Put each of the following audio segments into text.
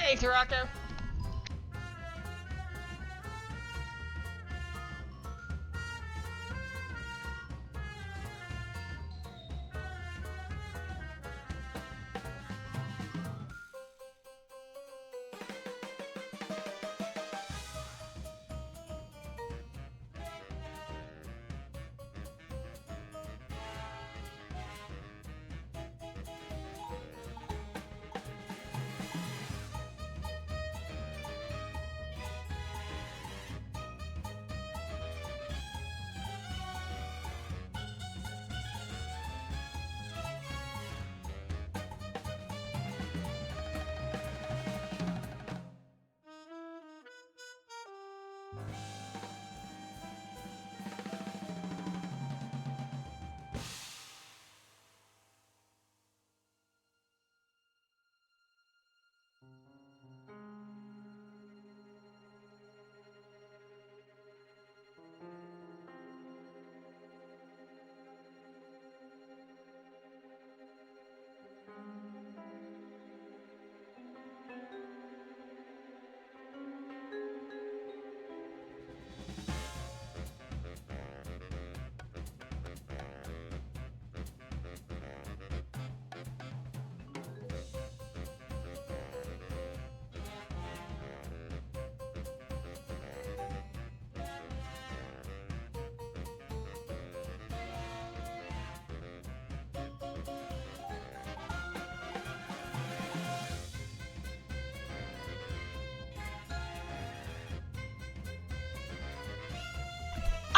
Thanks, Rocco.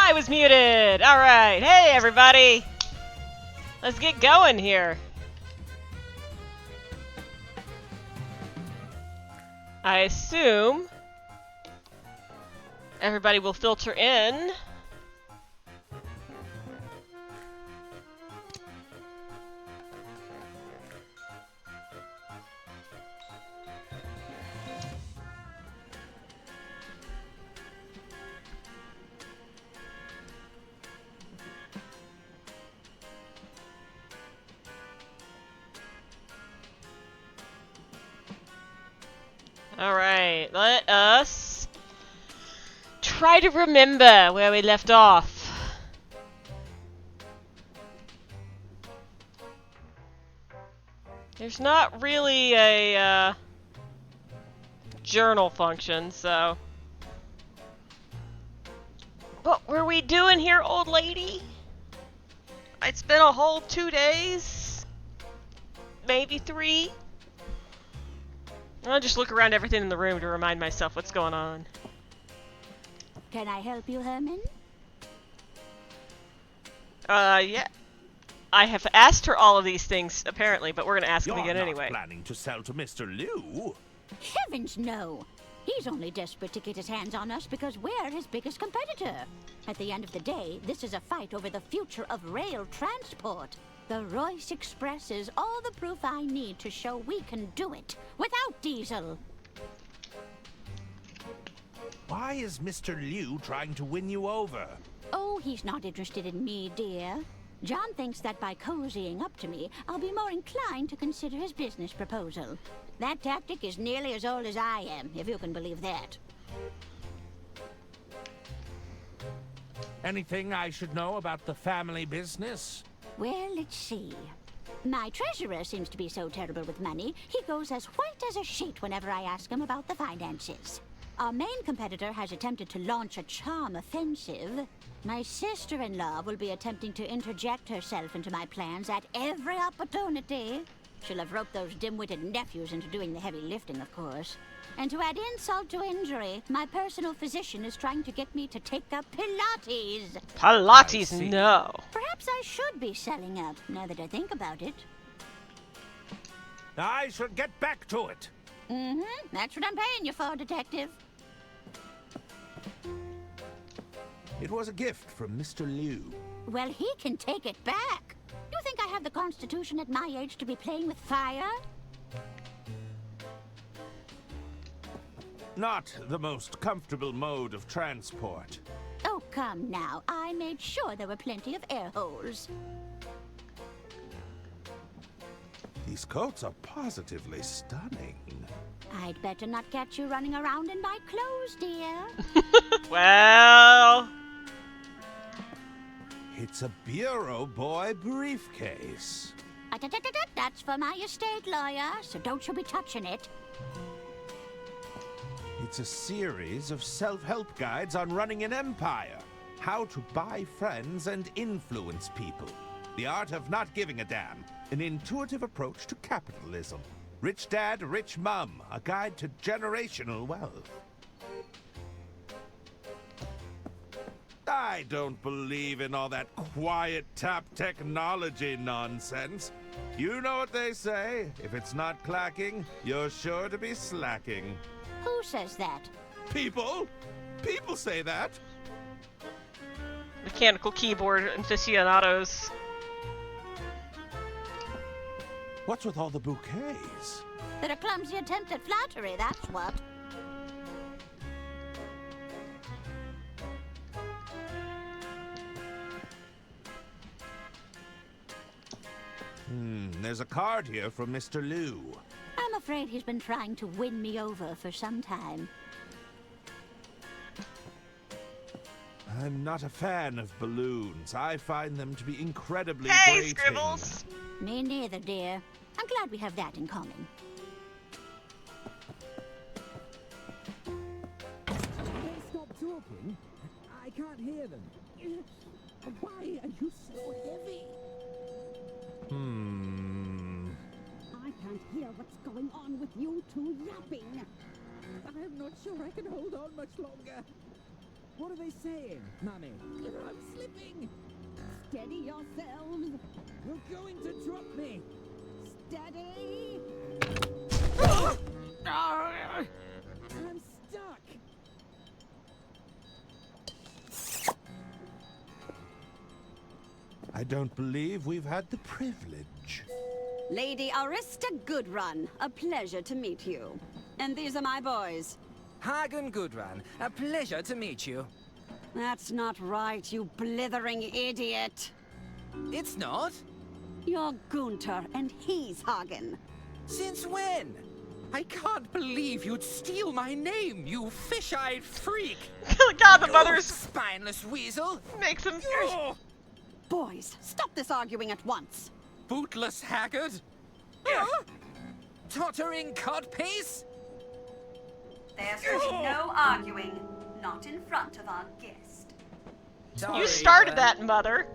I was muted! Alright, hey everybody! Let's get going here. I assume everybody will filter in. Alright, let us try to remember where we left off. There's not really a journal function, so... What were we doing here, old lady? It's been a whole 2 days? Maybe 3? I'll just look around everything in the room to remind myself what's going on. Can I help you, Herman? Yeah. I have asked her all of these things, apparently, but we're gonna ask them again You're anyway. not planning to sell to Mr. Liu? Heavens, no! He's only desperate to get his hands on us because we're his biggest competitor. At the end of the day, this is a fight over the future of rail transport. The Royce Express is all the proof I need to show we can do it without diesel. Why is Mr. Liu trying to win you over? Oh, he's not interested in me, dear. John thinks that by cozying up to me, I'll be more inclined to consider his business proposal. That tactic is nearly as old as I am, if you can believe that. Anything I should know about the family business? Well, let's see. My treasurer seems to be so terrible with money, he goes as white as a sheet whenever I ask him about the finances. Our main competitor has attempted to launch a charm offensive. My sister-in-law will be attempting to interject herself into my plans at every opportunity. She'll have roped those dim-witted nephews into doing the heavy lifting, of course. And to add insult to injury, my personal physician is trying to get me to take up Pilates. Pilates, no. Perhaps I should be selling up, now that I think about it. I should get back to it. That's what I'm paying you for, Detective. It was a gift from Mr. Liu. Well, he can take it back. You think I have the constitution at my age to be playing with fire? Not the most comfortable mode of transport. Oh, come now. I made sure there were plenty of air holes. These coats are positively stunning. I'd better not catch you running around in my clothes, dear. Well... It's a Bureau Boy briefcase. That's for my estate lawyer, so don't you be touching it. It's a series of self-help guides on running an empire. How to buy friends and influence people. The art of not giving a damn. An intuitive approach to capitalism. Rich Dad, Rich Mum. A guide to generational wealth. I don't believe in all that quiet tap technology nonsense. You know what they say. If it's not clacking, you're sure to be slacking. Who says that? People? People say that. Mechanical keyboard aficionados. What's with all the bouquets? They're a clumsy attempt at flattery, that's what. There's a card here from Mr. Liu. I'm afraid he's been trying to win me over for some time. I'm not a fan of balloons. I find them to be incredibly Hey, grating. Scribbles! Me neither, dear. I'm glad we have that in common. Stop talking. I can't hear them. Why are you so heavy? I can't hear what's going on with you two yapping. I'm not sure I can hold on much longer. What are they saying, Mummy? I'm slipping. Steady yourselves. You're going to drop me. Steady. I'm stuck. I don't believe we've had the privilege. Lady Arista Goodrun, a pleasure to meet you. And these are my boys. Hagen Gudrun, a pleasure to meet you. That's not right, you blithering idiot. It's not? You're Gunter, and he's Hagen. Since when? I can't believe you'd steal my name, you fish-eyed freak! God, the You mother's spineless weasel! makes him... Oh, Boys, stop this arguing at once. bootless haggard! Tottering codpiece! There's no arguing, not in front of our guest. Sorry, You started that, mother.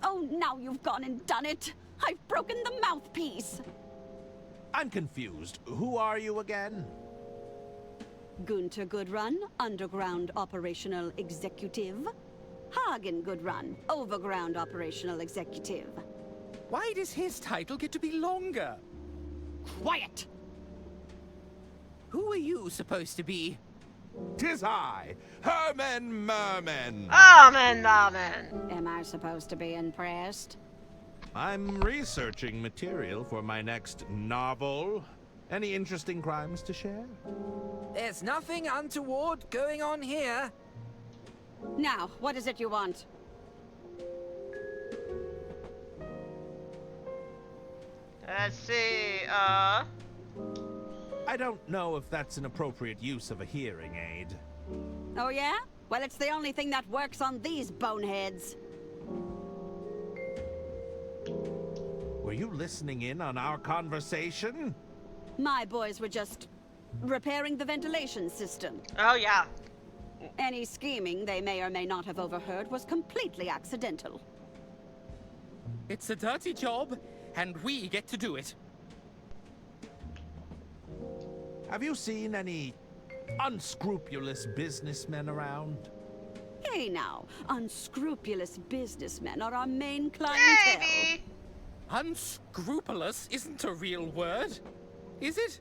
Oh, now you've gone and done it. I've broken the mouthpiece. I'm confused. Who are you again? Gunter Goodrun, Underground Operational Executive. Hagen Goodrun, Overground Operational Executive. Why does his title get to be longer? Quiet! Who are you supposed to be? 'Tis I, Herman Merman. Amen, amen. Am I supposed to be impressed? I'm researching material for my next novel. Any interesting crimes to share? There's nothing untoward going on here. Now, what is it you want? Let's see, I don't know if that's an appropriate use of a hearing aid. Oh yeah? Well, it's the only thing that works on these boneheads. Were you listening in on our conversation? My boys were just repairing the ventilation system. Oh, yeah. Any scheming they may or may not have overheard was completely accidental. It's a dirty job, and we get to do it. Have you seen any unscrupulous businessmen around? Hey now, unscrupulous businessmen are our main clientele. Maybe. Unscrupulous isn't a real word, is it?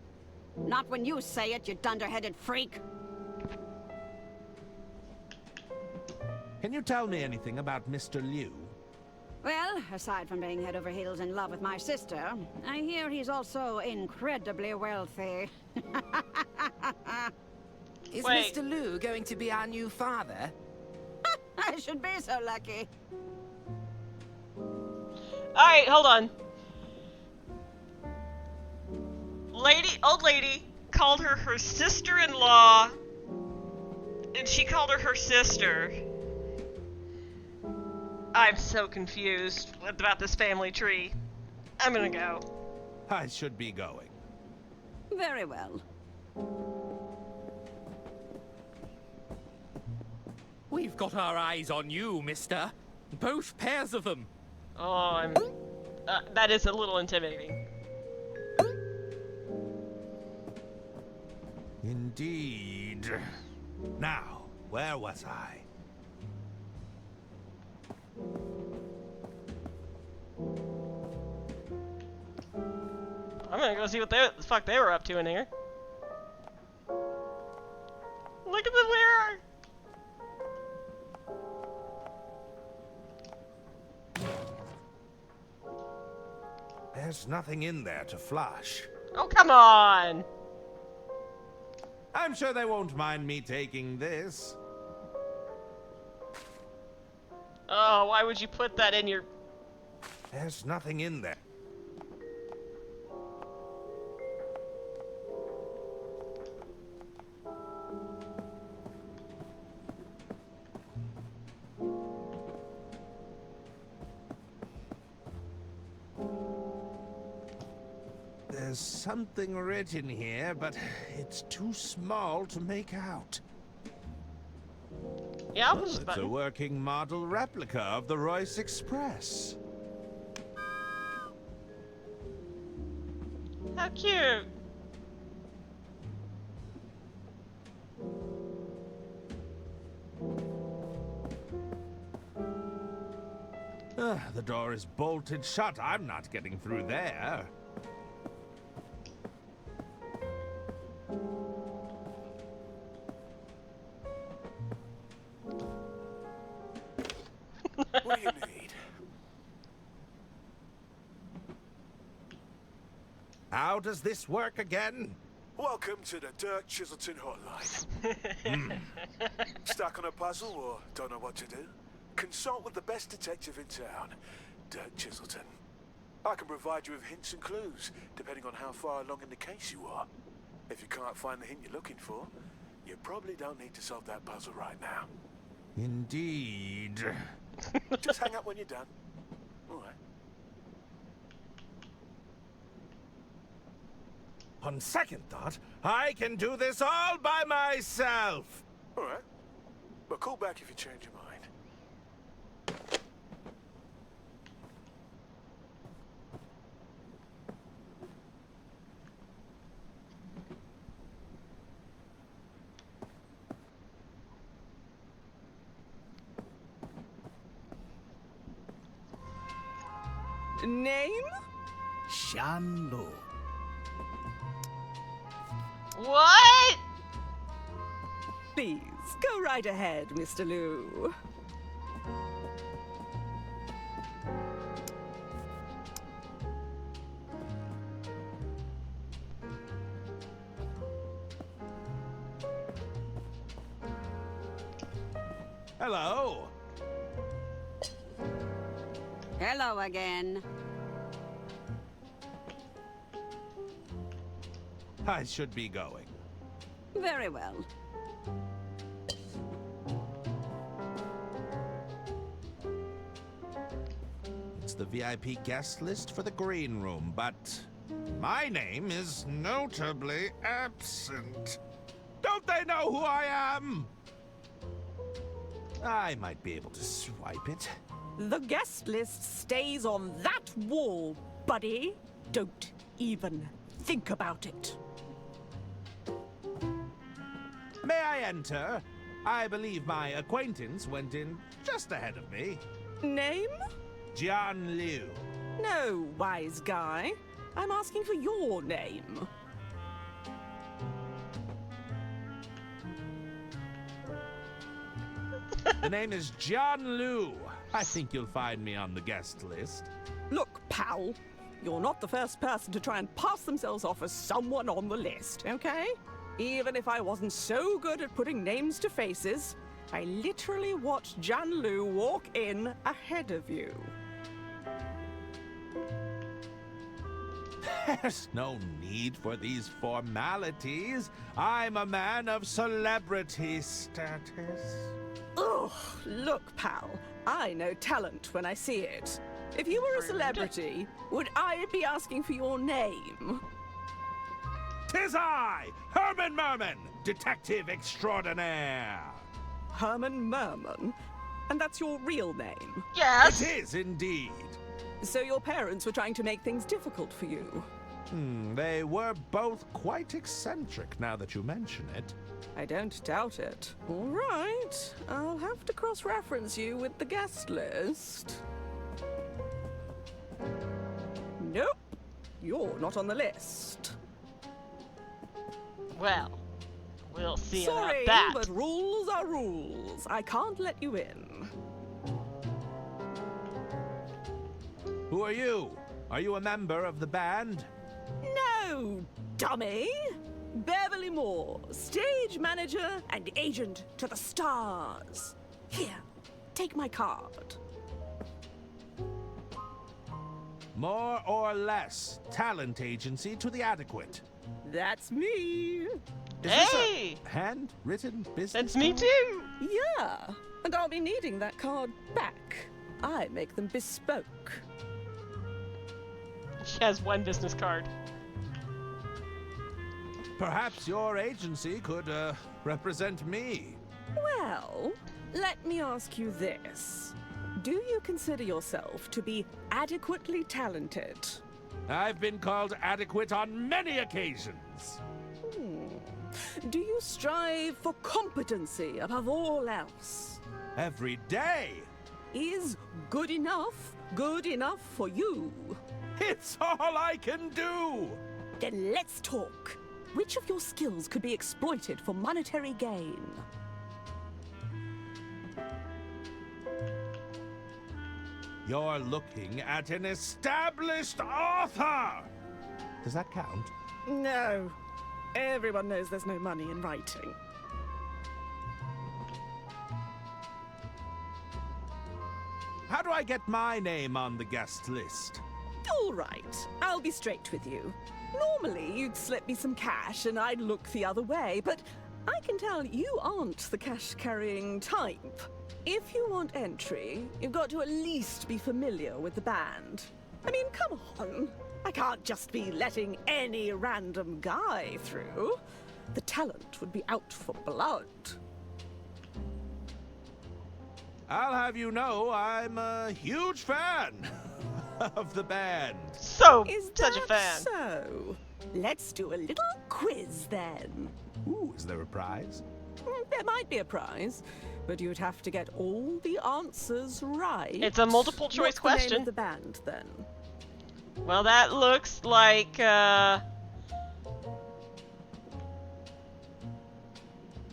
Not when you say it, you dunderheaded freak. Can you tell me anything about Mr. Liu? Well, aside from being head over heels in love with my sister, I hear he's also incredibly wealthy. Is Wait. Mr. Liu going to be our new father? I should be so lucky. Alright, hold on. old lady called her sister-in-law, and she called her sister. I'm so confused about this family tree. I'm gonna go. I should be going. Very well. We've got our eyes on you, mister. Both pairs of them. Oh, that is a little intimidating. Indeed. Now, where was I? I'm gonna go see what the fuck they were up to in here. Look at the mirror! There's nothing in there to flush. Oh, come on! I'm sure they won't mind me taking this. Oh, why would you put that in your... There's nothing in there. There's something written here, but it's too small to make out. Yeah, I'll push It's the a button. working model replica of the Royce Express. How cute! The door is bolted shut. I'm not getting through there. What do you need? How does this work again? Welcome to the Dirk Chiselton hotline. Stuck on a puzzle or don't know what to do? Consult with the best detective in town, Dirk Chiselton. I can provide you with hints and clues, depending on how far along in the case you are. If you can't find the hint you're looking for, you probably don't need to solve that puzzle right now. Indeed. Just hang up when you're done. All right. On second thought, I can do this all by myself. All right. But call back if you change your mind. Name? Shanlo. What? Please, go right ahead, Mr. Liu. Hello. Hello again. I should be going. Very well. It's the VIP guest list for the green room, but my name is notably absent. Don't they know who I am? I might be able to swipe it. The guest list stays on that wall, buddy. Don't even think about it. May I enter? I believe my acquaintance went in just ahead of me. Name? John Liu. No, wise guy. I'm asking for your name. The name is John Liu. I think you'll find me on the guest list. Look, pal, you're not the first person to try and pass themselves off as someone on the list, okay? Even if I wasn't so good at putting names to faces, I literally watched Jan Lu walk in ahead of you. There's no need for these formalities. I'm a man of celebrity status. Ugh, look, pal. I know talent when I see it. If you were a celebrity, would I be asking for your name? 'Tis I, Herman Merman, detective extraordinaire. Herman Merman? And that's your real name? Yes. It is indeed. So your parents were trying to make things difficult for you? They were both quite eccentric now that you mention it. I don't doubt it. All right. I'll have to cross-reference you with the guest list. Nope. You're not on the list. Well, we'll see Sorry, about that. but rules are rules. I can't let you in. Who are you? Are you a member of the band? No, dummy! Beverly Moore, stage manager and agent to the stars. Here, take my card. More or less talent agency to the adequate. That's me. Is Hey! this a handwritten business That's me card? too. Yeah, and I'll be needing that card back. I make them bespoke. She has one business card. Perhaps your agency could represent me. Well, let me ask you this. Do you consider yourself to be adequately talented? I've been called adequate on many occasions. Do you strive for competency above all else? Every day. Is good enough for you? It's all I can do. Then let's talk. Which of your skills could be exploited for monetary gain? You're looking at an established author. Does that count? No. Everyone knows there's no money in writing. How do I get my name on the guest list? All right, I'll be straight with you. Normally, you'd slip me some cash and I'd look the other way, but I can tell you aren't the cash-carrying type. If you want entry, you've got to at least be familiar with the band. I mean, come on. I can't just be letting any random guy through. The talent would be out for blood. I'll have you know I'm a huge fan of the band. So, Is such a that fan. so? Let's do a little quiz then. Ooh, is there a prize? There might be a prize, but you'd have to get all the answers right. It's a multiple choice What's the name question. of the band then? Well, that looks like,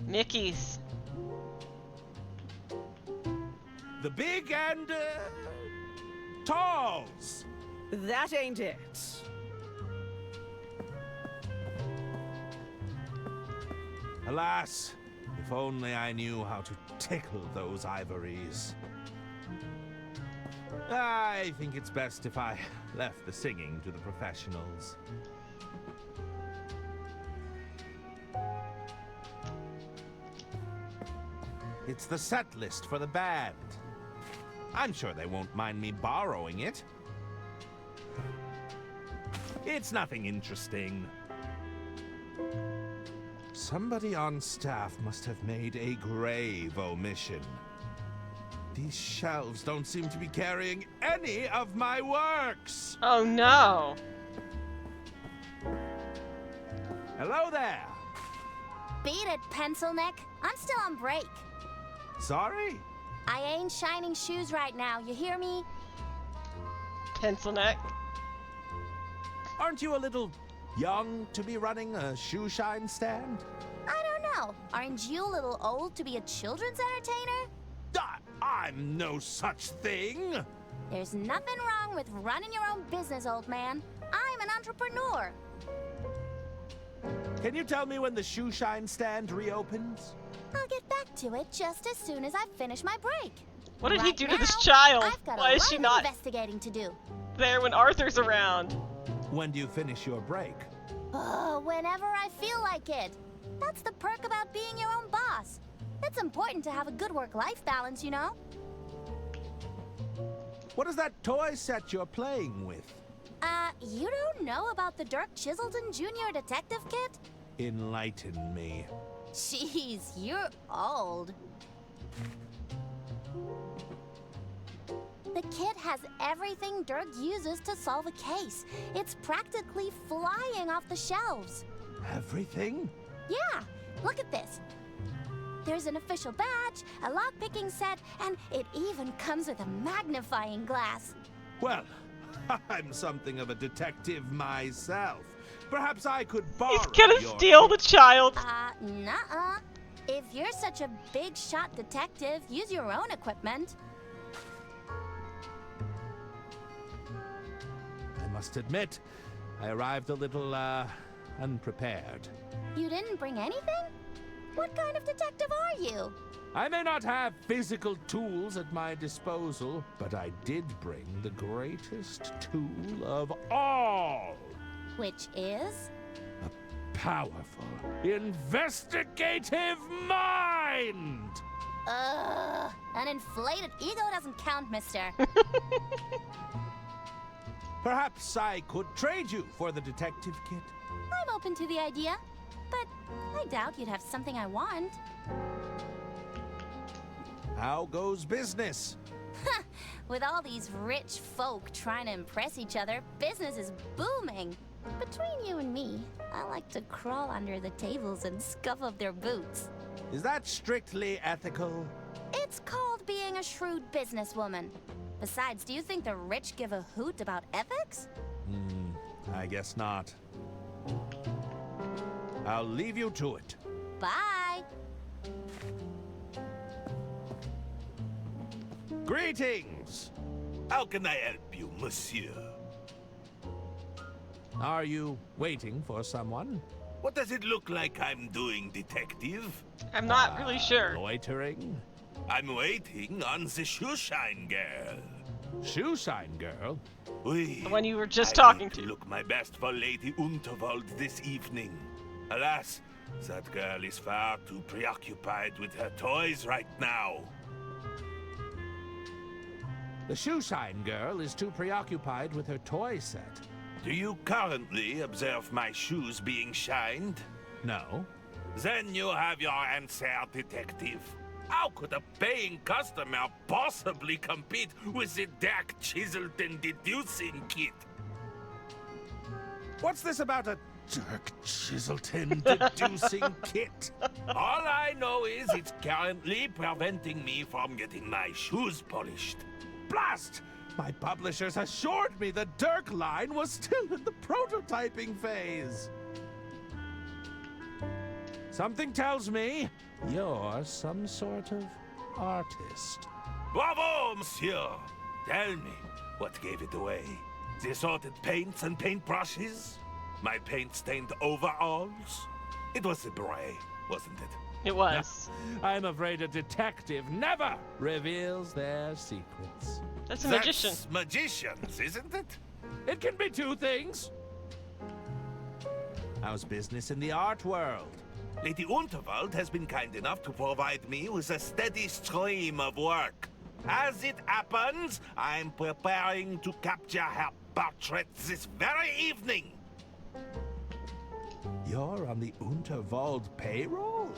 Mickey's. The Big and Talls. That ain't it. Alas, if only I knew how to tickle those ivories. I think it's best if I left the singing to the professionals. It's the set list for the band. I'm sure they won't mind me borrowing it. It's nothing interesting. Somebody on staff must have made a grave omission. These shelves don't seem to be carrying any of my works. Oh no. Hello there. Beat it, pencil neck. I'm still on break. Sorry? I ain't shining shoes right now, you hear me? Pencil neck. Aren't you a little young to be running a shoe shine stand? I don't know. Aren't you a little old to be a children's entertainer? I'm no such thing. There's nothing wrong with running your own business, old man. I'm an entrepreneur. Can you tell me when the shoe shine stand reopens? I'll get back to it just as soon as I finish my break. What did he Right do to this now, child? I've got Why a is lot she of not investigating to do. there when Arthur's around? When do you finish your break? Oh, whenever I feel like it. That's the perk about being your own boss. It's important to have a good work-life balance, you know? What is that toy set you're playing with? You don't know about the Dirk Chiselton Jr. Detective Kit? Enlighten me. Jeez, you're old. The kit has everything Dirk uses to solve a case. It's practically flying off the shelves. Everything? Yeah, look at this. There's an official badge, a lock-picking set, and it even comes with a magnifying glass. Well, I'm something of a detective myself. Perhaps I could borrow He's gonna your... steal the child. Nuh-uh. If you're such a big-shot detective, use your own equipment. I must admit, I arrived a little, unprepared. You didn't bring anything? What kind of detective are you? I may not have physical tools at my disposal, but I did bring the greatest tool of all. Which is? A powerful, investigative mind! An inflated ego doesn't count, mister. Perhaps I could trade you for the detective kit. I'm open to the idea, but I doubt you'd have something I want. How goes business? With all these rich folk trying to impress each other, business is booming. Between you and me, I like to crawl under the tables and scuff up their boots. Is that strictly ethical? It's called being a shrewd businesswoman. Besides, do you think the rich give a hoot about ethics? I guess not. I'll leave you to it. Bye. Greetings! How can I help you, monsieur? Are you waiting for someone? What does it look like I'm doing, detective? I'm not really sure. Loitering? I'm waiting on the shoeshine girl. Shoeshine girl? Oui. The one you were just I talking need to. Look my best for Lady Unterwald this evening. Alas, that girl is far too preoccupied with her toys right now. The shoeshine girl is too preoccupied with her toy set. Do you currently observe my shoes being shined? No. Then you have your answer, detective. How could a paying customer possibly compete with the Dirk Chiselton deducing kit? What's this about a Dirk Chiselton deducing kit? All I know is it's currently preventing me from getting my shoes polished. Blast! My publishers assured me the Dirk line was still in the prototyping phase. Something tells me you're some sort of artist. Bravo, monsieur! Tell me, what gave it away? The assorted paints and paintbrushes? My paint-stained overalls? It was the beret, wasn't it? It was. I'm afraid a detective never reveals their secrets. That's a magician. That's magicians, isn't it? It can be two things. How's business in the art world? Lady Unterwald has been kind enough to provide me with a steady stream of work. As it happens, I'm preparing to capture her portrait this very evening. You're on the Unterwald payroll?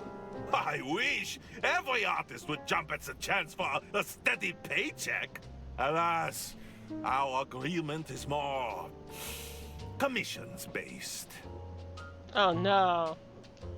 I wish every artist would jump at the chance for a steady paycheck. Alas, our agreement is more commissions-based. Oh no.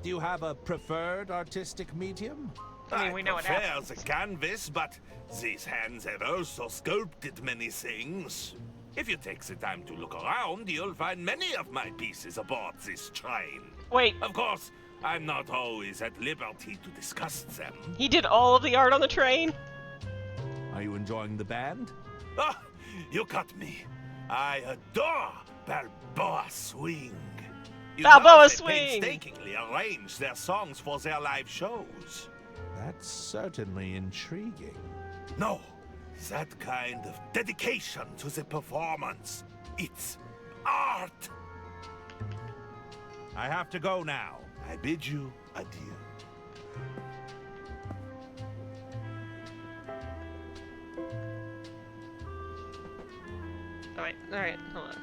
Do you have a preferred artistic medium? I mean, we know what prefer happens. the canvas, but these hands have also sculpted many things. If you take the time to look around, you'll find many of my pieces aboard this train. Wait, Of course, I'm not always at liberty to discuss them. he did all of the art on the train? Are you enjoying the band? Ah, you got me. I adore Balboa Swing. You Balboa know they Swing! painstakingly arrange their songs for their live shows. That's certainly intriguing. No, that kind of dedication to the performance. It's art. I have to go now. I bid you adieu. Alright, hold on.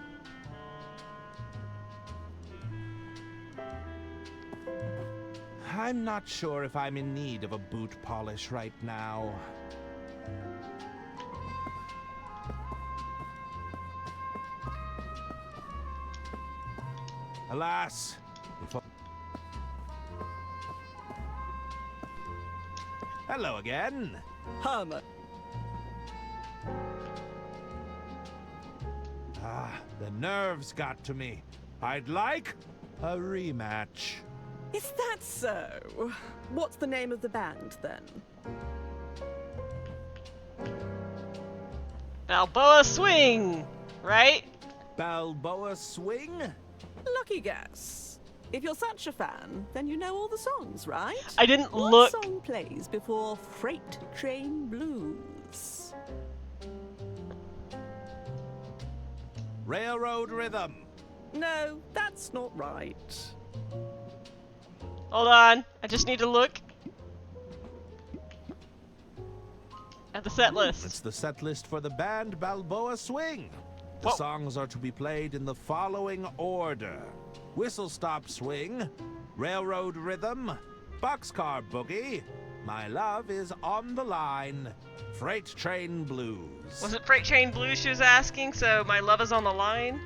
I'm not sure if I'm in need of a boot polish right now. Alas, hello again. Herman. Ah, the nerves got to me. I'd like a rematch. Is that so? What's the name of the band, then? Balboa Swing, right? Balboa Swing? Lucky guess. If you're such a fan, then you know all the songs, right? I didn't what look. What song plays before Freight Train Blues? Railroad Rhythm. No, that's not right. Hold on, I just need to look at the set list. It's the set list for the band Balboa Swing. The Whoa. songs are to be played in the following order: Whistle Stop Swing, Railroad Rhythm, Boxcar Boogie, My Love Is on the Line, Freight Train Blues. Was it Freight Train Blues she was asking, so My Love Is on the Line?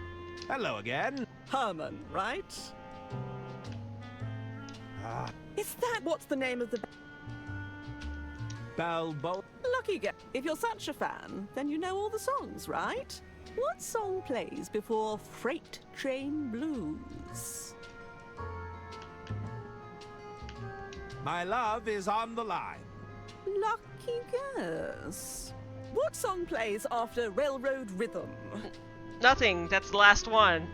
Hello again. Herman, right? Ah, Is that what's the name of the... Balboa. Lucky guess. If you're such a fan, then you know all the songs, right? What song plays before Freight Train Blues? My Love Is on the Line. Lucky guess. What song plays after Railroad Rhythm? Nothing, that's the last one.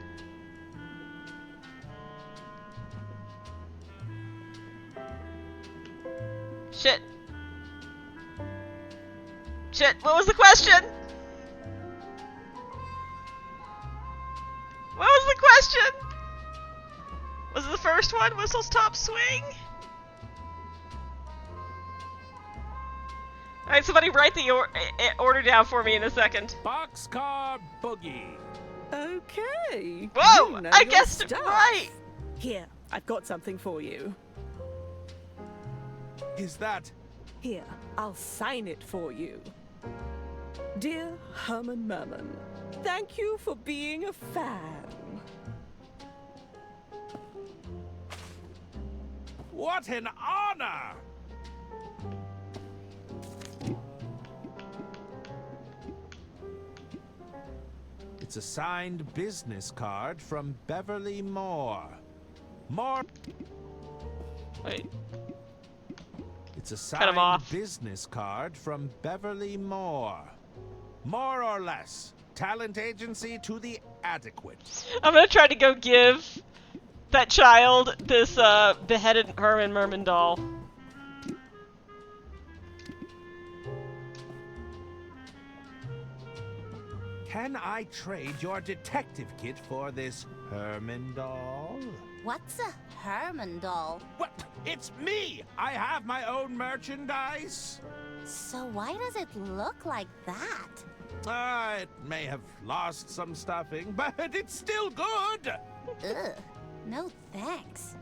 Shit. Shit, what was the question? What was the question? Was it the first one? Whistle Stop Swing? Alright, somebody write the order down for me in a second. Boxcar Boogie. Okay. Whoa! You know I your guessed it stuff. right! Here, I've got something for you. Is that... Here, I'll sign it for you. Dear Herman Merman, thank you for being a fan. What an honor! It's a signed business card from Beverly Moore. Wait. It's a Cut him signed off. business card from Beverly Moore. More or less. Talent agency to the adequate. I'm gonna try to go give that child this beheaded Herman Merman doll. Can I trade your detective kit for this Herman doll? What's a Herman doll? What? It's me! I have my own merchandise. So why does it look like that? It may have lost some stuffing, but it's still good. Ugh. No thanks.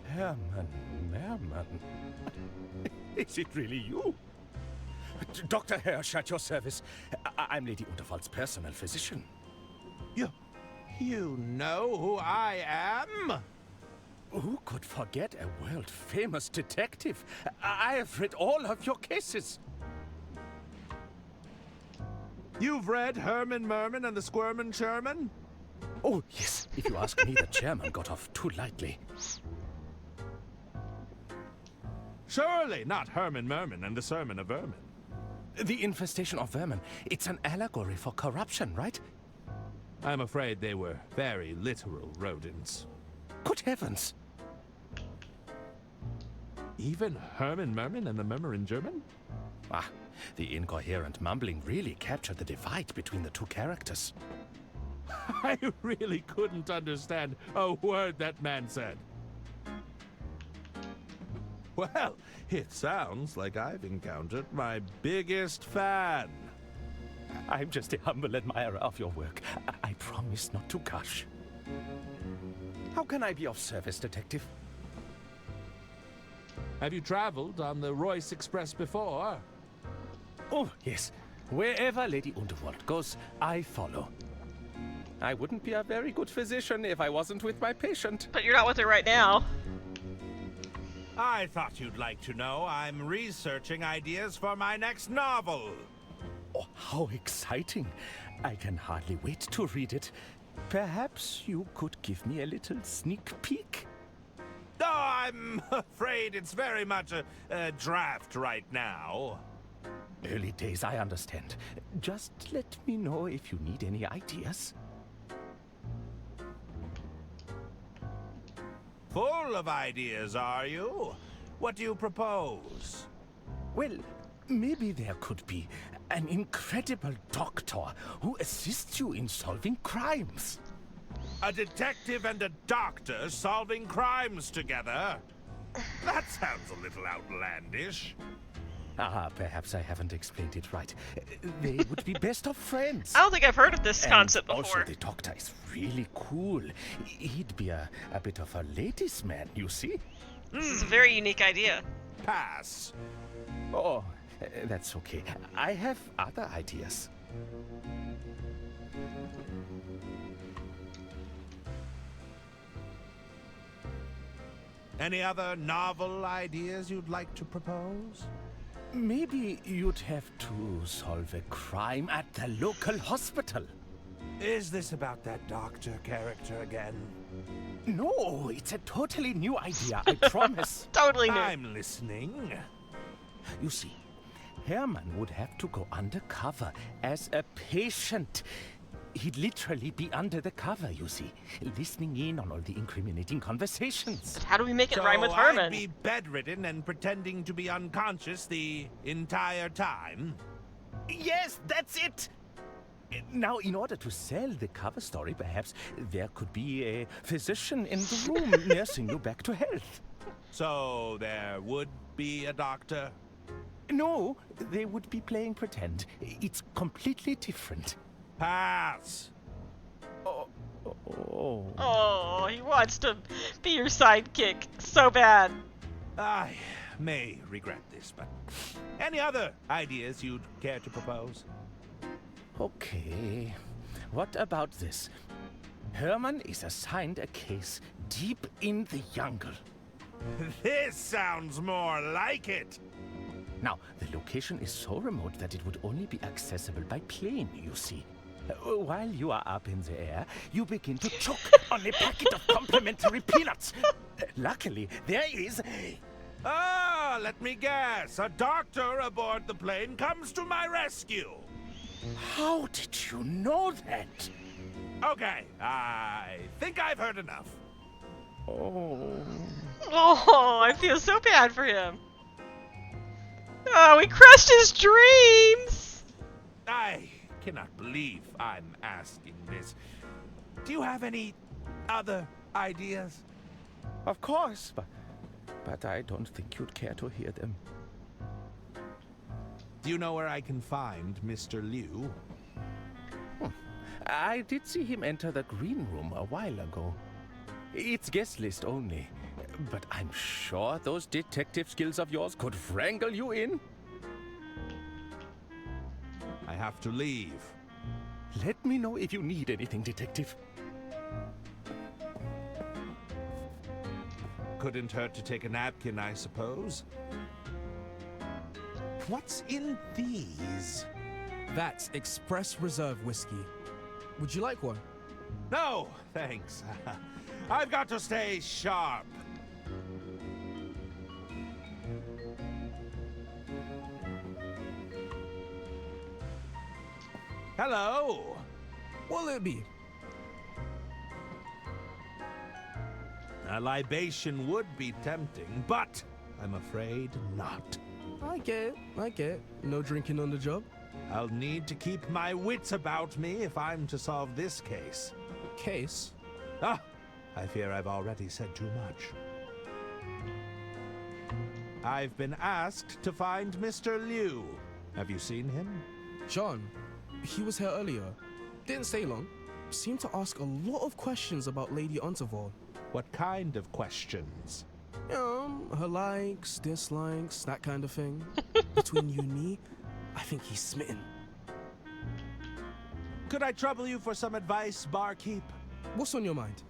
Herman, Merman. Is it really you? Dr. Hirsch at your service. I'm Lady Unterwald's personal physician. You know who I am? Who could forget a world-famous detective? I have read all of your cases. You've read Herman Merman and the Squirmin' Sherman? Oh, yes. If you ask me, the chairman got off too lightly. Surely not Herman Merman and the Sermon of Vermin. The infestation of vermin. It's an allegory for corruption, right? I'm afraid they were very literal rodents. Good heavens. Even Herman, Merman, and the Murmur in German? Ah, the incoherent mumbling really captured the divide between the two characters. I really couldn't understand a word that man said. Well, it sounds like I've encountered my biggest fan. I'm just a humble admirer of your work. I promise not to gush. How can I be of service, Detective? Have you traveled on the Royce Express before? Oh, yes. Wherever Lady Underworld goes, I follow. I wouldn't be a very good physician if I wasn't with my patient. But you're not with her right now. I thought you'd like to know I'm researching ideas for my next novel. Oh, how exciting. I can hardly wait to read it. Perhaps you could give me a little sneak peek? Oh, I'm afraid it's very much a draft right now. Early days, I understand. Just let me know if you need any ideas. Full of ideas, are you? What do you propose? Well, maybe there could be an incredible doctor who assists you in solving crimes. A detective and a doctor solving crimes together? That sounds a little outlandish. Ah, perhaps I haven't explained it right. They would be best of friends. I don't think I've heard of this concept before. Also, the doctor is really cool. He'd be a bit of a ladies' man, you see? This is a very unique idea. Pass. Oh, that's okay. I have other ideas. Any other novel ideas you'd like to propose? Maybe you'd have to solve a crime at the local hospital. Is this about that doctor character again? No, it's a totally new idea, I promise. Totally new. I'm listening. You see, Herman would have to go undercover as a patient. He'd literally be under the cover, you see, listening in on all the incriminating conversations. But how do we make it So rhyme with Herman? I'd be bedridden and pretending to be unconscious the entire time? Yes, that's it! Now, in order to sell the cover story, perhaps there could be a physician in the room nursing you back to health. So there would be a doctor? No, they would be playing pretend. It's completely different. Pass. Oh, he wants to be your sidekick so bad. I may regret this, but any other ideas you'd care to propose? Okay, what about this? Herman is assigned a case deep in the jungle. This sounds more like it. Now, the location is so remote that it would only be accessible by plane, you see. While you are up in the air, you begin to choke on a packet of complimentary peanuts. Luckily, there is... Ah, let me guess. A doctor aboard the plane comes to my rescue. How did you know that? Okay, I think I've heard enough. Oh, I feel so bad for him. Oh, he crushed his dreams. I cannot believe I'm asking this. Do you have any other ideas? of course, but I don't think you'd care to hear them. Do you know where I can find Mr. Liu? I did see him enter the green room a while ago. It's guest list only, but I'm sure those detective skills of yours could wrangle you in. I have to leave. Let me know if you need anything, detective. Couldn't hurt to take a napkin, I suppose. What's in these? That's Express Reserve whiskey. Would you like one? No, thanks. I've got to stay sharp. Hello. What'll it be? A libation would be tempting, but I'm afraid not. I get it. No drinking on the job? I'll need to keep my wits about me if I'm to solve this case. Case? Ah, I fear I've already said too much. I've been asked to find Mr. Liu. Have you seen him? John, he was here earlier. Didn't stay long. Seemed to ask a lot of questions about Lady Unterval. What kind of questions? Her likes, dislikes, that kind of thing. Between you and me, I think he's smitten. Could I trouble you for some advice, barkeep? What's on your mind?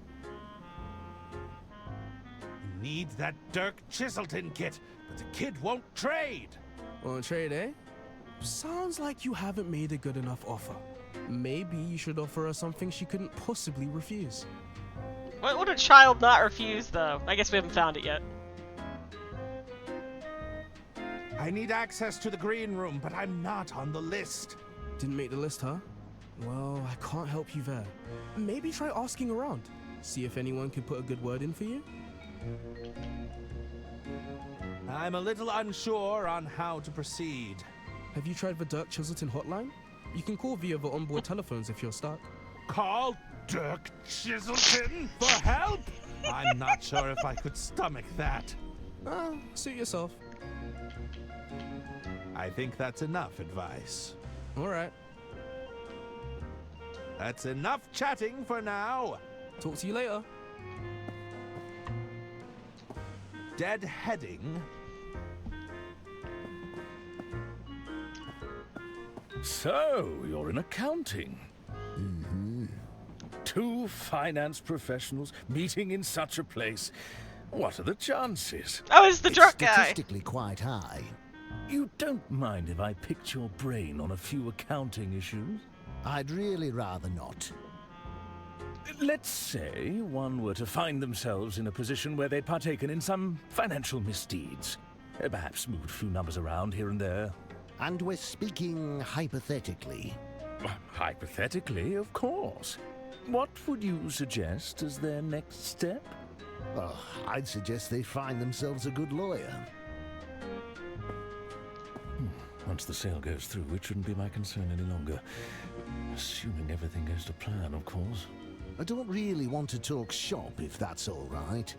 You need that Dirk Chiselton kit, but the kid won't trade. Won't trade, eh? Sounds like you haven't made a good enough offer. Maybe you should offer her something she couldn't possibly refuse. What would a child not refuse, though? I guess we haven't found it yet. I need access to the green room, but I'm not on the list. Didn't make the list, huh? Well, I can't help you there. Maybe try asking around. See if anyone can put a good word in for you. I'm a little unsure on how to proceed. Have you tried the Dirk Chiselton hotline? You can call via the onboard telephones if you're stuck. Call Dirk Chiselton for help? I'm not sure if I could stomach that. Suit yourself. I think that's enough advice. All right. That's enough chatting for now. Talk to you later. Deadheading. So, you're in accounting. Mm-hmm. Two finance professionals meeting in such a place. What are the chances? Oh, it's the drunk guy. Statistically quite high. You don't mind if I picked your brain on a few accounting issues? I'd really rather not. Let's say one were to find themselves in a position where they'd partaken in some financial misdeeds. Perhaps moved a few numbers around here and there. And we're speaking hypothetically. Hypothetically, of course. What would you suggest as their next step? Oh, I'd suggest they find themselves a good lawyer. Once the sale goes through, it shouldn't be my concern any longer. Assuming everything goes to plan, of course. I don't really want to talk shop, if that's all right.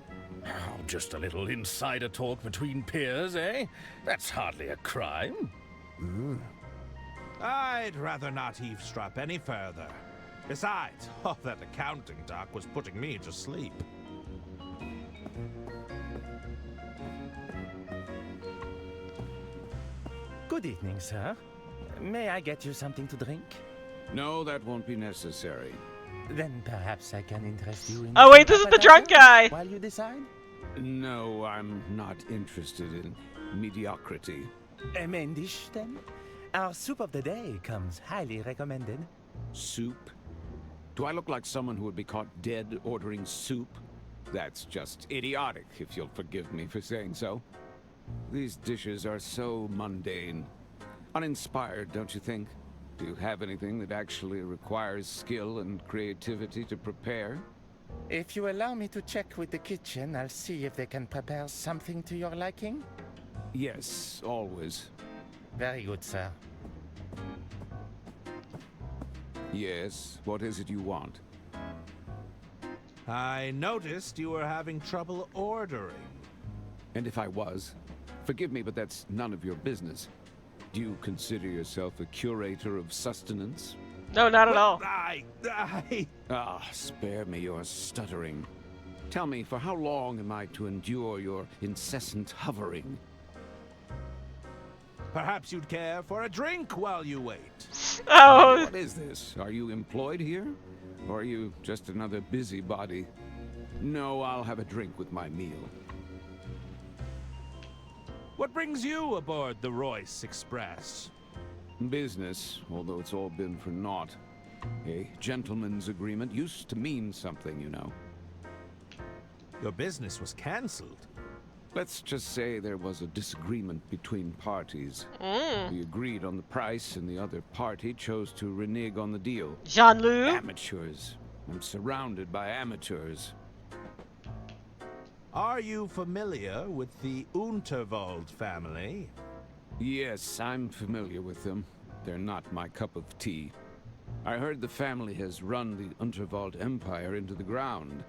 Oh, just a little insider talk between peers, eh? That's hardly a crime. I'd rather not eavesdrop any further. Besides, all that accounting talk was putting me to sleep. Good evening, sir. May I get you something to drink? No, that won't be necessary. Then perhaps I can interest you in... Oh wait, this is the drunk guy! While you decide? No, I'm not interested in mediocrity. A main dish, then? Our soup of the day comes highly recommended. Soup? Do I look like someone who would be caught dead ordering soup? That's just idiotic, if you'll forgive me for saying so. These dishes are so mundane. Uninspired, don't you think? Do you have anything that actually requires skill and creativity to prepare? If you allow me to check with the kitchen, I'll see if they can prepare something to your liking. Yes, always. Very good, sir. Yes, what is it you want? I noticed you were having trouble ordering. And if I was, forgive me, but that's none of your business. Do you consider yourself a curator of sustenance? No, not at all. Ah, spare me your stuttering. Tell me, for how long am I to endure your incessant hovering? Perhaps you'd care for a drink while you wait. Oh. What is this? Are you employed here? Or are you just another busybody? No, I'll have a drink with my meal. What brings you aboard the Royce Express? Business, although it's all been for naught. A gentleman's agreement used to mean something, you know. Your business was cancelled. Let's just say there was a disagreement between parties. We agreed on the price, and the other party chose to renege on the deal. Jean-Luc? Amateurs. I'm surrounded by amateurs. Are you familiar with the Unterwald family? Yes, I'm familiar with them. They're not my cup of tea. I heard the family has run the Unterwald Empire into the ground.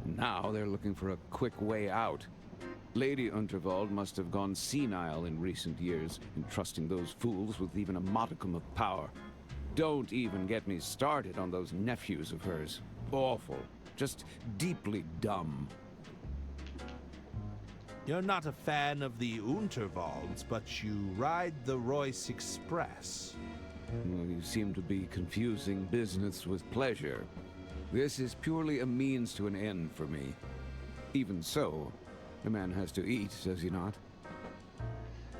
Now they're looking for a quick way out. Lady Unterwald must have gone senile in recent years, entrusting those fools with even a modicum of power. Don't even get me started on those nephews of hers. Awful. Just deeply dumb. You're not a fan of the Unterwalds, but you ride the Royce Express. Well, you seem to be confusing business with pleasure. This is purely a means to an end for me. Even so, a man has to eat, does he not?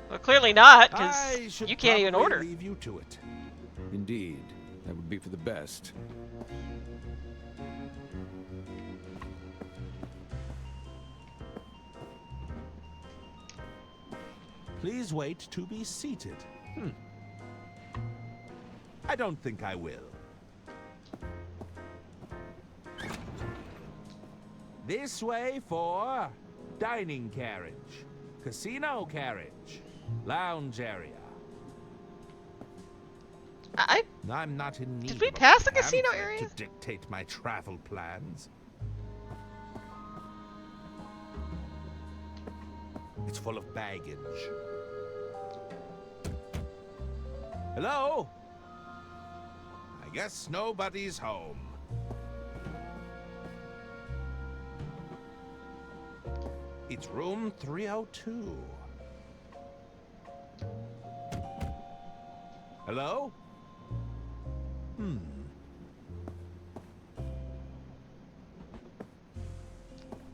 Well, clearly not, I because should you can't even probably order. leave you to it. Indeed. That would be for the best. Please wait to be seated. I don't think I will. This way for dining carriage, casino carriage, lounge area. I'm not in need Did we of a pass the casino pamphlet area? to dictate my travel plans. It's full of baggage. Hello? I guess nobody's home. It's room 302. Hello?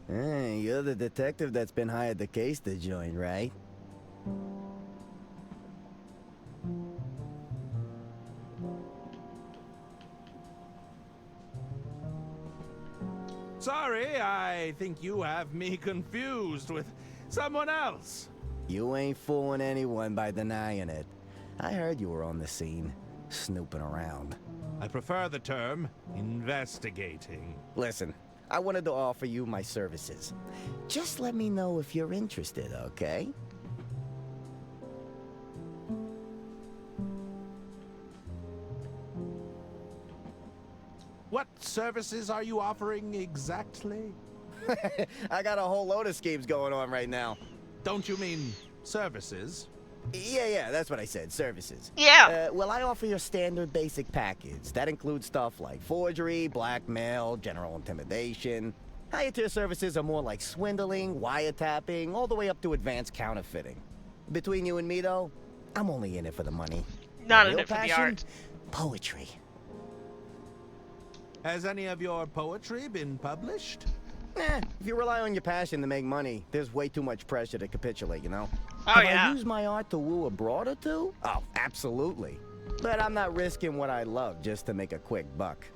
Hey, you're the detective that's been hired to case the joint, right? Sorry, I think you have me confused with someone else. You ain't fooling anyone by denying it. I heard you were on the scene, snooping around. I prefer the term investigating. Listen, I wanted to offer you my services. Just let me know if you're interested, okay? What services are you offering exactly? I got a whole load of schemes going on right now. Don't you mean services? Yeah, that's what I said, services. Yeah. Well, I offer your standard basic package. That includes stuff like forgery, blackmail, general intimidation. Higher tier services are more like swindling, wiretapping, all the way up to advanced counterfeiting. Between you and me, though, I'm only in it for the money. Not My in real it for the passion? art. Poetry. Has any of your poetry been published? If you rely on your passion to make money, there's way too much pressure to capitulate, you know? Oh, Can yeah. I use my art to woo a broad or two? Oh, absolutely. But I'm not risking what I love just to make a quick buck.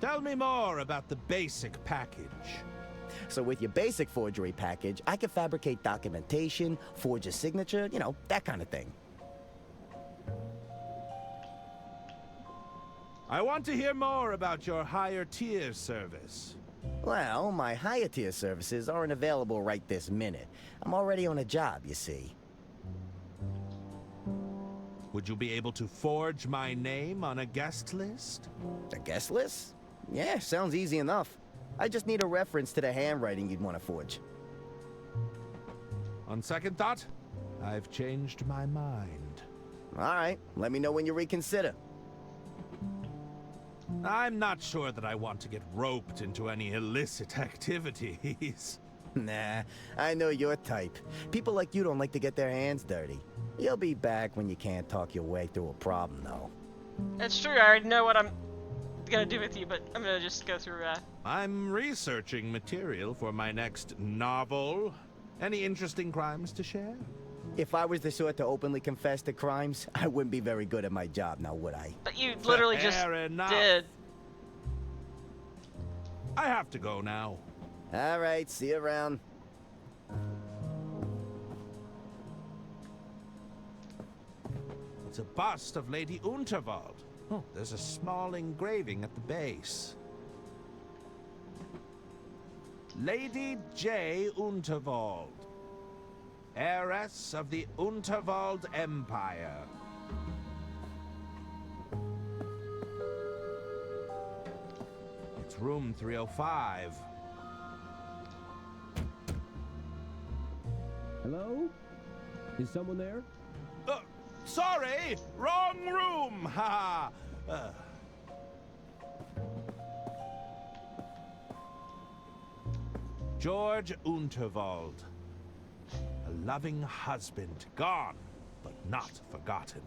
Tell me more about the basic package. So with your basic forgery package, I can fabricate documentation, forge a signature, you know, that kind of thing. I want to hear more about your higher tier service. Well, my higher tier services aren't available right this minute. I'm already on a job, you see. Would you be able to forge my name on a guest list? A guest list? Yeah, sounds easy enough. I just need a reference to the handwriting you'd want to forge. On second thought, I've changed my mind. All right, let me know when you reconsider. I'm not sure that I want to get roped into any illicit activities. Nah, I know your type. People like you don't like to get their hands dirty. You'll be back when you can't talk your way through a problem, though. That's true. I already know what I'm gonna do with you, but I'm gonna just go through. I'm researching material for my next novel. Any interesting crimes to share? If I was the sort to openly confess to crimes, I wouldn't be very good at my job, now would I? But you literally just Fair enough. did. I have to go now. All right, see you around. It's a bust of Lady Unterwald. Oh, there's a small engraving at the base. Lady J. Unterwald, heiress of the Unterwald Empire. It's room 305. Hello? Is someone there? Sorry! Wrong room! Ha! George Unterwald. A loving husband, gone, but not forgotten.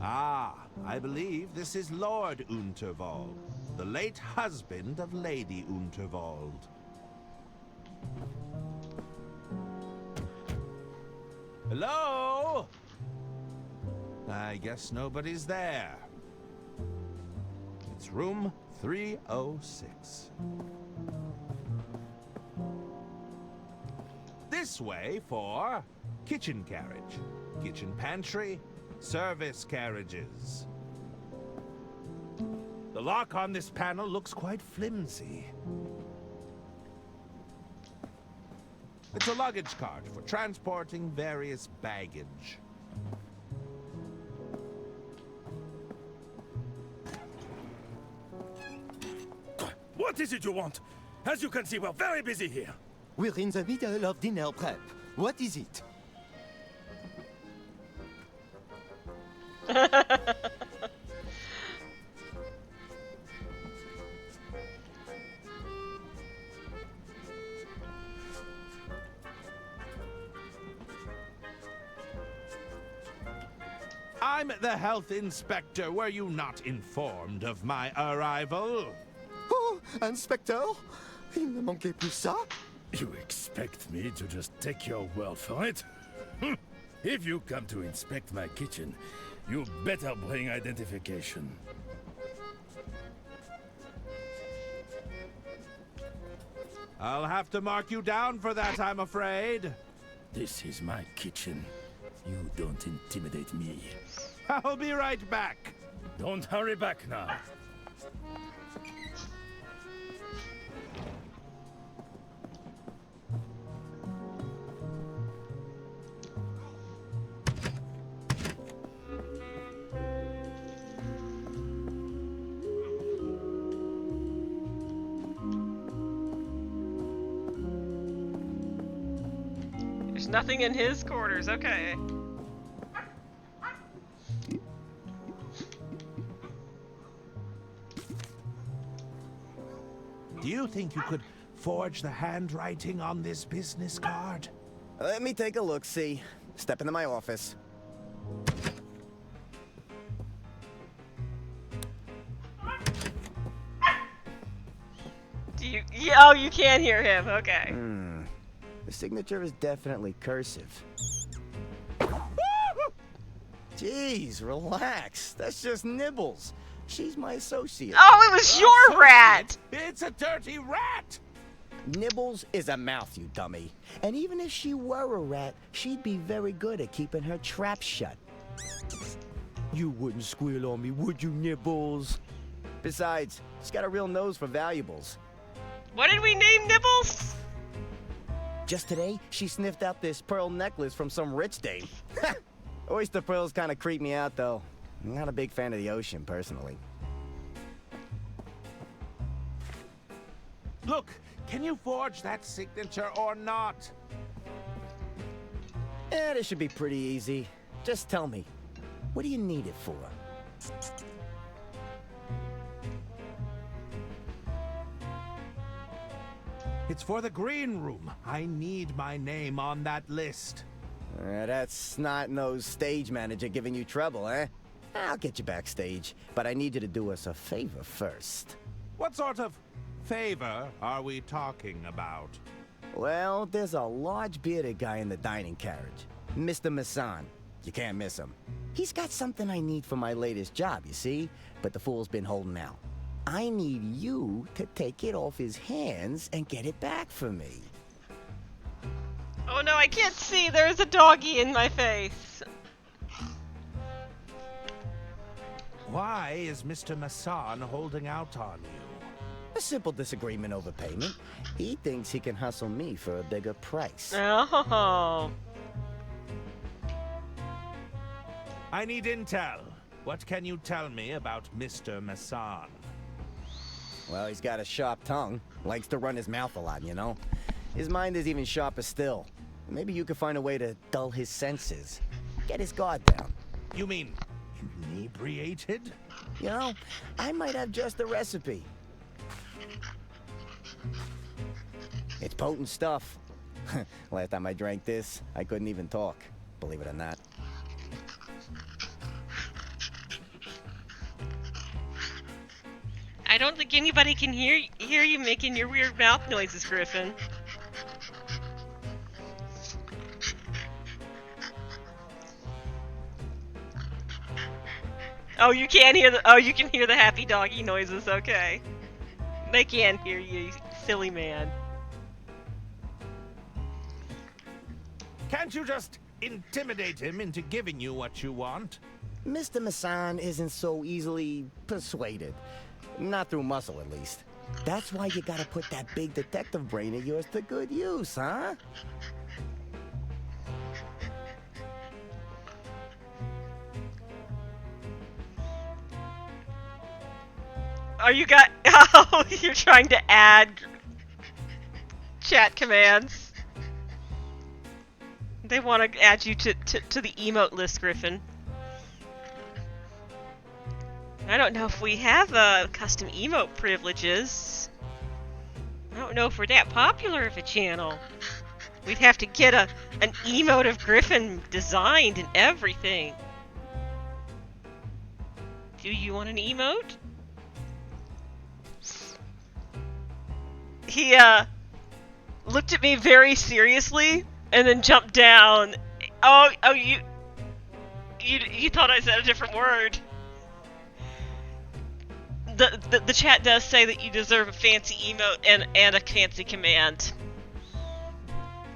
Ah, I believe this is Lord Unterwald, the late husband of Lady Unterwald. Hello? I guess nobody's there. It's room 306. This way for kitchen carriage, kitchen pantry, service carriages. The lock on this panel looks quite flimsy. It's a luggage cart for transporting various baggage. What is it you want? As you can see, we're very busy here. We're in the middle of dinner prep. What is it? I'm the health inspector. Were you not informed of my arrival? Oh, Inspector? Il ne manquait plus ça? You expect me to just take your word for it? If you come to inspect my kitchen, you better bring identification. I'll have to mark you down for that, I'm afraid. This is my kitchen. You don't intimidate me. I'll be right back. Don't hurry back now. There's nothing in his quarters, okay. Do you think you could forge the handwriting on this business card? Let me take a look, see. Step into my office. Do you? Yeah, oh, you can hear him. Okay. The signature is definitely cursive. Jeez, relax. That's just Nibbles. She's my associate. Oh, it was your rat! It's a dirty rat! Nibbles is a mouth, you dummy. And even if she were a rat, she'd be very good at keeping her trap shut. You wouldn't squeal on me, would you, Nibbles? Besides, she's got a real nose for valuables. What did we name Nibbles? Just today, she sniffed out this pearl necklace from some rich dame. Oyster pearls kind of creep me out, though. I'm not a big fan of the ocean, personally. Look, can you forge that signature or not? This should be pretty easy. Just tell me, what do you need it for? It's for the green room. I need my name on that list. That's snot-nosed stage manager giving you trouble, eh? I'll get you backstage, but I need you to do us a favor first. What sort of favor are we talking about? Well, there's a large bearded guy in the dining carriage. Mr. Masson. You can't miss him. He's got something I need for my latest job, you see? But the fool's been holding out. I need you to take it off his hands and get it back for me. Oh no, I can't see. There's a doggy in my face. Why is Mr. Masson holding out on you? A simple disagreement over payment. He thinks he can hustle me for a bigger price. Oh. I need intel. What can you tell me about Mr. Merman? Well, he's got a sharp tongue. Likes to run his mouth a lot, you know? His mind is even sharper still. Maybe you could find a way to dull his senses. Get his guard down. You mean inebriated? You know, I might have just the recipe. It's potent stuff. Last time I drank this, I couldn't even talk, believe it or not. I don't think anybody can hear you making your weird mouth noises, Griffin. Oh, you can't hear you can hear the happy doggy noises, okay. They can't hear you, silly man. Can't you just intimidate him into giving you what you want? Mr. Merman isn't so easily persuaded. Not through muscle, at least. That's why you gotta put that big detective brain of yours to good use, huh? Oh, you're trying to add chat commands. They want to add you to the emote list, Griffin. I don't know if we have custom emote privileges. I don't know if we're that popular of a channel. We'd have to get an emote of Griffin designed and everything. Do you want an emote? He looked at me very seriously and then jumped down. Oh, you thought I said a different word. The chat does say that you deserve a fancy emote and a fancy command.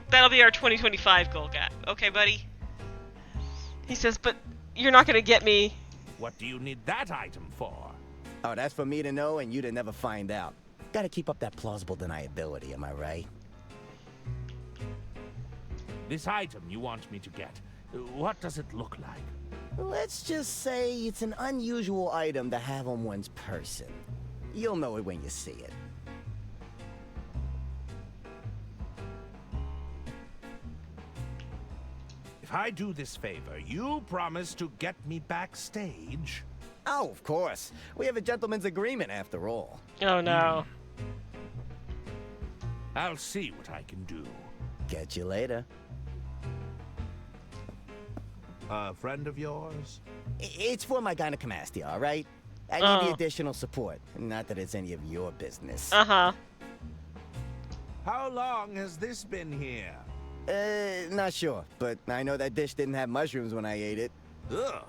That'll be our 2025 goal, guy. Okay, buddy? He says, but you're not gonna get me. What do you need that item for? Oh, that's for me to know and you to never find out. Gotta keep up that plausible deniability, am I right? This item you want me to get, what does it look like? Let's just say it's an unusual item to have on one's person. You'll know it when you see it. If I do this favor, you promise to get me backstage? Oh, of course. We have a gentleman's agreement after all. Oh, no. I'll see what I can do. Catch you later. A friend of yours? It's for my gynecomastia, all right? I need the additional support. Not that it's any of your business. Uh-huh. How long has this been here? Not sure, but I know that dish didn't have mushrooms when I ate it. Ugh.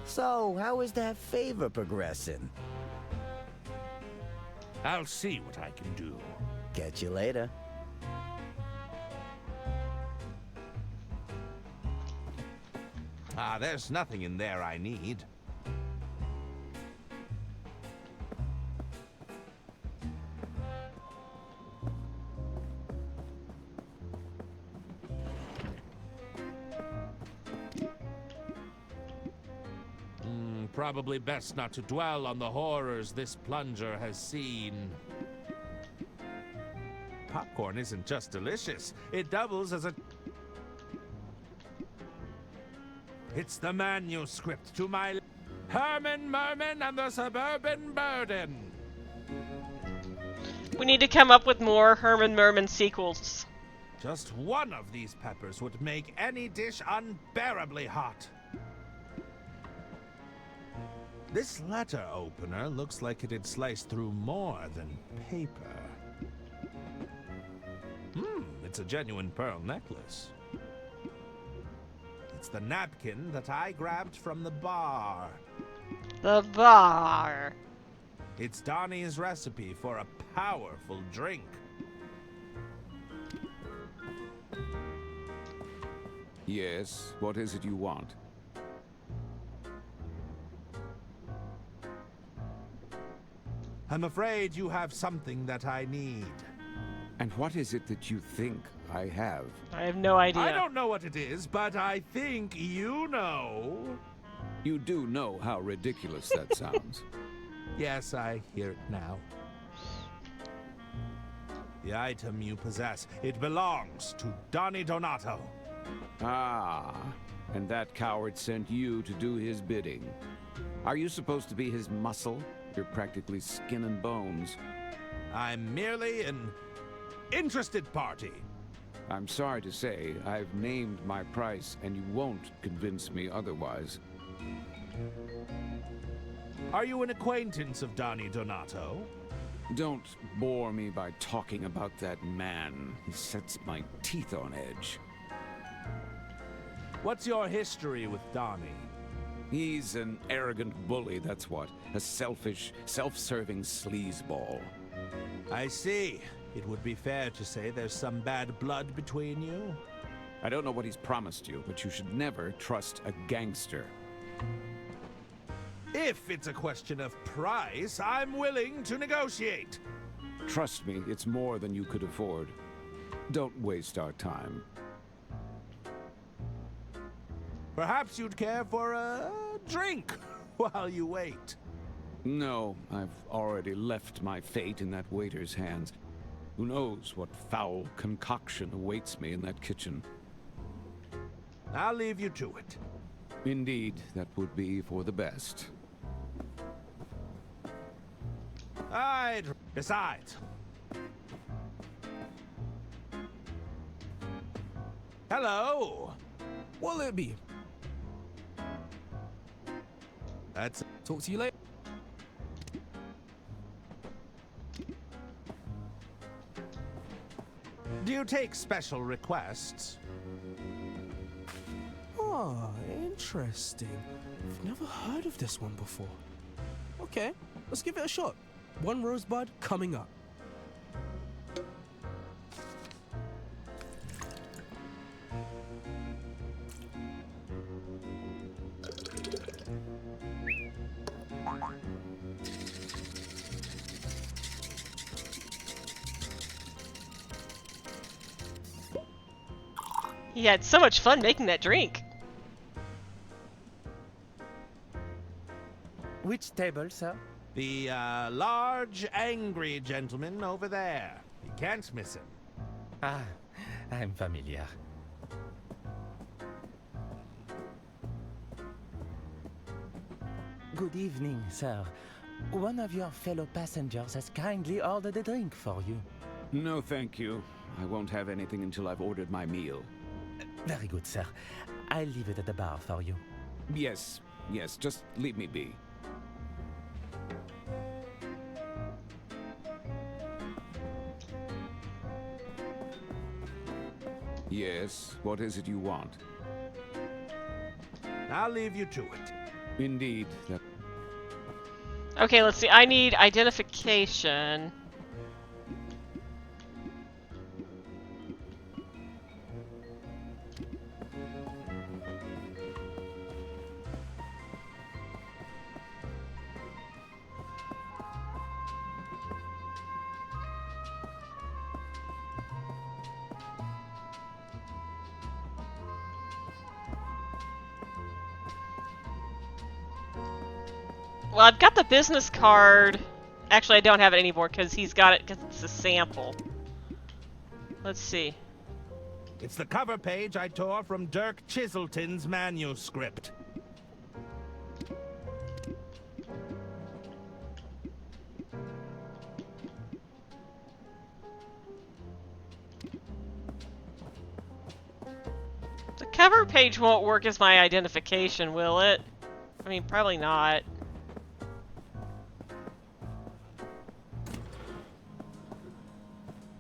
So, how is that favor progressing? I'll see what I can do. Catch you later. Ah, there's nothing in there I need. Probably best not to dwell on the horrors this plunger has seen. Popcorn isn't just delicious, it doubles as a... It's the manuscript to my Herman, Merman, and the Suburban Burden. We need to come up with more Herman Merman sequels. Just one of these peppers would make any dish unbearably hot. This letter opener looks like it had sliced through more than paper. It's a genuine pearl necklace. It's the napkin that I grabbed from the bar. The bar. It's Donnie's recipe for a powerful drink. Yes, what is it you want? I'm afraid you have something that I need. And what is it that you think I have? I have no idea. I don't know what it is, but I think you know. You do know how ridiculous that sounds. Yes, I hear it now. The item you possess, it belongs to Donnie Donato. Ah, and that coward sent you to do his bidding. Are you supposed to be his muscle? You're practically skin and bones. I'm merely an interested party. I'm sorry to say, I've named my price, and you won't convince me otherwise. Are you an acquaintance of Donnie Donato? Don't bore me by talking about that man. He sets my teeth on edge. What's your history with Donnie? He's an arrogant bully, that's what. A selfish, self-serving sleazeball. I see. It would be fair to say there's some bad blood between you. I don't know what he's promised you, but you should never trust a gangster. If it's a question of price, I'm willing to negotiate. Trust me, it's more than you could afford. Don't waste our time. Perhaps you'd care for a drink while you wait. No, I've already left my fate in that waiter's hands. Who knows what foul concoction awaits me in that kitchen. I'll leave you to it. Indeed, that would be for the best. Besides... Hello! What'll it be? That's... Talk to you later. Do you take special requests? Oh, interesting. I've never heard of this one before. Okay, let's give it a shot. One rosebud coming up. He had so much fun making that drink. Which table, sir? The, large, angry gentleman over there. You can't miss him. Ah, I'm familiar. Good evening, sir. One of your fellow passengers has kindly ordered a drink for you. No, thank you. I won't have anything until I've ordered my meal. Very good, sir. I'll leave it at the bar for you. Yes, just leave me be. Yes, what is it you want? I'll leave you to it. Indeed, that... Okay, let's see. I need identification. Well, I've got the business card. Actually, I don't have it anymore because he's got it because it's a sample. Let's see. It's the cover page I tore from Dirk Chiselton's manuscript. The cover page won't work as my identification, will it? I mean, probably not.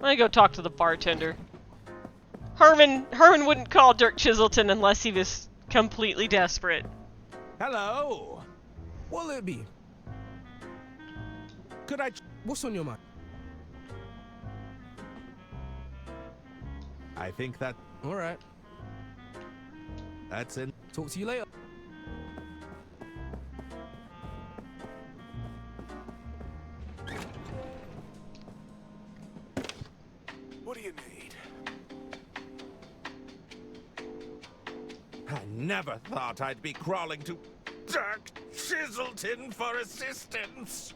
I'm gonna go talk to the bartender. Herman wouldn't call Dirk Chiselton unless he was completely desperate. Hello. What'll it be? Could I... What's on your mind? I think that... Alright. That's it. Talk to you later. What do you need? I never thought I'd be crawling to Dirk Chiselton for assistance.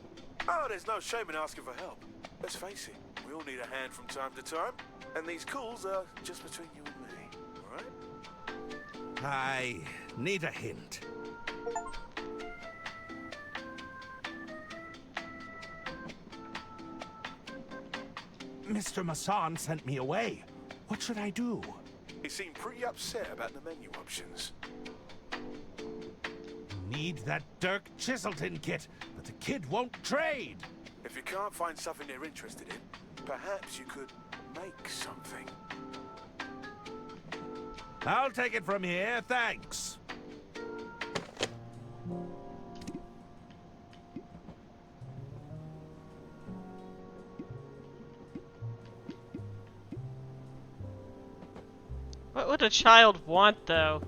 Oh, there's no shame in asking for help. Let's face it, we all need a hand from time to time, and these calls are just between you and me, all right? I need a hint. Mr. Masson sent me away. What should I do? He seemed pretty upset about the menu options. Need that Dirk Chiselton kit, but the kid won't trade. If you can't find something they're interested in, perhaps you could make something. I'll take it from here, thanks. What would a child want, though?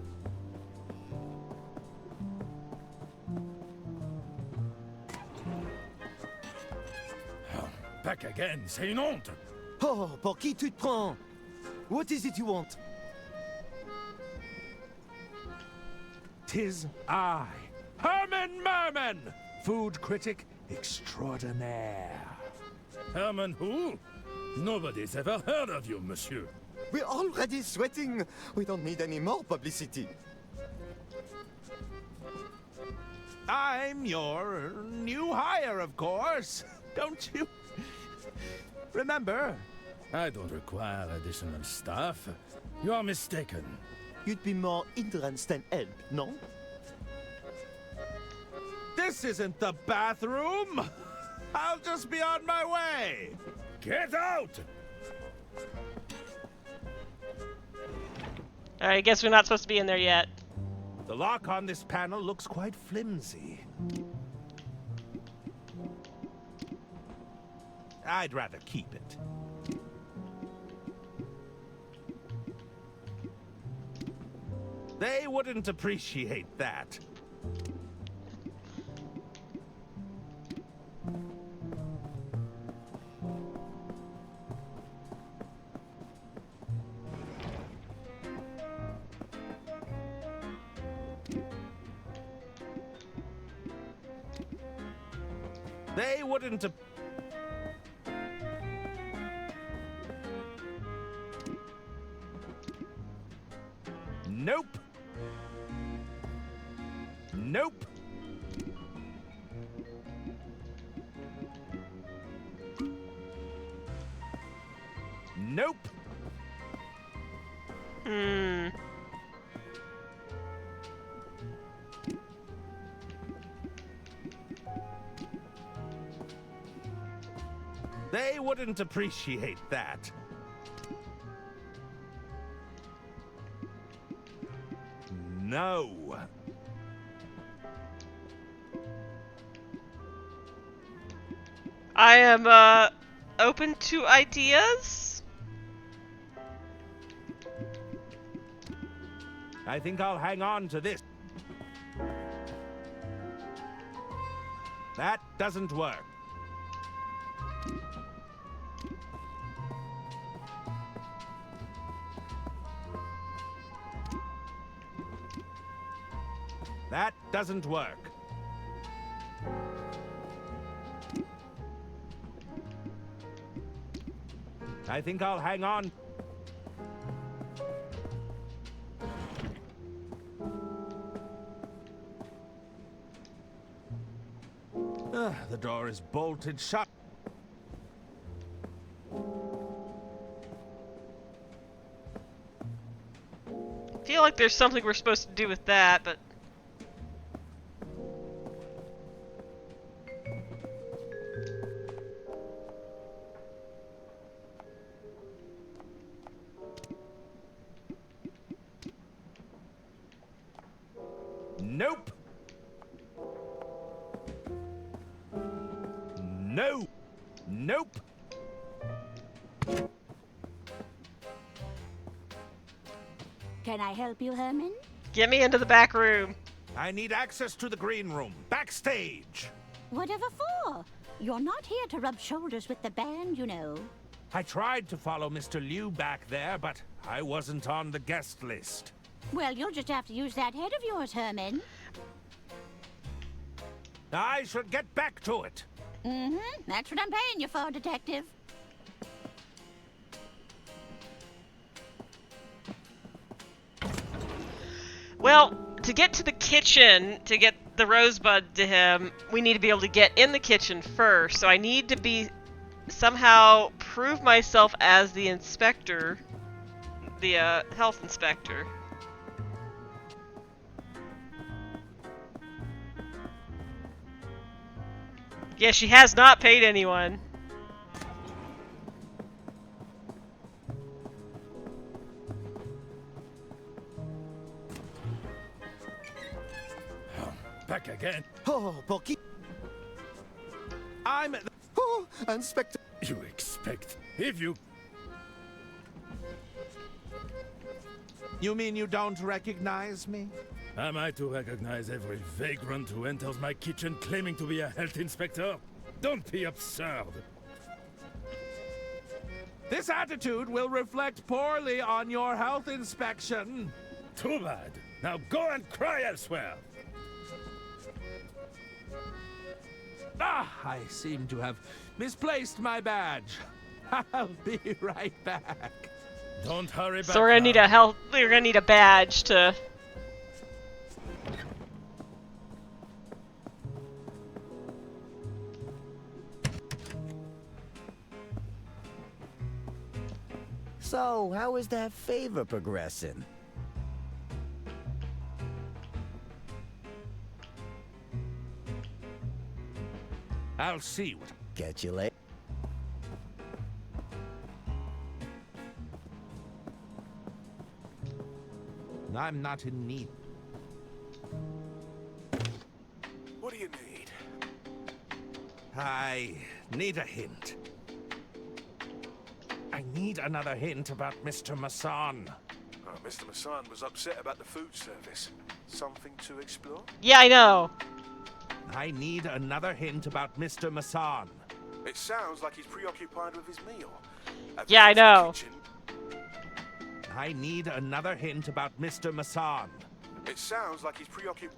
Back again, c'est une honte. Oh, pour qui tu te prends? What is it you want? Tis I, Herman Merman, food critic extraordinaire. Herman who? Nobody's ever heard of you, monsieur. We're already sweating. We don't need any more publicity. I'm your new hire, of course. Don't you remember? I don't require additional staff. You are mistaken. You'd be more hindrance than help, no? This isn't the bathroom. I'll just be on my way. Get out! Alright, I guess we're not supposed to be in there yet. The lock on this panel looks quite flimsy. I'd rather keep it. They wouldn't appreciate that. They wouldn't. Nope. Nope. Nope. They wouldn't appreciate that. No. I am, open to ideas? I think I'll hang on to this. That doesn't work. That doesn't work. I think I'll hang on. The door is bolted shut. I feel like there's something we're supposed to do with that, but... Nope. No. Nope. Can I help you, Herman? Get me into the back room. I need access to the green room, backstage. Whatever for? You're not here to rub shoulders with the band, you know. I tried to follow Mr. Liu back there, but I wasn't on the guest list. Well, you'll just have to use that head of yours, Herman. I should get back to it. Mm-hmm. That's what I'm paying you for, Detective. Well, to get to the kitchen, to get the rosebud to him, we need to be able to get in the kitchen first. So I need to be somehow prove myself as the inspector, the health inspector. Yeah, she has not paid anyone. Back again. Oh, Porky. I'm... Oh, Inspector. You expect... If you... You mean you don't recognize me? Am I to recognize every vagrant who enters my kitchen claiming to be a health inspector? Don't be absurd. This attitude will reflect poorly on your health inspection. Too bad. Now go and cry elsewhere. Ah, I seem to have misplaced my badge. I'll be right back. Don't hurry back. So we're gonna need a badge to... So, how is that favor progressing? I'll see what... Catch you later. I'm not in need. What do you need? I need a hint. I need another hint about Mr. Masson. Oh, Mr. Masson was upset about the food service. Something to explore? Yeah, I know. I need another hint about Mr. Masson. It sounds like he's preoccupied with his meal. Yeah, I know. I need another hint about Mr. Masson. It sounds like he's preoccupied.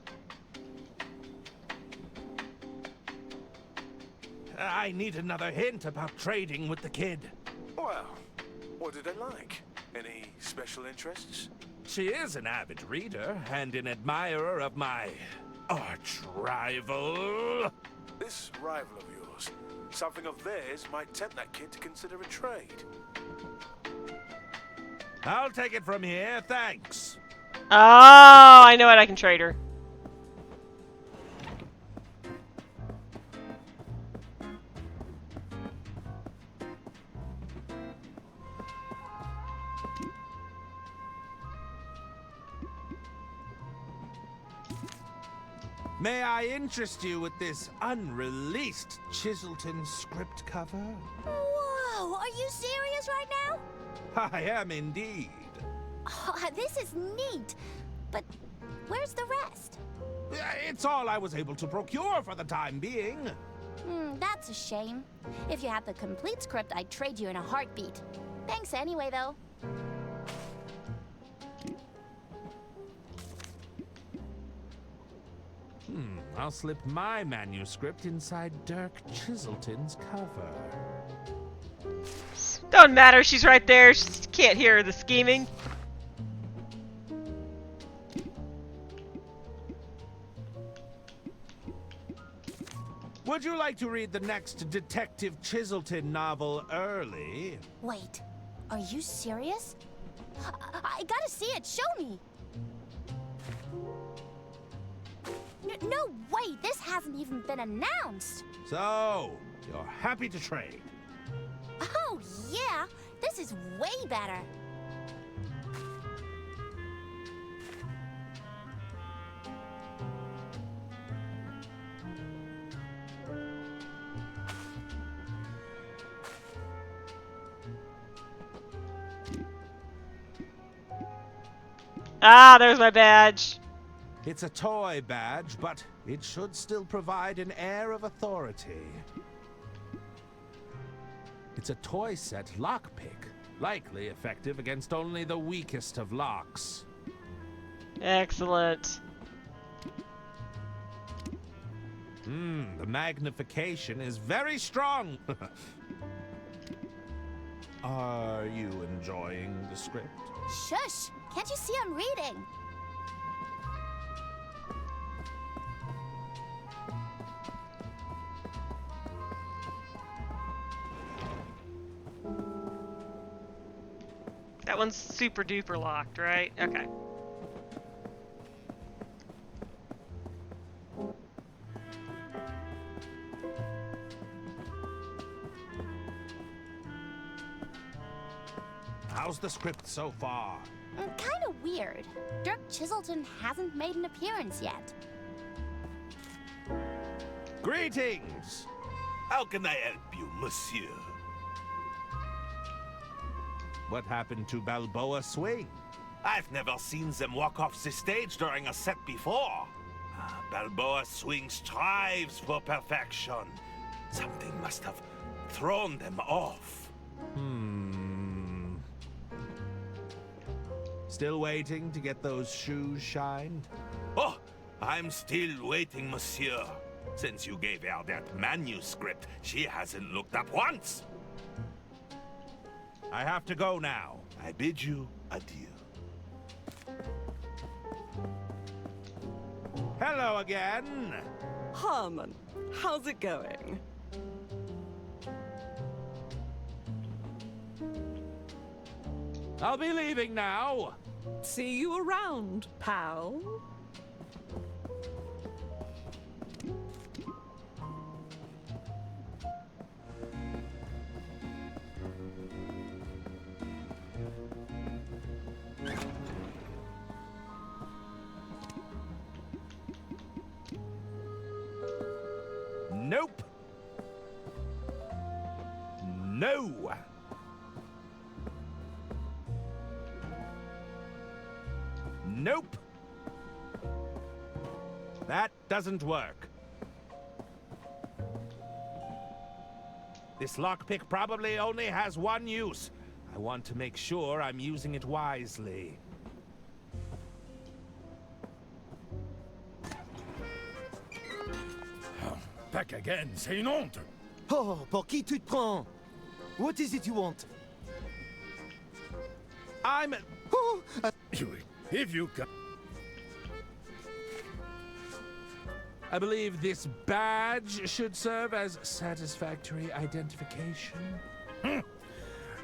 I need another hint about trading with the kid. Well, what do they like? Any special interests? She is an avid reader and an admirer of my arch rival. This rival of yours, something of theirs might tempt that kid to consider a trade. I'll take it from here, thanks. Oh, I know what I can trade her. May I interest you with this unreleased Chiselton script cover? Whoa, are you serious right now? I am indeed. Oh, this is neat. But where's the rest? It's all I was able to procure for the time being. That's a shame. If you had the complete script, I'd trade you in a heartbeat. Thanks anyway, though. I'll slip my manuscript inside Dirk Chiselton's cover. Don't matter, she's right there. She can't hear the scheming. Would you like to read the next Detective Chiselton novel early? Wait, are you serious? I gotta see it. Show me. No way, this hasn't even been announced. So, you're happy to trade? Oh, yeah. This is way better. Ah, there's my badge. It's a toy badge, but it should still provide an air of authority. It's a toy set lockpick, likely effective against only the weakest of locks. Excellent. The magnification is very strong. Are you enjoying the script? Shush! Can't you see I'm reading? That one's super duper locked, right? Okay. How's the script so far? Kinda weird. Dirk Chiselton hasn't made an appearance yet. Greetings! How can I help you, monsieur? What happened to Balboa Swing? I've never seen them walk off the stage during a set before. Balboa Swing strives for perfection. Something must have thrown them off. Still waiting to get those shoes shined? Oh, I'm still waiting, monsieur. Since you gave her that manuscript, she hasn't looked up once. I have to go now. I bid you adieu. Hello again. Herman, how's it going? I'll be leaving now. See you around, pal. Nope. No. Nope. That doesn't work. This lockpick probably only has one use. I want to make sure I'm using it wisely. Back again, c'est une honte. Oh, pour qui tu te prends? What is it you want? I'm... Oh, If you can... I believe this badge should serve as satisfactory identification.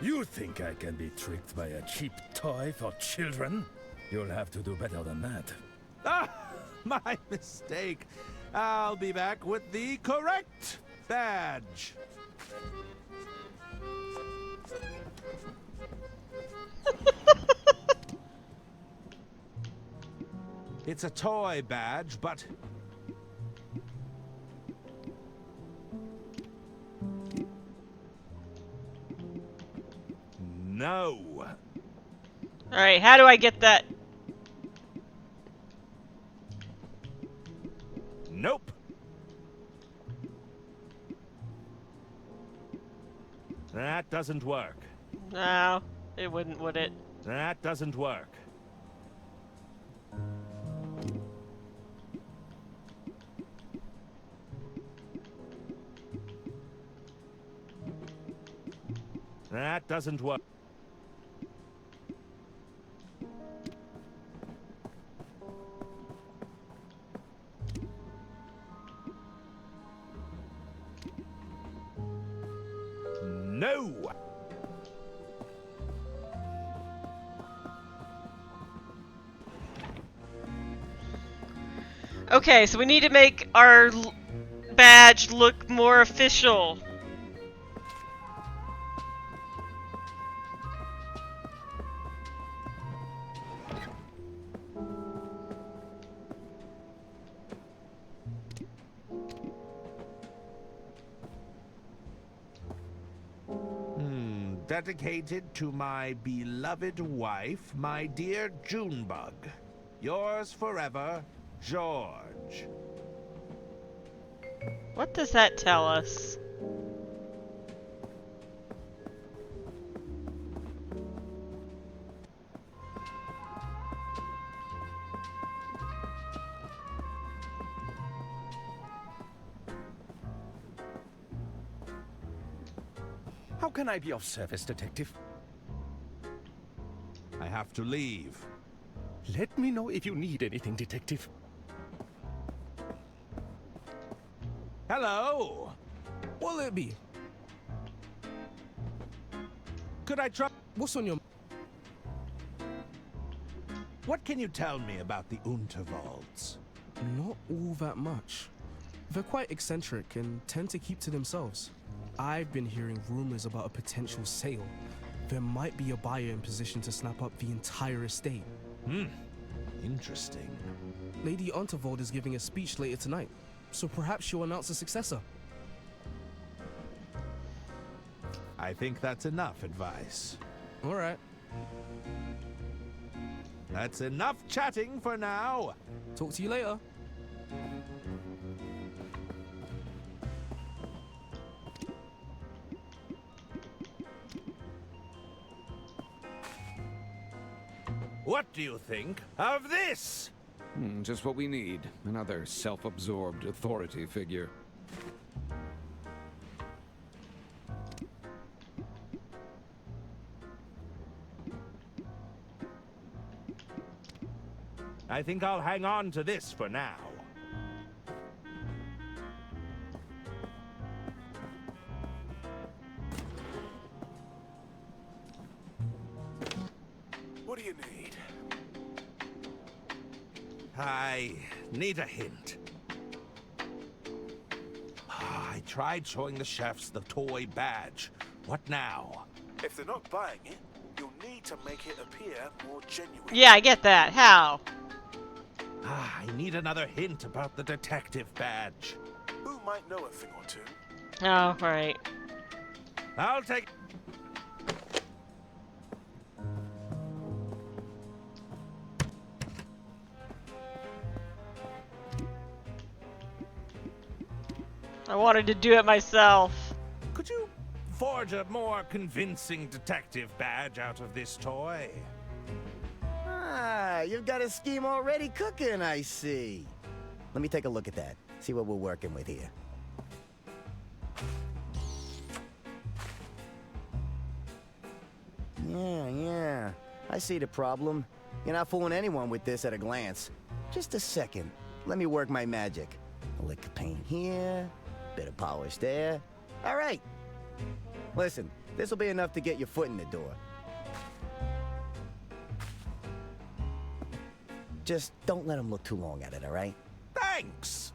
You think I can be tricked by a cheap toy for children? You'll have to do better than that. Ah, my mistake. I'll be back with the correct badge. It's a toy badge, but... No. Alright, how do I get that? Nope. That doesn't work. No, it wouldn't, would it? That doesn't work. That doesn't work. No! Okay, so we need to make our badge look more official. Dedicated to my beloved wife, my dear Junebug. Yours forever, George. What does that tell us? can I be of service, Detective? I have to leave. Let me know if you need anything, Detective. Hello? What'll it be? Could I try? What's on your... What can you tell me about the Unterwalds? Not all that much. They're quite eccentric and tend to keep to themselves. I've been hearing rumors about a potential sale. There might be a buyer in position to snap up the entire estate. Interesting. Lady Unterwald is giving a speech later tonight, so perhaps she'll announce a successor. I think that's enough advice. All right. That's enough chatting for now. Talk to you later. What do you think of this? Just what we need. Another self-absorbed authority figure. I think I'll hang on to this for now. What do you need? I need a hint. I tried showing the chefs the toy badge. What now? If they're not buying it, you'll need to make it appear more genuine. Yeah, I get that. How? I need another hint about the detective badge. Who might know a thing or two? Oh, right. I'll take... I wanted to do it myself. Could you forge a more convincing detective badge out of this toy? Ah, you've got a scheme already cooking, I see. Let me take a look at that. See what we're working with here. Yeah. I see the problem. You're not fooling anyone with this at a glance. Just a second. Let me work my magic. A lick of paint here, bit of polish there. All right. Listen, this will be enough to get your foot in the door. Just don't let them look too long at it, all right? Thanks!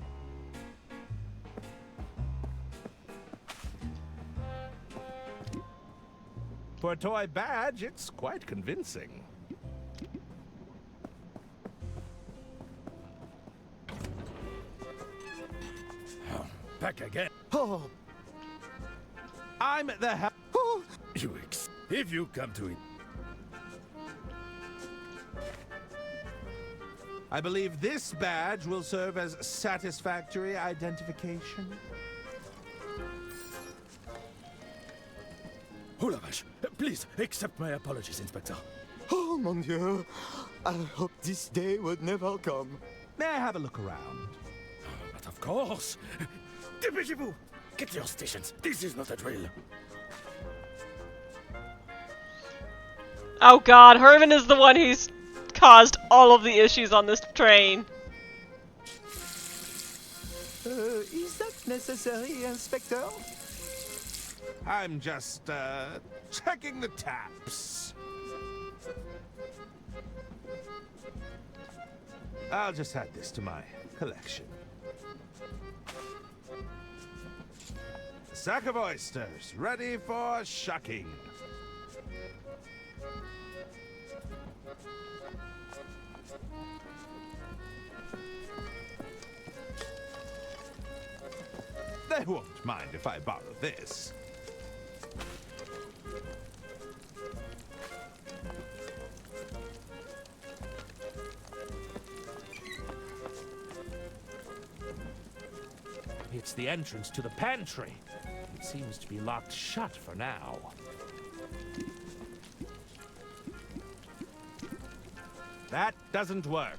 For a toy badge, it's quite convincing. Back again. Oh, I'm the hell. If you come to it. I believe this badge will serve as satisfactory identification. Oh la vache. Please accept my apologies, Inspector. Oh, mon Dieu. I hope this day would never come. May I have a look around? But of course. Dépêchez-vous. Get to your stations. This is not a drill. Oh god, Herman is the one who's caused all of the issues on this train. Is that necessary, Inspector? I'm just, checking the taps. I'll just add this to my collection. A sack of oysters, ready for shucking. They won't mind if I borrow this. It's the entrance to the pantry. It seems to be locked shut for now. That doesn't work.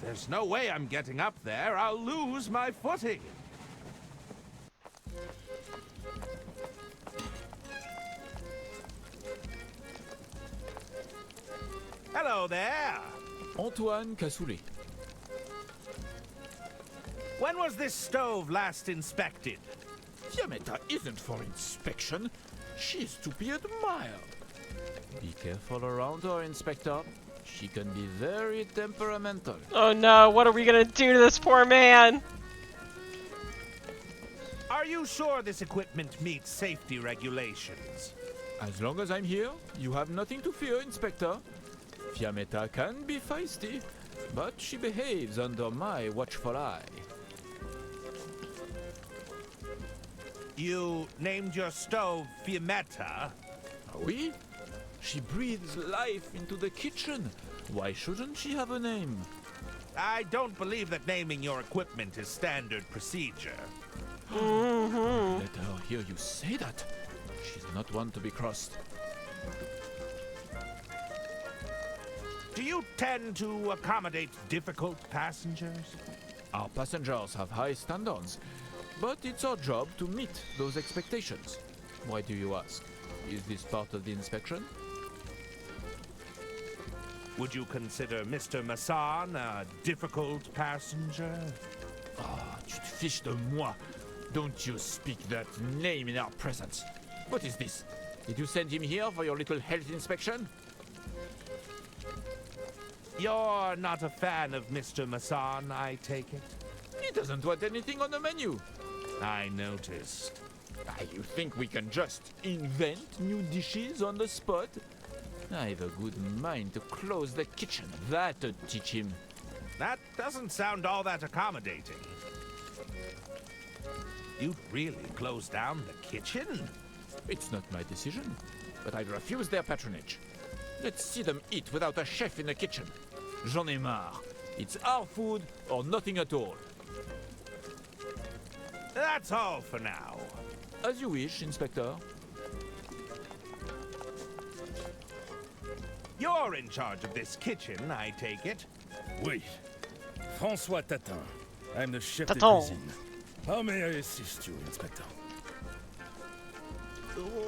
There's no way I'm getting up there. I'll lose my footing. Hello there. Antoine Cassoulet. When was this stove last inspected? Fiametta isn't for inspection. She's to be admired. Be careful around her, Inspector. She can be very temperamental. Oh no, what are we gonna do to this poor man? Are you sure this equipment meets safety regulations? As long as I'm here, you have nothing to fear, Inspector. Fiametta can be feisty, but she behaves under my watchful eye. You named your stove Fiametta? Oui? She breathes life into the kitchen. Why shouldn't she have a name? I don't believe that naming your equipment is standard procedure. Let her hear you say that. She's not one to be crossed. Do you tend to accommodate difficult passengers? Our passengers have high standards, but it's our job to meet those expectations. Why do you ask? Is this part of the inspection? Would you consider Mr. Masson a difficult passenger? Ah, tu te fiches de moi. Don't you speak that name in our presence. What is this? Did you send him here for your little health inspection? You're not a fan of Mr. Masson, I take it? He doesn't want anything on the menu. I noticed. You think we can just invent new dishes on the spot? I've a good mind to close the kitchen. That'll teach him. That doesn't sound all that accommodating. You'd really close down the kitchen? It's not my decision, but I refuse their patronage. Let's see them eat without a chef in the kitchen. J'en ai marre. It's our food or nothing at all. That's all for now. As you wish, Inspector. You're in charge of this kitchen, I take it? Oui. François Tatin. I'm the chef de Tatin. cuisine. How may I assist you, Inspector?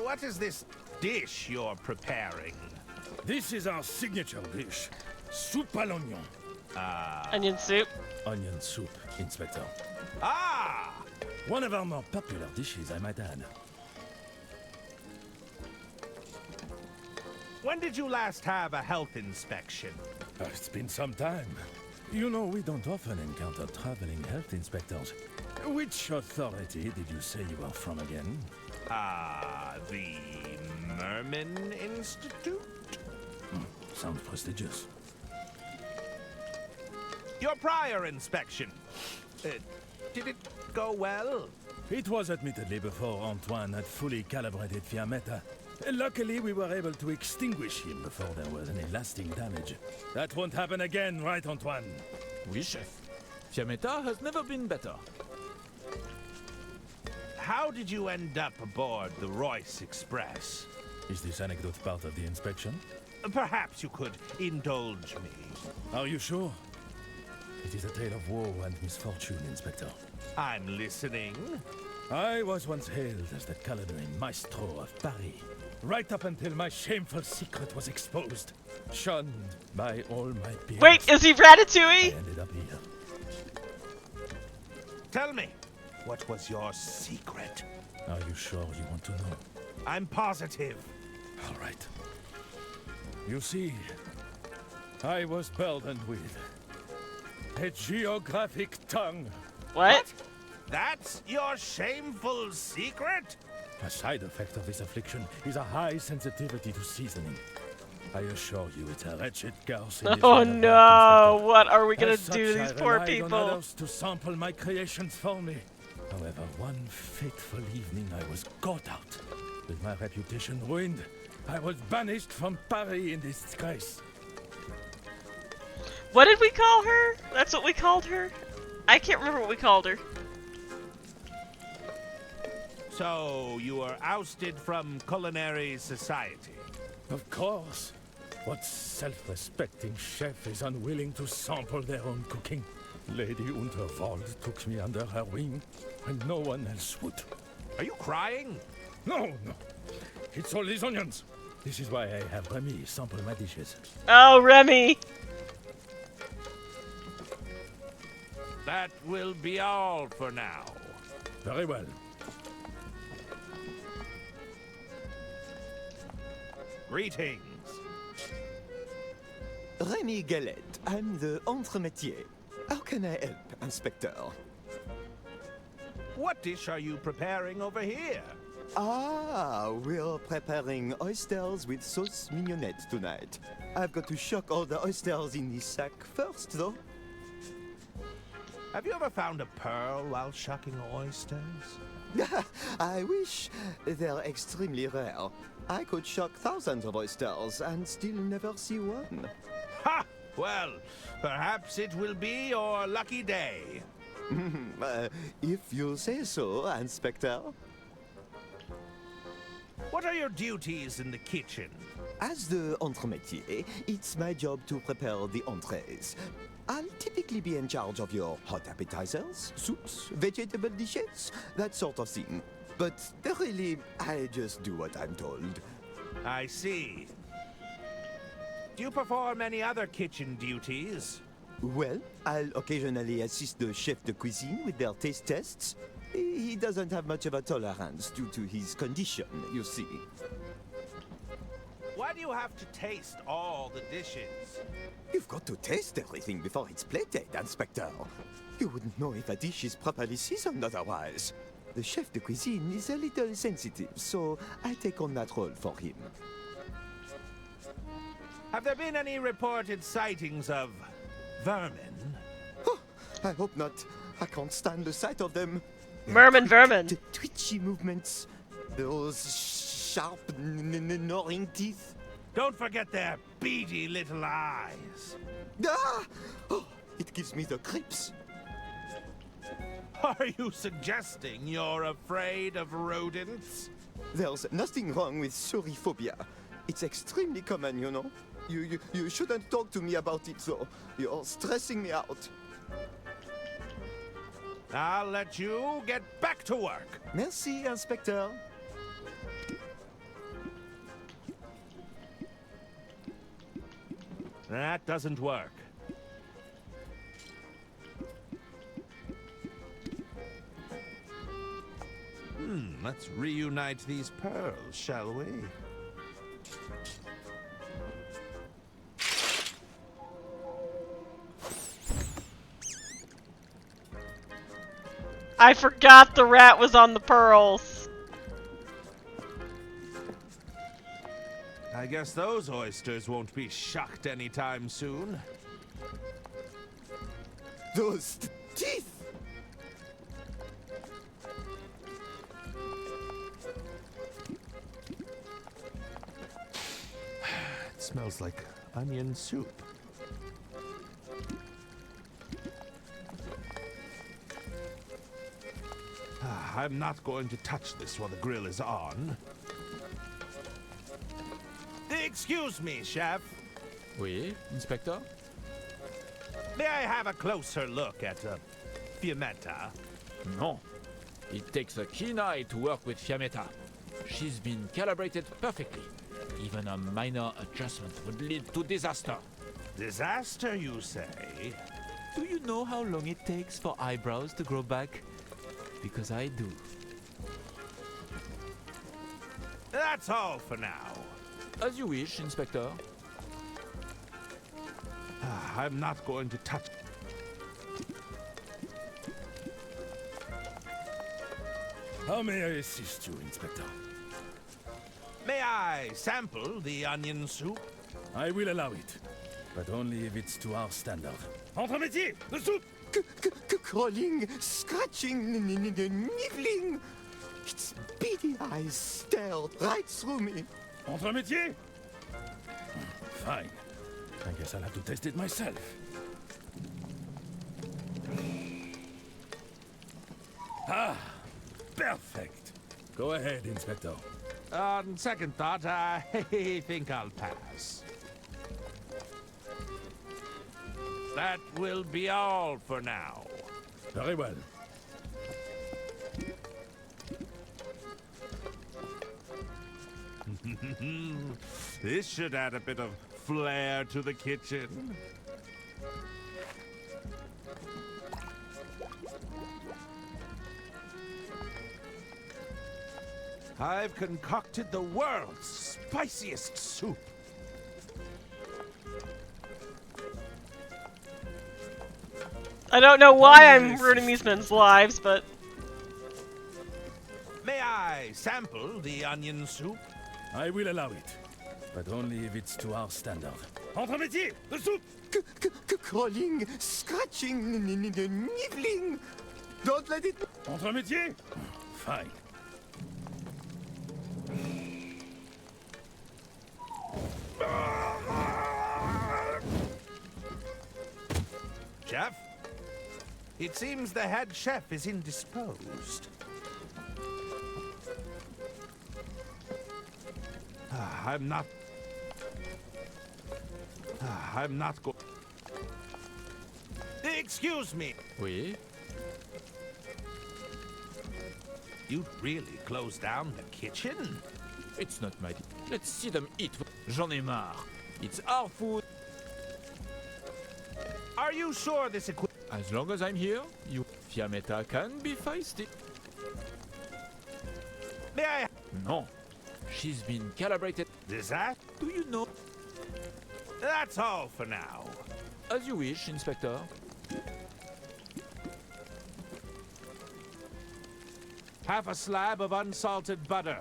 What is this dish you're preparing? This is our signature dish. Soupe à l'oignon. Onion soup. Onion soup, Inspector. Ah! One of our more popular dishes, I might add. When did you last have a health inspection? It's been some time. You know, we don't often encounter traveling health inspectors. Which authority did you say you are from again? The Merman Institute? Sounds prestigious. Your prior inspection. Did it go well? It was admittedly before Antoine had fully calibrated Fiametta. Luckily, we were able to extinguish him before there was any lasting damage. That won't happen again, right, Antoine? Oui, chef. Fiametta has never been better. How did you end up aboard the Royce Express? Is this anecdote part of the inspection? Perhaps you could indulge me. Are you sure? It is a tale of woe and misfortune, Inspector. I'm listening. I was once hailed as the culinary maestro of Paris, right up until my shameful secret was exposed. Shunned by all my peers. Wait, is he Ratatouille? I ended up here. Tell me, what was your secret? Are you sure you want to know? I'm positive. All right. You see, I was burdened with a geographic tongue. What? That's your shameful secret? A side effect of this affliction is a high sensitivity to seasoning. I assure you it's a wretched curse. Oh no, what are we gonna do to these poor On people? others to sample my creations for me. However, one fateful evening I was caught out. With my reputation ruined, I was banished from Paris in disgrace. What did we call her? That's what we called her? I can't remember what we called her. So, you were ousted from culinary society? Of course. What self-respecting chef is unwilling to sample their own cooking? Lady Unterwald took me under her wing when no one else would. Are you crying? No, no. It's all these onions. This is why I have Remy sample my dishes. Oh, Remy! That will be all for now. Very well. Greetings. Remy Galette. I'm the entremetier. How can I help, Inspector? What dish are you preparing over here? Ah, we're preparing oysters with sauce mignonette tonight. I've got to shuck all the oysters in this sack first, though. Have you ever found a pearl while shucking oysters? I wish. They're extremely rare. I could shuck thousands of oysters and still never see one. Ha! Well, perhaps it will be your lucky day. If you say so, Inspector. What are your duties in the kitchen? As the entremetier, it's my job to prepare the entrees. I'll typically be in charge of your hot appetizers, soups, vegetable dishes, that sort of thing. But really, I just do what I'm told. I see. Do you perform any other kitchen duties? Well, I'll occasionally assist the chef de cuisine with their taste tests. He doesn't have much of a tolerance due to his condition, you see. Why do you have to taste all the dishes? You've got to taste everything before it's plated, Inspector. You wouldn't know if a dish is properly seasoned otherwise. The chef de cuisine is a little sensitive, so I take on that role for him. Have there been any reported sightings of vermin? Oh, I hope not. I can't stand the sight of them. Merman vermin. The twitchy movements. Those sharp, gnawing teeth. Don't forget their beady little eyes. Ah! Oh, it gives me the creeps. Are you suggesting you're afraid of rodents? There's nothing wrong with suriphobia. It's extremely common, you know. You shouldn't talk to me about it, though. You're stressing me out. I'll let you get back to work. Merci, Inspector. That doesn't work. Let's reunite these pearls, shall we? I forgot the rat was on the pearls. I guess those oysters won't be shucked anytime soon. Those teeth! It smells like onion soup. I'm not going to touch this while the grill is on. Excuse me, chef. Oui, Inspector? May I have a closer look at Fiammetta? No. It takes a keen eye to work with Fiammetta. She's been calibrated perfectly. Even a minor adjustment would lead to disaster. Disaster, you say? Do you know how long it takes for eyebrows to grow back? Because I do. That's all for now. As you wish, Inspector. I'm not going to touch... How may I assist you, Inspector? May I sample the onion soup? I will allow it, but only if it's to our standard. Entremetier, the soup! Crawling, scratching, nibbling. Its beady eyes stared right through me. Entremetier? Fine. I guess I'll have to taste it myself. Ah, perfect. Go ahead, Inspector. On second thought, I think I'll pass. That will be all for now. Very well. This should add a bit of flair to the kitchen. I've concocted the world's spiciest soup. I don't know why I'm ruining these men's lives, but... May I sample the onion soup? I will allow it, but only if it's to our standard. Entre métier, the soup! Crawling, scratching, nibbling. Don't let it... Entre métier? Fine. Chef? It seems the head chef is indisposed. I'm not go... Excuse me. Oui? You'd really close down the kitchen? It's not my... Let's see them eat. J'en ai marre. It's our food. Are you sure this equipment... As long as I'm here, you... Fiammetta can be feisty. May I... No. She's been calibrated. Is that? Do you know? That's all for now. As you wish, Inspector. Half a slab of unsalted butter.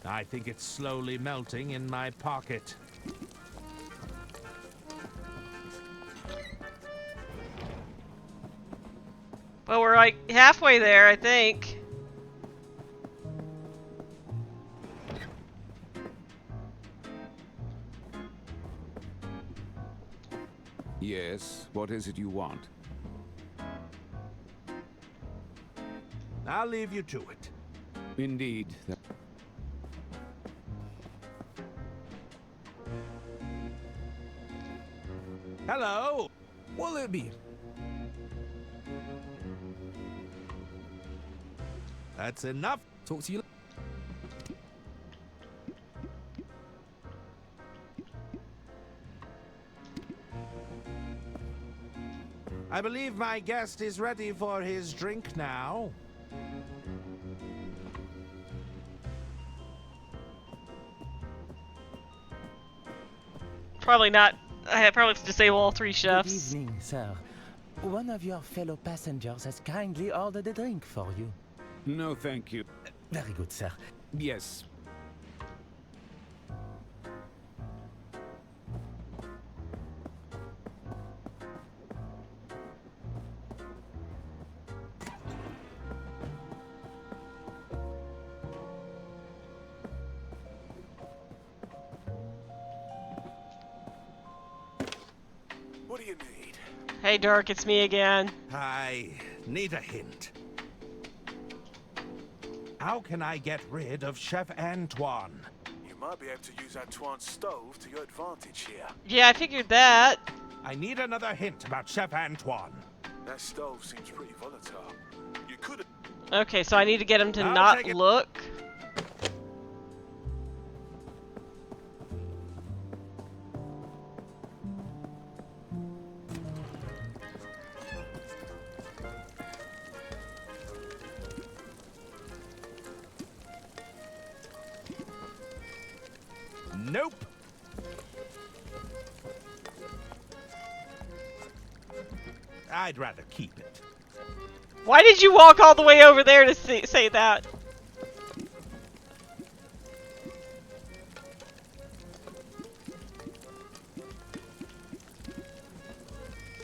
I think it's slowly melting in my pocket. Well, we're like halfway there, I think. Yes, what is it you want? I'll leave you to it. Indeed. Hello? What'll it be? That's enough. Talk to you. I believe my guest is ready for his drink now. Probably not. I probably have to disable all three Good chefs. evening, sir. One of your fellow passengers has kindly ordered a drink for you. No, thank you. Very good, sir. Yes. What do you need? Hey, Dirk, it's me again. I need a hint. How can I get rid of Chef Antoine? You might be able to use Antoine's stove to your advantage here. Yeah, I figured that. I need another hint about Chef Antoine. That stove seems pretty volatile. You could... Okay, so I need to get him to I'll not take it. look. Nope. I'd rather keep it. Why did you walk all the way over there to say that?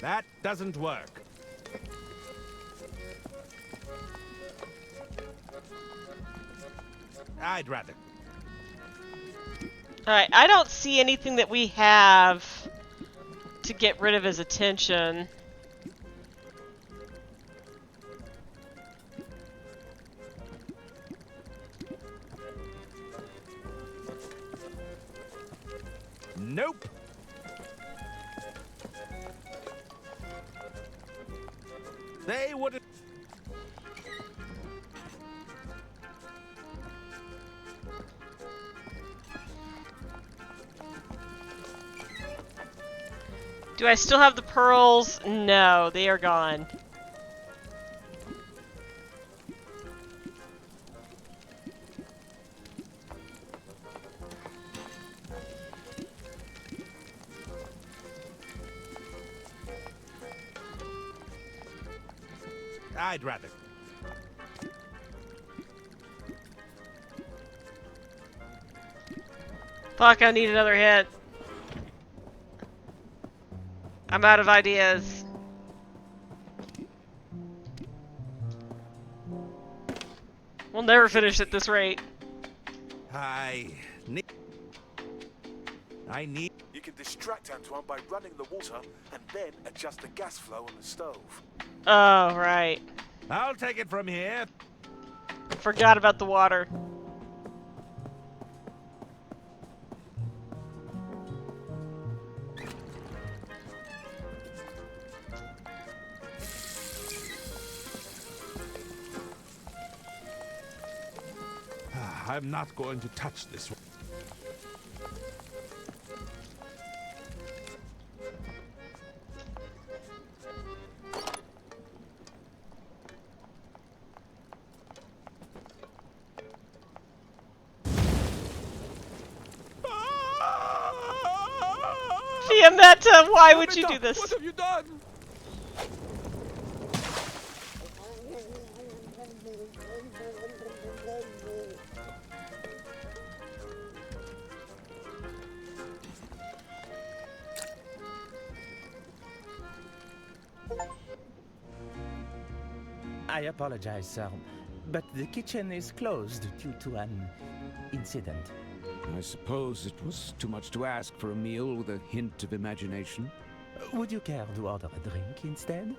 That doesn't work. I'd rather. Alright, I don't see anything that we have to get rid of his attention. Nope. They wouldn't... Do I still have the pearls? No, they are gone. I'd rather... Fuck, I need another hit. I'm out of ideas. We'll never finish at this rate. I need... You can distract Antoine by running the water and then adjust the gas flow on the stove. Oh, right. I'll take it from here. Forgot about the water. I'm not going to touch this one. Fiametta, why would you do this? What have you done? I apologize, sir, but the kitchen is closed due to an incident. I suppose it was too much to ask for a meal with a hint of imagination. Would you care to order a drink instead?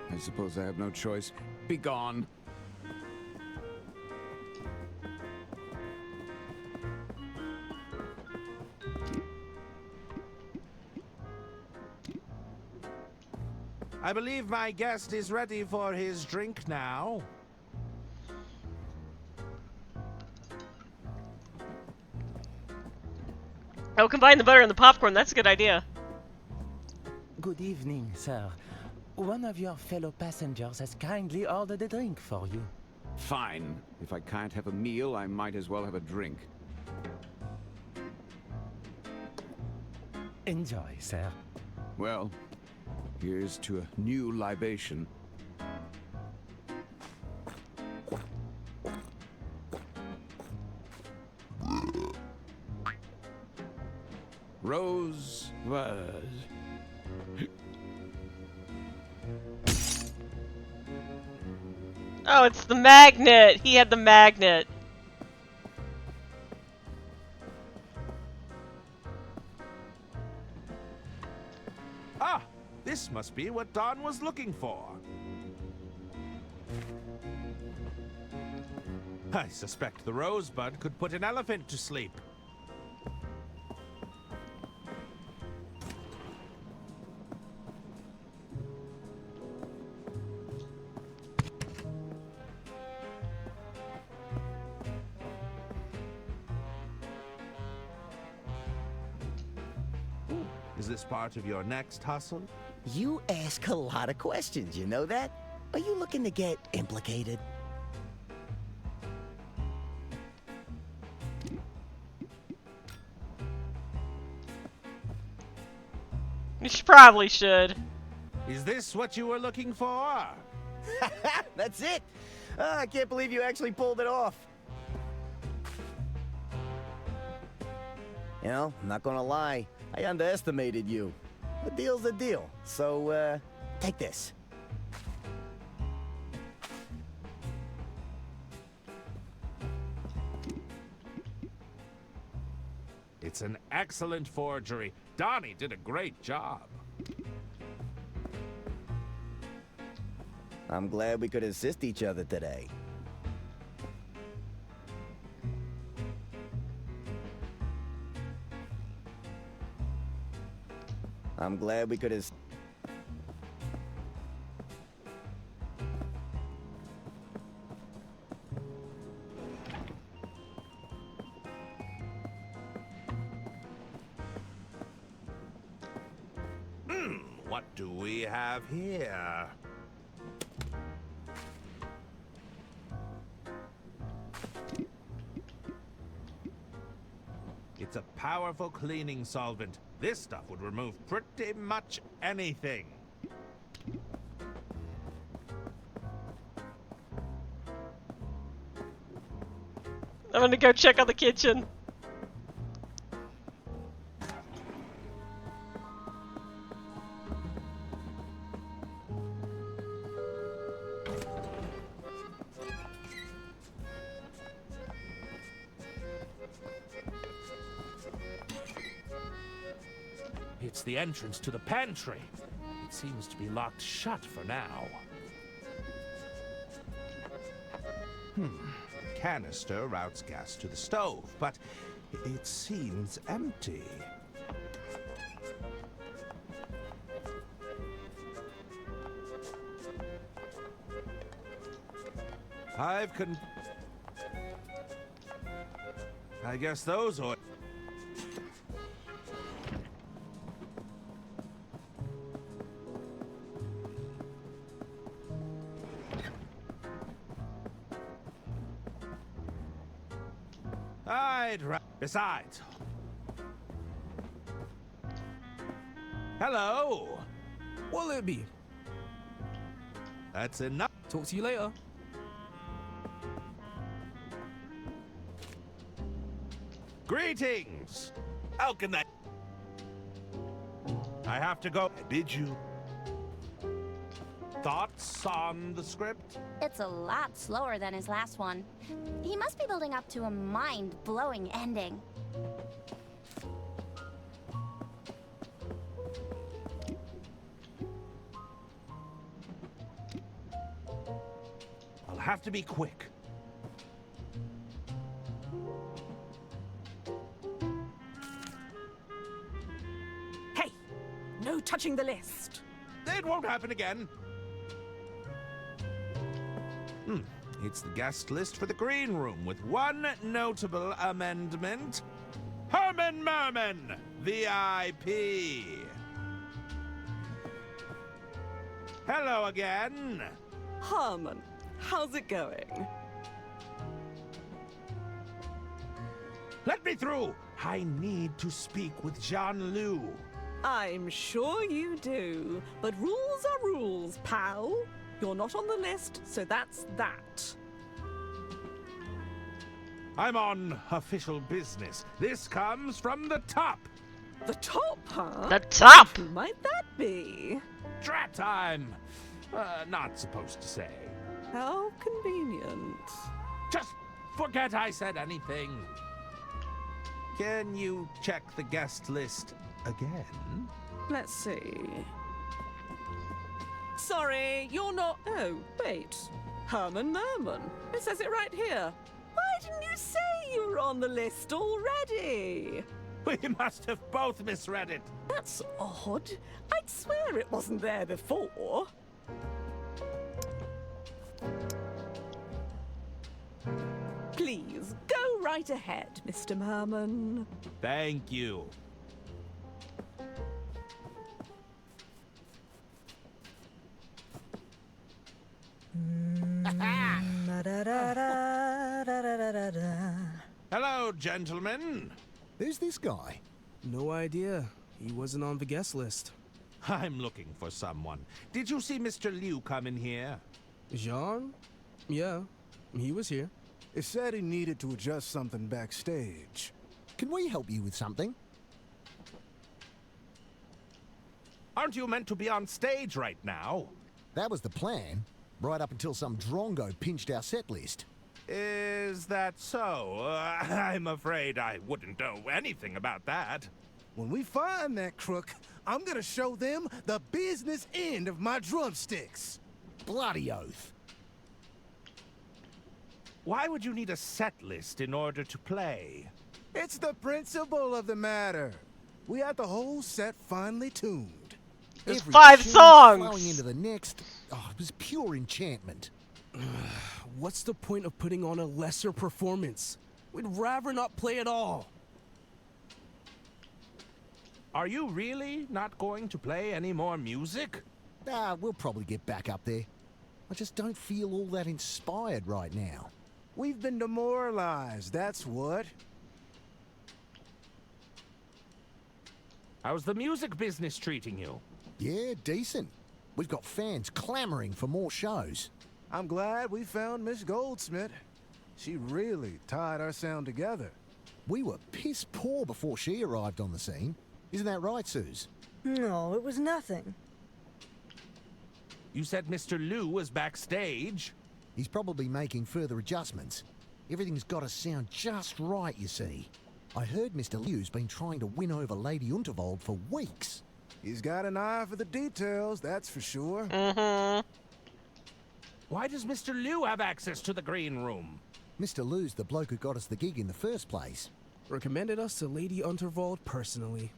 I suppose I have no choice. Be gone. I believe my guest is ready for his drink now. Oh, combine the butter and the popcorn. That's a good idea. Good evening, sir. One of your fellow passengers has kindly ordered a drink for you. Fine. If I can't have a meal, I might as well have a drink. Enjoy, sir. Well, here's to a new libation. Rose was. Oh, it's the magnet! He had the magnet. Ah! This must be what Don was looking for. I suspect the rosebud could put an elephant to sleep. Is this part of your next hustle? You ask a lot of questions, you know that? Are you looking to get implicated? You probably should. Is this what you were looking for? That's it! I can't believe you actually pulled it off. You know, I'm not gonna lie. I underestimated you. A deal's a deal. So, take this. It's an excellent forgery. Donnie did a great job. I'm glad we could assist each other today. I'm glad we could What do we have here? It's a powerful cleaning solvent. This stuff would remove pretty much anything. I'm gonna go check on the kitchen. It's the entrance to the pantry. It seems to be locked shut for now. The canister routes gas to the stove, but it seems empty. I guess those are... Besides... Hello! What'll it be? That's enough. Talk to you later. Greetings! How can I have to go. Did you? Thoughts on the script? It's a lot slower than his last one. He must be building up to a mind-blowing ending. I'll have to be quick. Hey! No touching the list! It won't happen again. It's the guest list for the green room with one notable amendment. Herman Merman, VIP. Hello again. Herman, how's it going? Let me through. I need to speak with Jean-Loup. I'm sure you do, but rules are rules, pal. You're not on the list, so that's that. I'm on official business. This comes from the top. The top, huh? The top! Who might that be? Drat, I'm not supposed to say. How convenient. Just forget I said anything. Can you check the guest list again? Let's see. Sorry, you're not... Oh, wait. Herman Merman. It says it right here. Why didn't you say you were on the list already? We must have both misread it. That's odd. I'd swear it wasn't there before. Please, go right ahead, Mr. Merman. Thank you. Hello, gentlemen. Who's this guy? No idea. He wasn't on the guest list. I'm looking for someone. Did you see Mr. Liu come in here? Jean? Yeah, he was here. It said he needed to adjust something backstage. Can we help you with something? Aren't you meant to be on stage right now? That was the plan, right up until some drongo pinched our set list. Is that so? I'm afraid I wouldn't know anything about that. When we find that crook, I'm gonna show them the business end of my drumsticks. Bloody oath. Why would you need a set list in order to play? It's the principle of the matter. We had the whole set finely tuned. There's Every 5 tune songs! Flowing into the next, it was pure enchantment. What's the point of putting on a lesser performance? We'd rather not play at all. Are you really not going to play any more music? We'll probably get back up there. I just don't feel all that inspired right now. We've been demoralized, that's what. How's the music business treating you? Yeah, decent. We've got fans clamoring for more shows. I'm glad we found Miss Goldsmith. She really tied our sound together. We were piss poor before she arrived on the scene. Isn't that right, Suze? No, it was nothing. You said Mr. Liu was backstage? He's probably making further adjustments. Everything's got to sound just right, you see. I heard Mr. Liu's been trying to win over Lady Unterwald for weeks. He's got an eye for the details, that's for sure. Why does Mr. Liu have access to the green room? Mr. Liu's the bloke who got us the gig in the first place. Recommended us to Lady Unterwald personally.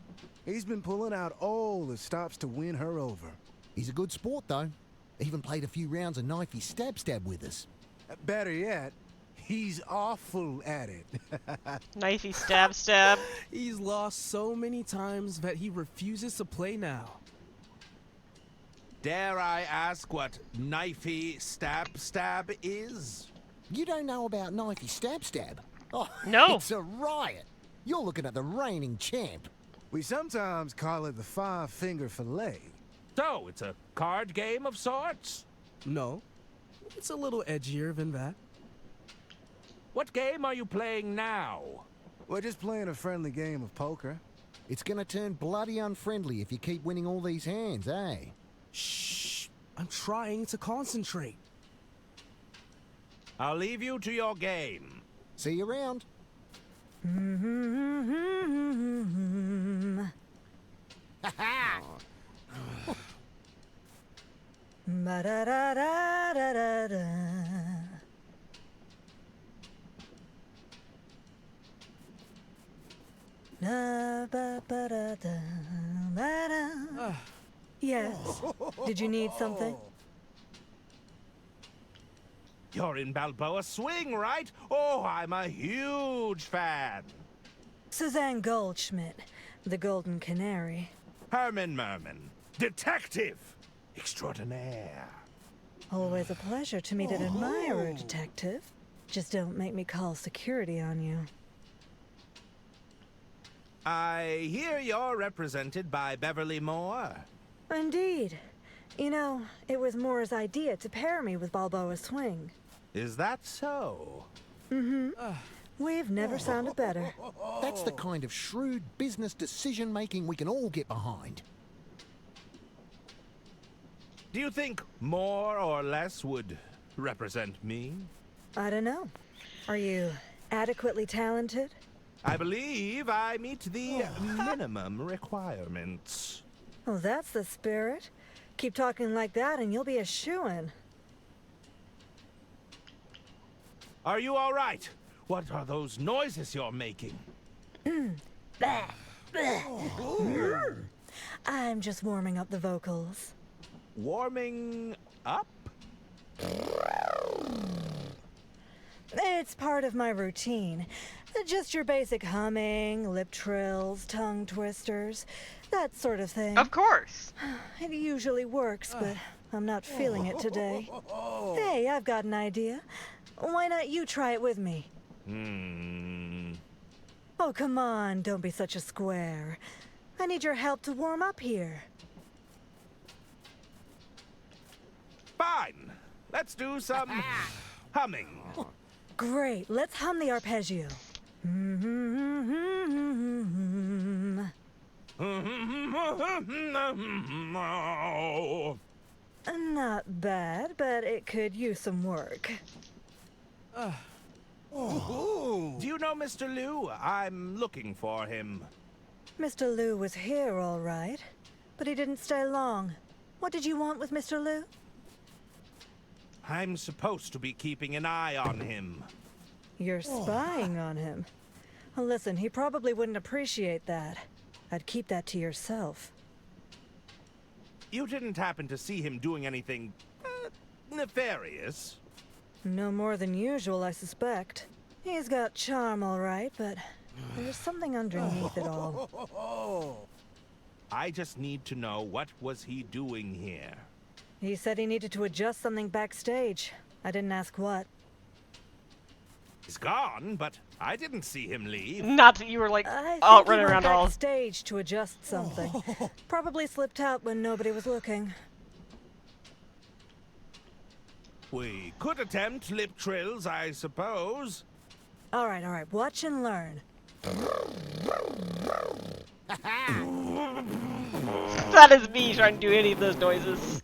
He's been pulling out all the stops to win her over. He's a good sport, though. Even played a few rounds of knifey stab with us. Better yet, he's awful at it. Knifey stab. He's lost so many times that he refuses to play now. Dare I ask what knifey stab is? You don't know about knifey stab? Oh, no. It's a riot. You're looking at the reigning champ. We sometimes call it the five-finger fillet. So, it's a card game of sorts? No. It's a little edgier than that. What game are you playing now? We're just playing a friendly game of poker. It's gonna turn bloody unfriendly if you keep winning all these hands, eh? Shh! I'm trying to concentrate. I'll leave you to your game. See you around. Ba-da-da-da-da-da-da. Da-ba-ba-da-da-ba-da. Yes. Did you need something? You're in Balboa Swing, right? Oh, I'm a huge fan. Suzanne Goldschmidt, the Golden Canary. Herman Merman, detective extraordinaire. Always a pleasure to meet an admirer, Detective. Just don't make me call security on you. I hear you're represented by Beverly Moore. Indeed. You know, it was Moore's idea to pair me with Balboa Swing. Is that so? Mm-hmm. We've never sounded better. That's the kind of shrewd business decision-making we can all get behind. Do you think more or less would represent me? I don't know. Are you adequately talented? I believe I meet the minimum requirements. Oh, that's the spirit. Keep talking like that and you'll be a shoo-in. Are you all right? What are those noises you're making? Bah, bah. I'm just warming up the vocals. Warming up? It's part of my routine. Just your basic humming, lip trills, tongue twisters, that sort of thing. Of course. It usually works, but I'm not feeling it today. Hey, I've got an idea. Why not you try it with me? Oh, come on, don't be such a square. I need your help to warm up here. Fine. Let's do some humming. Great, let's hum the arpeggio. Not bad, but it could use some work. Do you know Mr. Liu? I'm looking for him. Mr. Liu was here, all right, but he didn't stay long. What did you want with Mr. Liu? I'm supposed to be keeping an eye on him. You're spying on him. Listen, he probably wouldn't appreciate that. I'd keep that to yourself. You didn't happen to see him doing anything nefarious? No more than usual, I suspect. He's got charm, all right, but there's something underneath it all. I just need to know what was he doing here. He said he needed to adjust something backstage. I didn't ask what. He's gone, but I didn't see him leave. Not that you were like I all think he running went around all. backstage to adjust something. Probably slipped out when nobody was looking. We could attempt lip trills, I suppose. All right. Watch and learn. That is me trying to do any of those noises.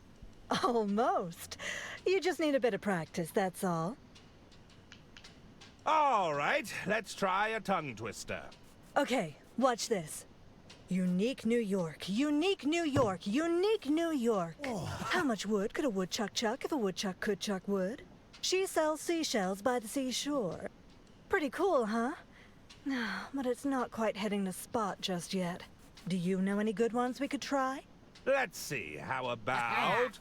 Almost. You just need a bit of practice, that's all. All right, let's try a tongue twister. Okay, watch this. Unique New York, unique New York, unique New York. How much wood could a woodchuck chuck if a woodchuck could chuck wood? She sells seashells by the seashore. Pretty cool, huh? But it's not quite hitting the spot just yet. Do you know any good ones we could try? Let's see, how about...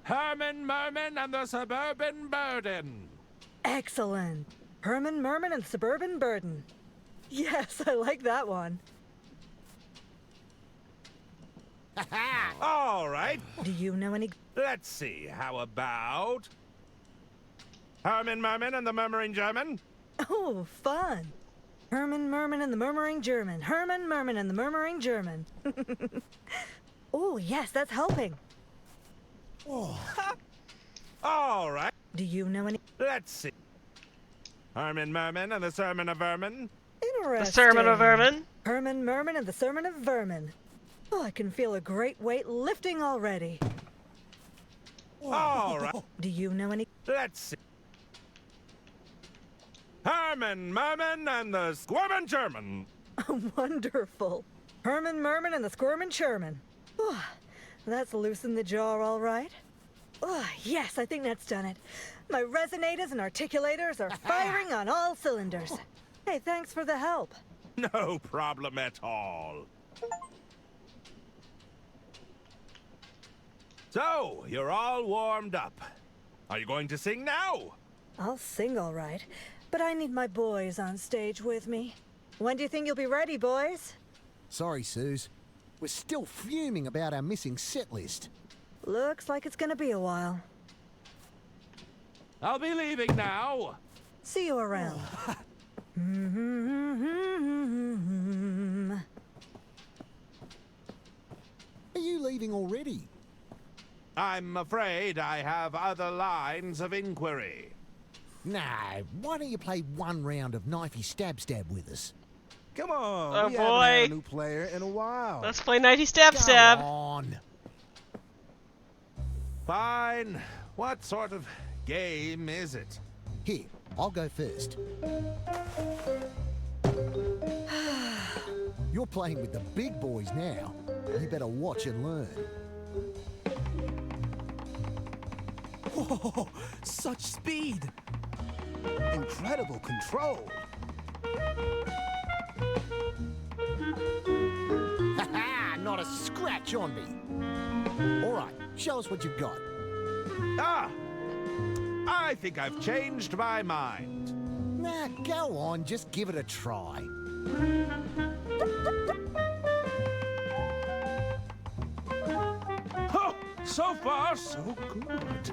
Herman, Merman, and the Suburban Burden. Excellent. Herman, Merman, and Suburban Burden. Yes, I like that one. All right. Do you know any... Let's see, how about... Herman, Merman, and the Murmuring German? Oh, fun. Herman, Merman, and the Murmuring German. Herman, Merman, and the Murmuring German. Oh, yes, that's helping. All right. Do you know any... Let's see. Herman, Merman, and the Sermon of Vermin? Interesting. The Sermon of Vermin? Herman, Merman, and the Sermon of Vermin. Oh, I can feel a great weight lifting already. All right. Do you know any... Let's see. Herman, Merman, and the Squirmin' German. Wonderful. Herman, Merman, and the Squirmin' Sherman. Oh, that's loosened the jaw all right. Oh, yes, I think that's done it. My resonators and articulators are firing on all cylinders. Hey, thanks for the help. No problem at all. So, you're all warmed up. Are you going to sing now? I'll sing all right, but I need my boys on stage with me. When do you think you'll be ready, boys? Sorry, Suze. We're still fuming about our missing set list. Looks like it's gonna be a while. I'll be leaving now. See you around. Are you leaving already? I'm afraid I have other lines of inquiry. Nah, why don't you play one round of knifey stab with us? Come on, Oh we boy. haven't had a new player in a while. Let's play 90 Stab Stab. Come on. Fine. What sort of game is it? Here, I'll go first. You're playing with the big boys now. You better watch and learn. Whoa, such speed! Incredible control! Ha-ha! Not a scratch on me! All right, show us what you've got. Ah! I think I've changed my mind. Nah, go on, just give it a try. Oh, so far, so good.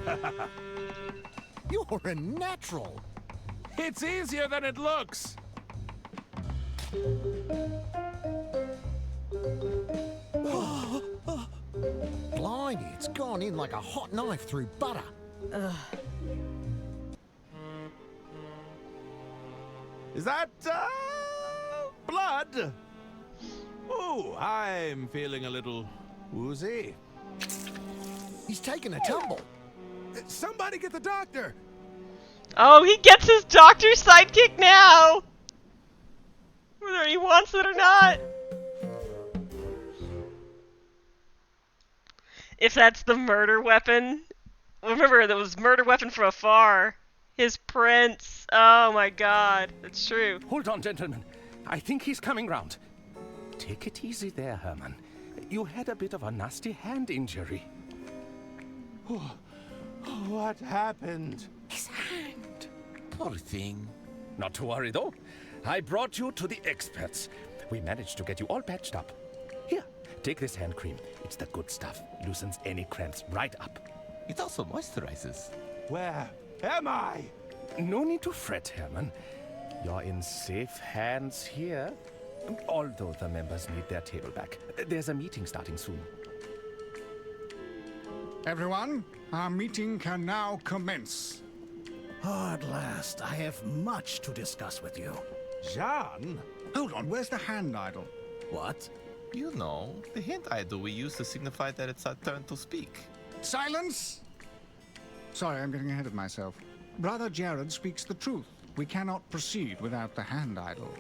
You're a natural. It's easier than it looks. Blimey, it's gone in like a hot knife through butter. Is that, blood? Ooh, I'm feeling a little woozy. He's taken a tumble. Somebody get the doctor! Oh, he gets his doctor's sidekick now! Whether he wants it or not. If that's the murder weapon. Remember, that was murder weapon from afar. His prince. Oh my god. It's true. Hold on, gentlemen. I think he's coming round. Take it easy there, Herman. You had a bit of a nasty hand injury. What happened? Poor thing. Not to worry, though. I brought you to the experts. We managed to get you all patched up. Here, take this hand cream. It's the good stuff. Loosens any cramps right up. It also moisturizes. Where am I? No need to fret, Herman. You're in safe hands here. Although the members need their table back. There's a meeting starting soon. Everyone, our meeting can now commence. Oh, at last. I have much to discuss with you. Jean? Hold on, where's the hand idol? What? You know, the hand idol we use to signify that it's our turn to speak. Silence! Sorry, I'm getting ahead of myself. Brother Jared speaks the truth. We cannot proceed without the hand idol.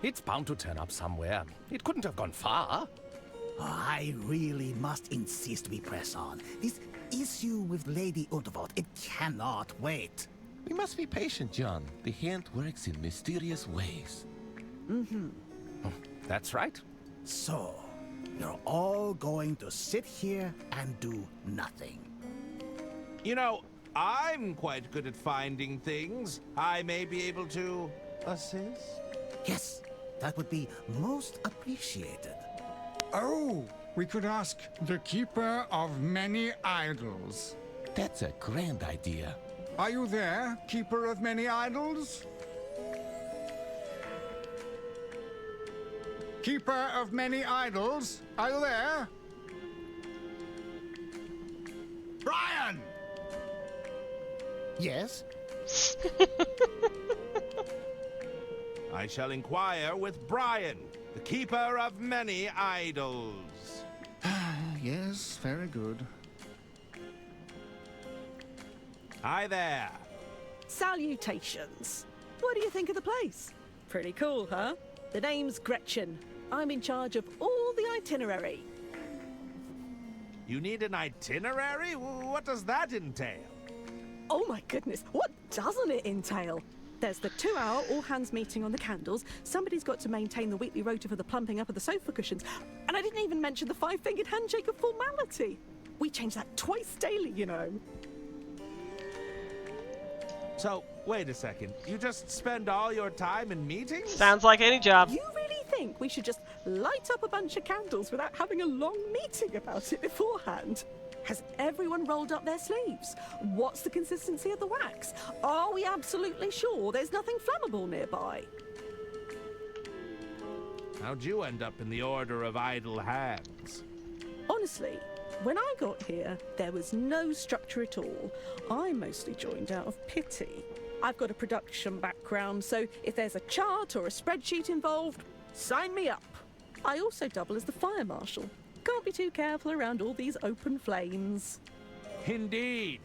It's bound to turn up somewhere. It couldn't have gone far. I really must insist we press on. This issue with Lady Unterwald, it cannot wait. We must be patient, John. The hand works in mysterious ways. Mm-hmm. That's right. So, you're all going to sit here and do nothing. You know, I'm quite good at finding things. I may be able to assist. Yes, that would be most appreciated. Oh, we could ask the Keeper of Many Idols. That's a grand idea. Are you there, Keeper of Many Idols? Keeper of Many Idols, are you there? Brian! Yes? I shall inquire with Brian, the keeper of many idols. Yes, very good. Hi there. Salutations. What do you think of the place? Pretty cool, huh? The name's Gretchen. I'm in charge of all the itinerary. You need an itinerary? What does that entail? Oh my goodness, what doesn't it entail? There's the 2-hour all-hands meeting on the candles. Somebody's got to maintain the weekly rota for the plumping up of the sofa cushions. And I didn't even mention the 5-fingered handshake of formality. We change that twice daily, you know. So, wait a second. You just spend all your time in meetings? Sounds like any job. You really think we should just light up a bunch of candles without having a long meeting about it beforehand? Has everyone rolled up their sleeves? What's the consistency of the wax? Are we absolutely sure there's nothing flammable nearby? How'd you end up in the Order of Idle Hands? Honestly, when I got here, there was no structure at all. I mostly joined out of pity. I've got a production background, so if there's a chart or a spreadsheet involved, sign me up. I also double as the fire marshal. Can't be too careful around all these open flames. Indeed.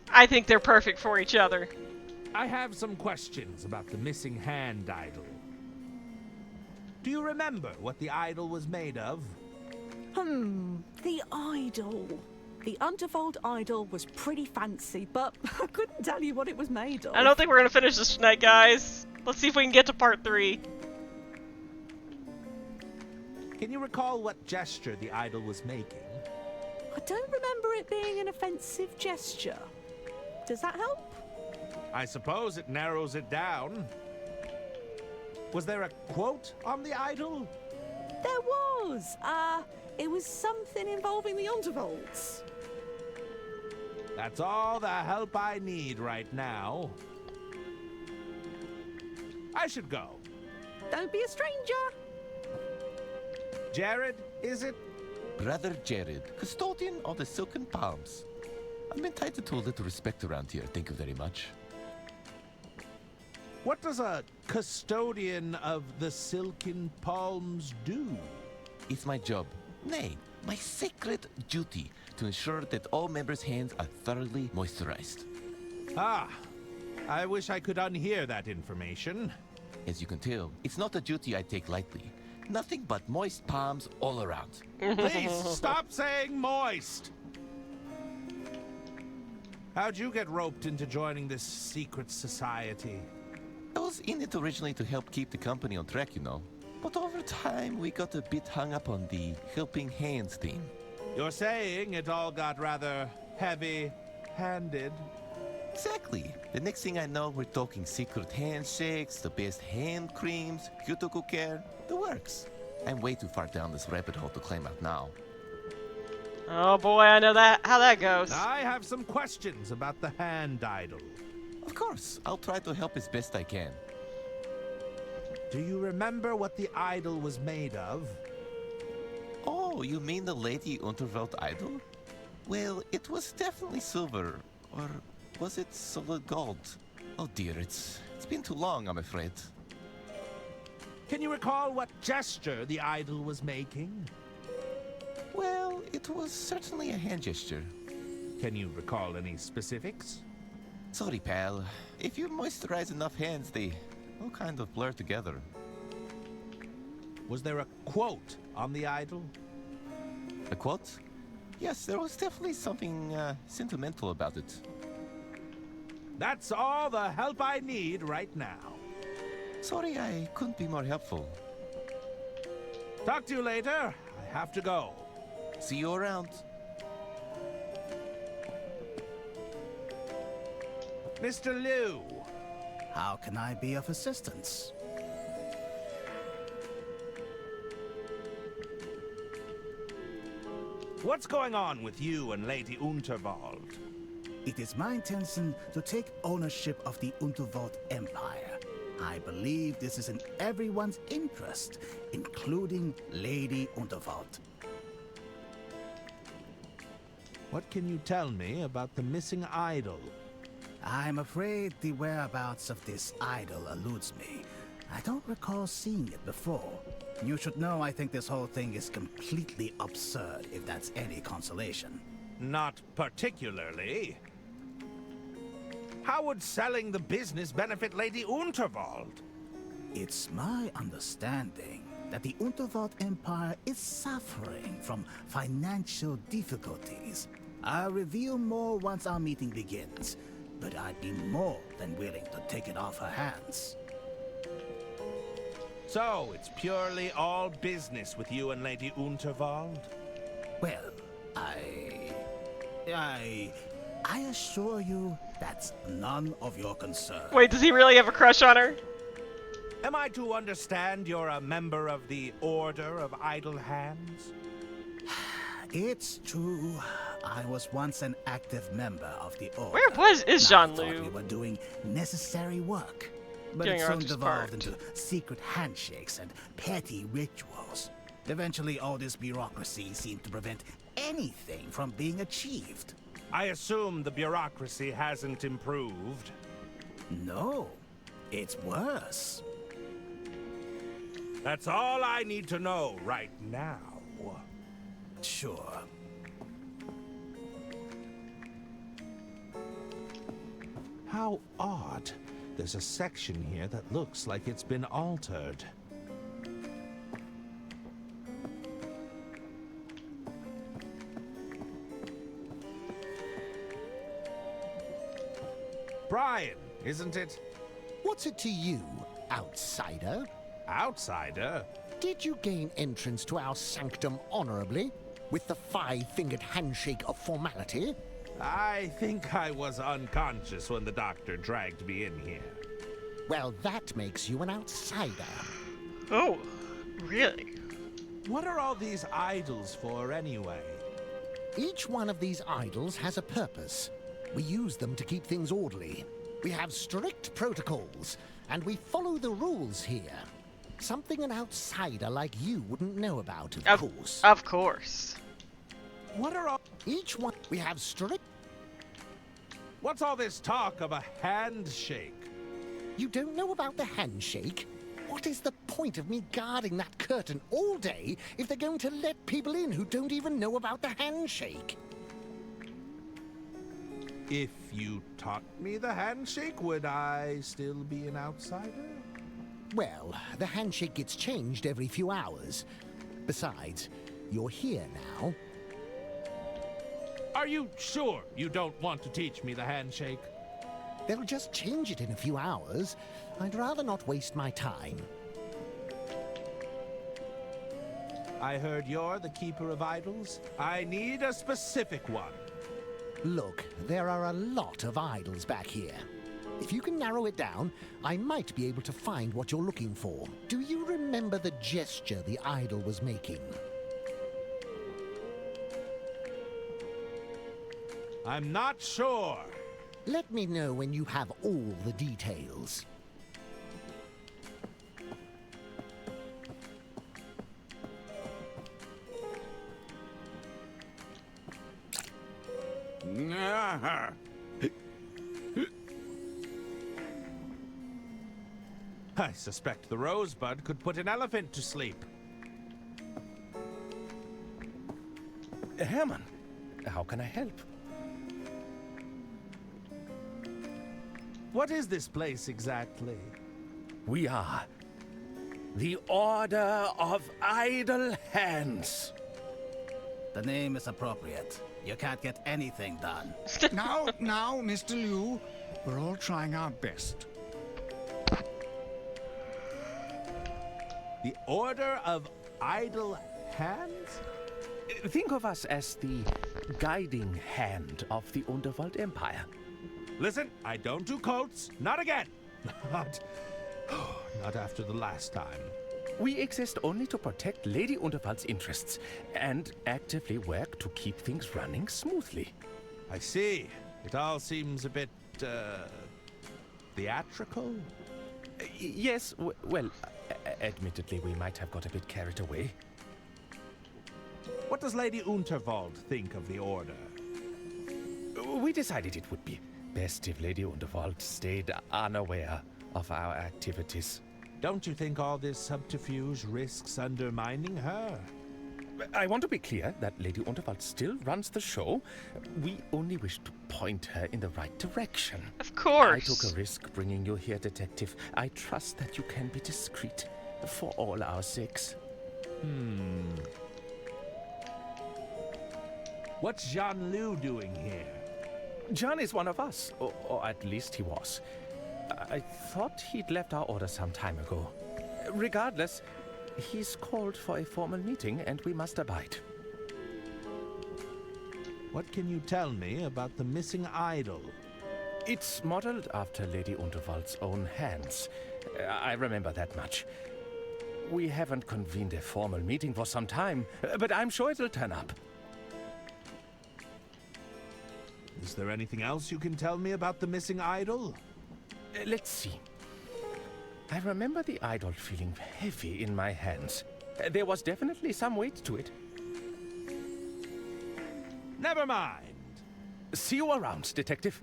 I think they're perfect for each other. I have some questions about the missing hand idol. Do you remember what the idol was made of? The idol. The Unterwald idol was pretty fancy, but I couldn't tell you what it was made of. I don't think we're gonna finish this tonight, guys. Let's see if we can get to part 3. Can you recall what gesture the idol was making? I don't remember it being an offensive gesture. Does that help? I suppose it narrows it down. Was there a quote on the idol? There was. It was something involving the Unterwalds. That's all the help I need right now. I should go. Don't be a stranger. Jared, is it? Brother Jared, custodian of the Silken Palms. I'm entitled to a little respect around here, thank you very much. What does a custodian of the Silken Palms do? It's my job, nay, my sacred duty, to ensure that all members' hands are thoroughly moisturized. Ah, I wish I could unhear that information. As you can tell, it's not a duty I take lightly. Nothing but moist palms all around. Please stop saying moist. How'd you get roped into joining this secret society? I was in it originally to help keep the company on track, you know. But over time, we got a bit hung up on the helping hands theme. You're saying it all got rather heavy-handed? Exactly. The next thing I know, we're talking secret handshakes, the best hand creams, cuticle care, the works. I'm way too far down this rabbit hole to climb out now. Oh boy, I know how that goes. I have some questions about the hand idol. Of course, I'll try to help as best I can. Do you remember what the idol was made of? Oh, you mean the Lady Unterwelt idol? Well, it was definitely silver, or was it solid gold? Oh dear, it's been too long, I'm afraid. Can you recall what gesture the idol was making? Well, it was certainly a hand gesture. Can you recall any specifics? Sorry, pal. If you moisturize enough hands, they all kind of blur together. Was there a quote on the idol? A quote? Yes, there was definitely something sentimental about it. That's all the help I need right now. Sorry, I couldn't be more helpful. Talk to you later. I have to go. See you around. Mr. Liu. How can I be of assistance? What's going on with you and Lady Unterwald? It is my intention to take ownership of the Unterwald Empire. I believe this is in everyone's interest, including Lady Unterwald. What can you tell me about the missing idol? I'm afraid the whereabouts of this idol eludes me. I don't recall seeing it before. You should know I think this whole thing is completely absurd, if that's any consolation. Not particularly. How would selling the business benefit Lady Unterwald? It's my understanding that the Unterwald Empire is suffering from financial difficulties. I'll reveal more once our meeting begins, but I'd be more than willing to take it off her hands. So, it's purely all business with you and Lady Unterwald? Well, I assure you that's none of your concern. Wait, does he really have a crush on her? Am I to understand you're a member of the Order of Idle Hands? It's true. I was once an active member of the Order. Where is Jean Thought Liu? we were doing necessary work. But Doing it our soon just devolved part. into secret handshakes and petty rituals. Eventually, all this bureaucracy seemed to prevent anything from being achieved. I assume the bureaucracy hasn't improved. No, it's worse. That's all I need to know right now. Sure. How odd. There's a section here that looks like it's been altered. Brian, isn't it? What's it to you, outsider? Outsider? Did you gain entrance to our sanctum honorably, with the five-fingered handshake of formality? I think I was unconscious when the doctor dragged me in here. Well, that makes you an outsider. Oh, really? What are all these idols for, anyway? Each one of these idols has a purpose. We use them to keep things orderly. We have strict protocols, and we follow the rules here. Something an outsider like you wouldn't know about, of course. Of course. What are all... Each one... We have strict... What's all this talk of a handshake? You don't know about the handshake? What is the point of me guarding that curtain all day if they're going to let people in who don't even know about the handshake? If you taught me the handshake, would I still be an outsider? Well, the handshake gets changed every few hours. Besides, you're here now. Are you sure you don't want to teach me the handshake? They'll just change it in a few hours. I'd rather not waste my time. I heard you're the keeper of idols. I need a specific one. Look, there are a lot of idols back here. If you can narrow it down, I might be able to find what you're looking for. Do you remember the gesture the idol was making? I'm not sure. Let me know when you have all the details. I suspect the rosebud could put an elephant to sleep. Herman, how can I help? What is this place exactly? We are the Order of Idle Hands. The name is appropriate. You can't get anything done. Now, Mr. Liu, we're all trying our best. The Order of Idle Hands? Think of us as the guiding hand of the Underworld Empire. Listen, I don't do cults. Not again. Not after the last time. We exist only to protect Lady Underwald's interests and actively work to keep things running smoothly. I see. It all seems a bit, theatrical? Yes, well, admittedly, we might have got a bit carried away. What does Lady Unterwald think of the Order? We decided it would be best if Lady Unterwald stayed unaware of our activities. Don't you think all this subterfuge risks undermining her? I want to be clear that Lady Unterwald still runs the show. We only wish to point her in the right direction. Of course. I took a risk bringing you here, Detective. I trust that you can be discreet for all our sakes. What's Jean Liu doing here? John is one of us, or at least he was. I thought he'd left our order some time ago. Regardless, he's called for a formal meeting and we must abide. What can you tell me about the missing idol? It's modeled after Lady Unterwald's own hands. I remember that much. We haven't convened a formal meeting for some time, but I'm sure it'll turn up. Is there anything else you can tell me about the missing idol? Let's see. I remember the idol feeling heavy in my hands. There was definitely some weight to it. Never mind. See you around, Detective.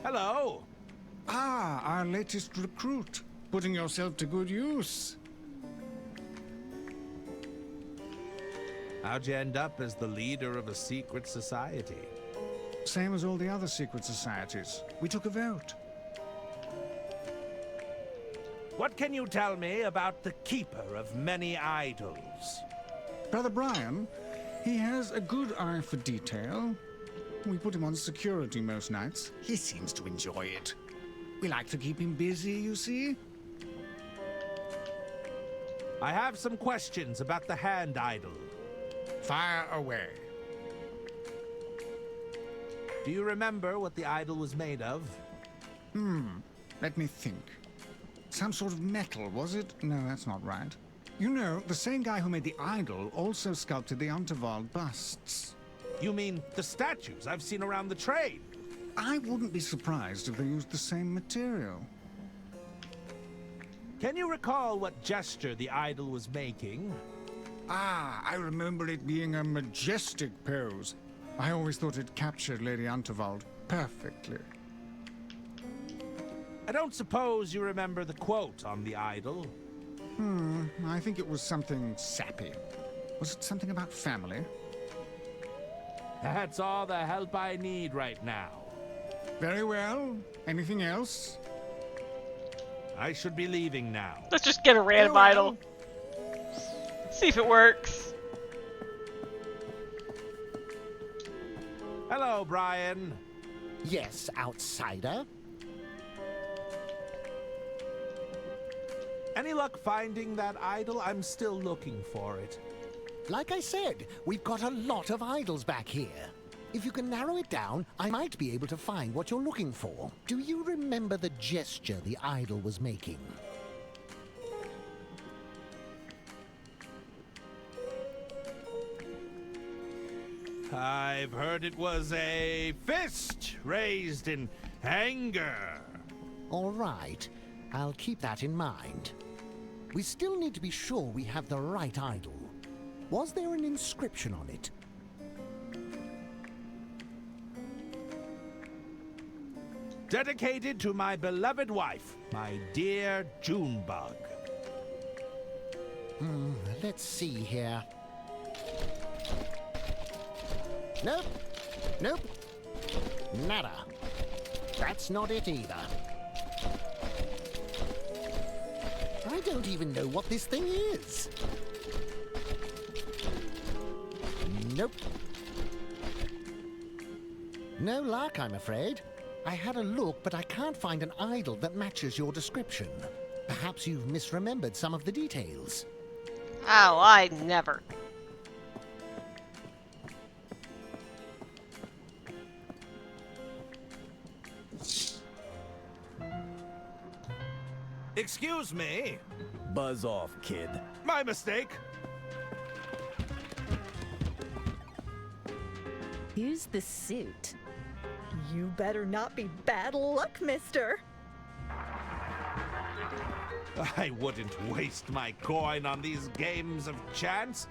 Hello. Ah, our latest recruit. Putting yourself to good use. How'd you end up as the leader of a secret society? Same as all the other secret societies. We took a vote. What can you tell me about the keeper of many idols? Brother Brian, he has a good eye for detail. We put him on security most nights. He seems to enjoy it. We like to keep him busy, you see. I have some questions about the hand idol. Fire away. Do you remember what the idol was made of? Let me think. Some sort of metal, was it? No, that's not right. You know, the same guy who made the idol also sculpted the Unterwald busts. You mean the statues I've seen around the train? I wouldn't be surprised if they used the same material. Can you recall what gesture the idol was making? Ah, I remember it being a majestic pose. I always thought it captured Lady Unterwald perfectly. I don't suppose you remember the quote on the idol? I think it was something sappy. Was it something about family? That's all the help I need right now. Very well. Anything else? I should be leaving now. Let's just get a random idol. See if it works. Hello, Brian. Yes, outsider. Any luck finding that idol? I'm still looking for it. Like I said, we've got a lot of idols back here. If you can narrow it down, I might be able to find what you're looking for. Do you remember the gesture the idol was making? I've heard it was a fist raised in anger. All right. I'll keep that in mind. We still need to be sure we have the right idol. Was there an inscription on it? Dedicated to my beloved wife, my dear Junebug. Let's see here. Nope. Nope. Nada. That's not it either. I don't even know what this thing is. Nope. No luck, I'm afraid. I had a look, but I can't find an idol that matches your description. Perhaps you've misremembered some of the details. Oh, I never. Excuse me. Buzz off, kid. My mistake. Who's the suit? You better not be bad luck, mister. I wouldn't waste my coin on these games of chance.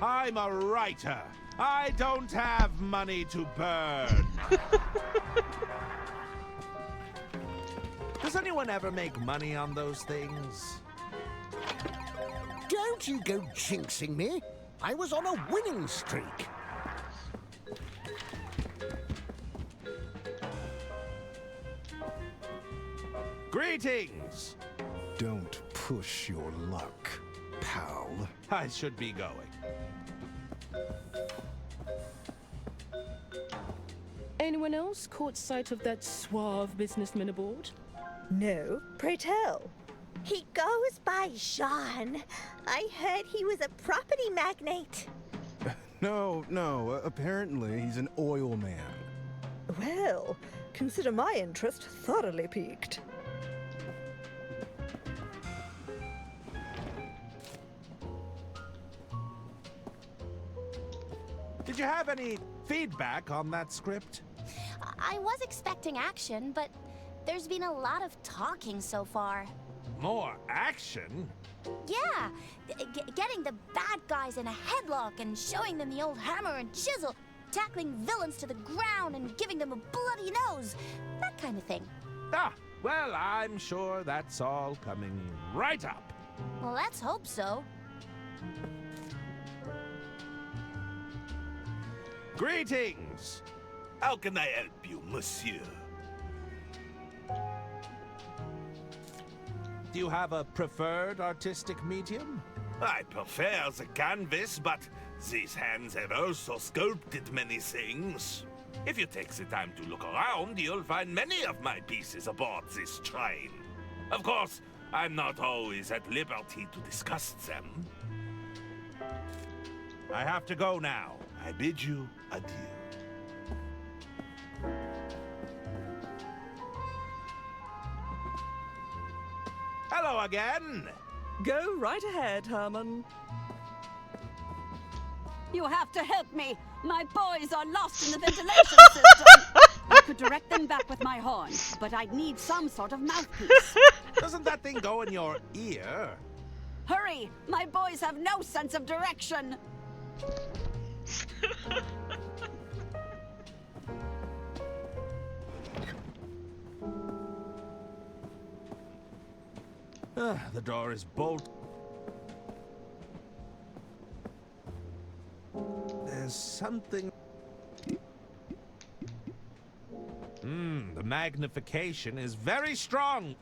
I'm a writer. I don't have money to burn. Does anyone ever make money on those things? Don't you go jinxing me. I was on a winning streak. Greetings! Don't push your luck, pal. I should be going. Anyone else caught sight of that suave businessman aboard? No, pray tell. He goes by Jean. I heard he was a property magnate. No, apparently he's an oil man. Well, consider my interest thoroughly piqued. Did you have any feedback on that script? I was expecting action, but there's been a lot of talking so far. More action? Yeah, getting the bad guys in a headlock and showing them the old hammer and chisel, tackling villains to the ground and giving them a bloody nose, that kind of thing. Ah, well, I'm sure that's all coming right up. Well, let's hope so. Greetings! How can I help you, monsieur? Do you have a preferred artistic medium? I prefer the canvas, but these hands have also sculpted many things. If you take the time to look around, you'll find many of my pieces aboard this train. Of course, I'm not always at liberty to discuss them. I have to go now. I bid you adieu. Hello again! Go right ahead, Herman. You have to help me. My boys are lost in the ventilation system. I could direct them back with my horn, but I'd need some sort of mouthpiece. Doesn't that thing go in your ear? Hurry! My boys have no sense of direction. The door is bolted. There's something... the magnification is very strong.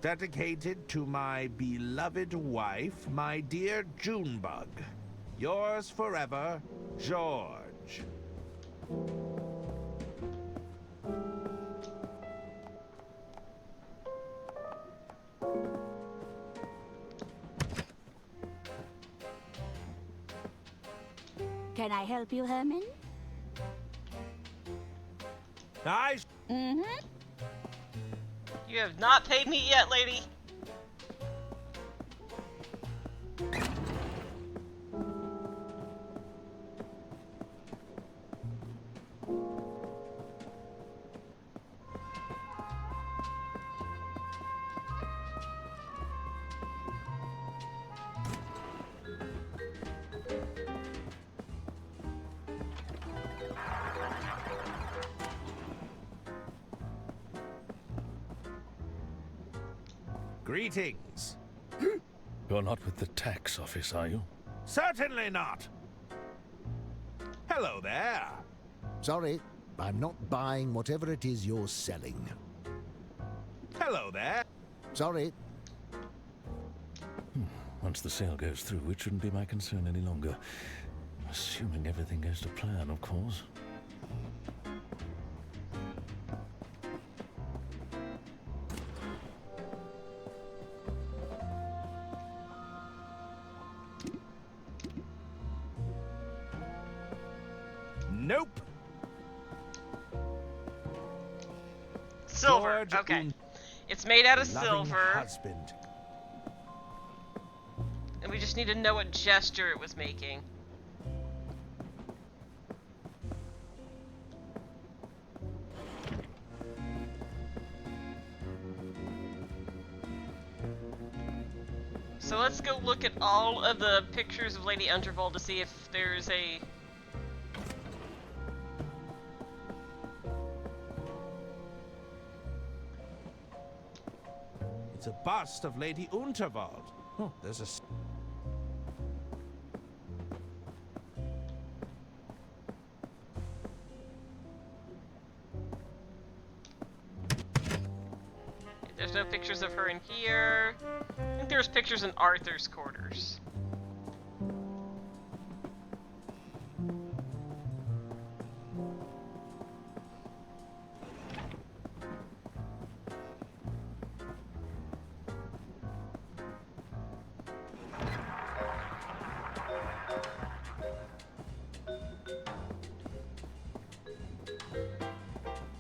Dedicated to my beloved wife, my dear Junebug. Yours forever, George. I help you, Herman? Nice. Mm-hmm. You have not paid me yet, lady. Greetings. You're not with the tax office, are you? Certainly not. Hello there. Sorry, I'm not buying whatever it is you're selling. Hello there. Sorry. Once the sale goes through, it shouldn't be my concern any longer. Assuming everything goes to plan, of course. Nope. Silver. George Okay. It's made out of loving silver. husband. And we just need to know what gesture it was making. So let's go look at all of the pictures of Lady Unterwald to see if there's a... It's a bust of Lady Unterwald. Oh, there's a... There's no pictures of her in here. I think there's pictures in Arthur's quarters.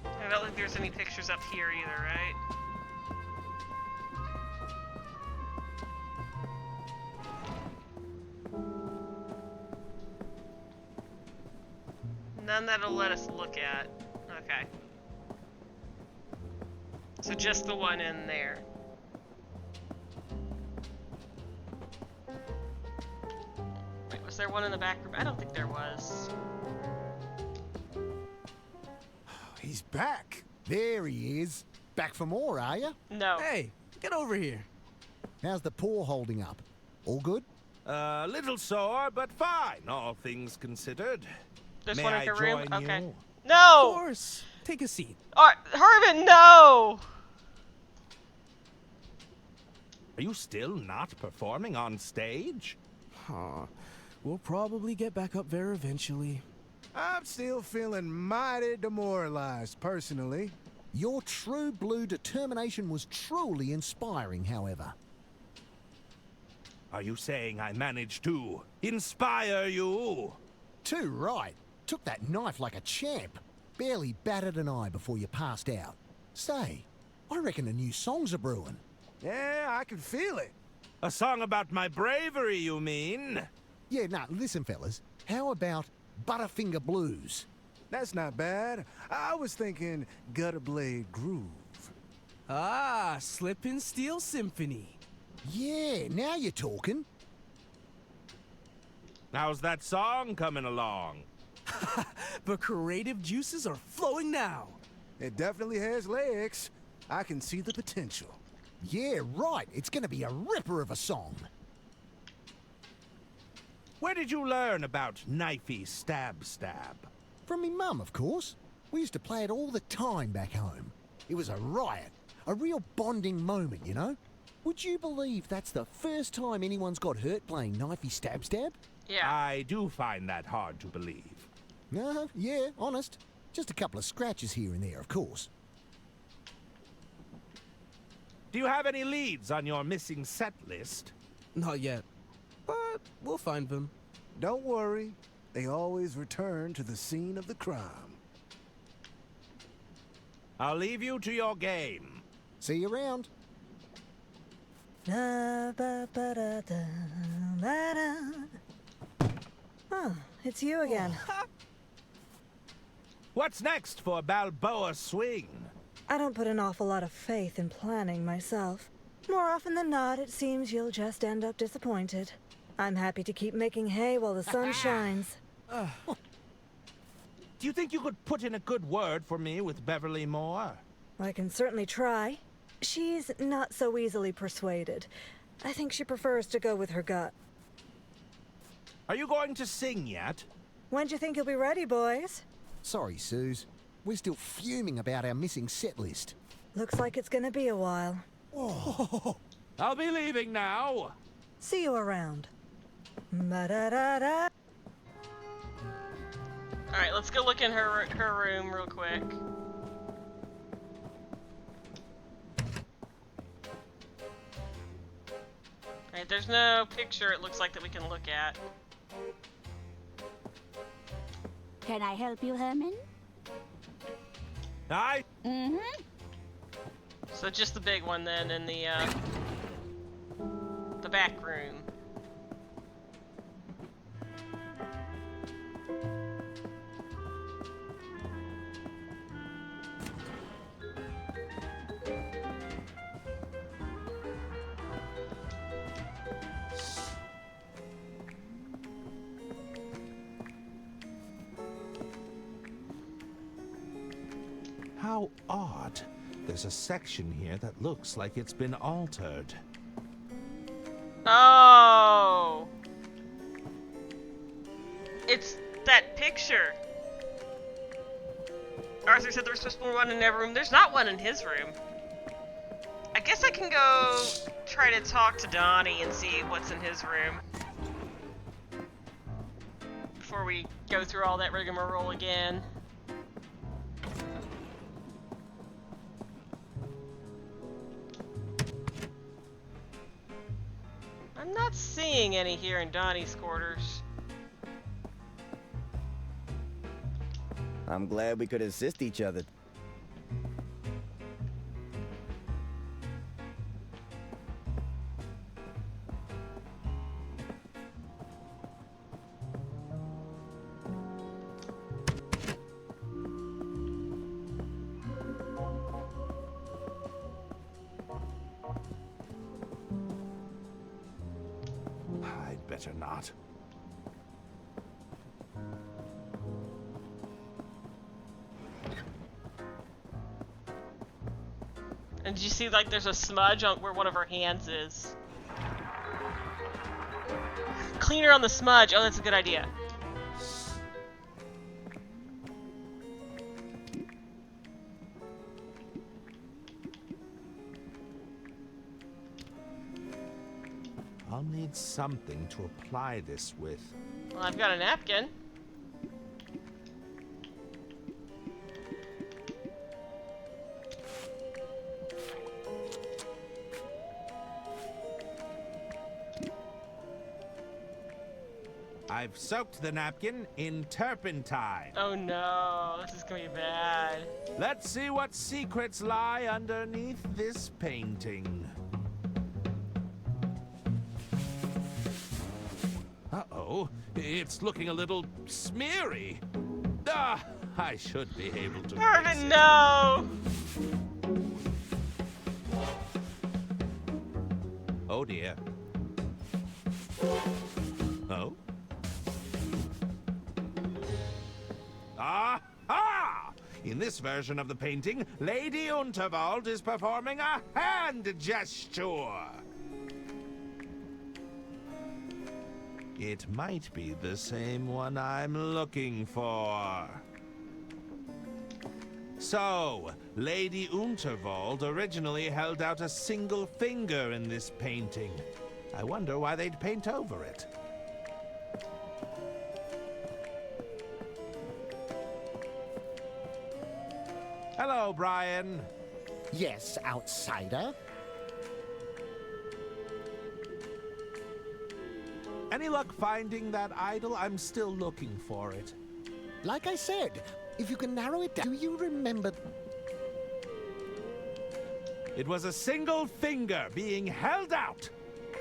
I don't think there's any pictures up here either, right? None that'll let us look at. Okay. So just the one in there. Wait, was there one in the back room? I don't think there was. He's back. There he is. Back for more, are you? No. Hey, get over here. How's the paw holding up? All good? A little sore, but fine, all things considered. This May one in I the room? join Okay. you? No! Of course. Take a seat. Herman, no! Are you still not performing on stage? Huh. We'll probably get back up there eventually. I'm still feeling mighty demoralized, personally. Your true blue determination was truly inspiring, however. Are you saying I managed to inspire you? Too right. Took that knife like a champ. Barely batted an eye before you passed out. Say, I reckon a new song's a brewing. Yeah, I can feel it. A song about my bravery, you mean? Yeah, nah, listen, fellas. How about Butterfinger Blues? That's not bad. I was thinking Gutter Blade Groove. Ah, Slip and Steel Symphony. Yeah, now you're talking. How's that song coming along? The creative juices are flowing now. It definitely has legs. I can see the potential. Yeah, right. It's gonna be a ripper of a song. Where did you learn about knifey stab? From me mum, of course. We used to play it all the time back home. It was a riot. A real bonding moment, you know? Would you believe that's the first time anyone's got hurt playing knifey stab? Yeah. I do find that hard to believe. Yeah, honest. Just a couple of scratches here and there, of course. Do you have any leads on your missing set list? Not yet, but we'll find them. Don't worry. they always return to the scene of the crime. I'll leave you to your game. See you around. Oh, it's you again. What's next for Balboa Swing? I don't put an awful lot of faith in planning myself. More often than not, it seems you'll just end up disappointed. I'm happy to keep making hay while the sun shines. Do you think you could put in a good word for me with Beverly Moore? I can certainly try. She's not so easily persuaded. I think she prefers to go with her gut. Are you going to sing yet? When do you think you'll be ready, boys? Sorry, Suze. We're still fuming about our missing set list. Looks like it's gonna be a while. Oh. I'll be leaving now. See you around. Ma-da-da-da. Alright, let's go look in her room real quick. Alright, there's no picture it looks like that we can look at. Can I help you, Herman? Aye. Mm-hmm. So just the big one then in the back room. How odd. There's a section here that looks like it's been altered. Oh! It's that picture. Arthur said there was supposed to be one in every room. There's not one in his room. I guess I can go try to talk to Donnie and see what's in his room. Before we go through all that rigmarole again. I'm not seeing any here in Donnie's quarters. I'm glad we could assist each other. I'd better not. And did you see, like, there's a smudge on where one of her hands is? Cleaner on the smudge. Oh, that's a good idea. I'll need something to apply this with. Well, I've got a napkin. I've soaked the napkin in turpentine. Oh no, this is gonna be bad. Let's see what secrets lie underneath this painting. Uh-oh, it's looking a little smeary. Ah, I should be able to fix Herman, it. no! Oh dear. Oh? Aha! In this version of the painting, Lady Unterwald is performing a hand gesture. It might be the same one I'm looking for. So, Lady Unterwald originally held out a single finger in this painting. I wonder why they'd paint over it. Hello, Brian. Yes, outsider. Any luck finding that idol? I'm still looking for it. Like I said, if you can narrow it down, do you remember? It was a single finger being held out.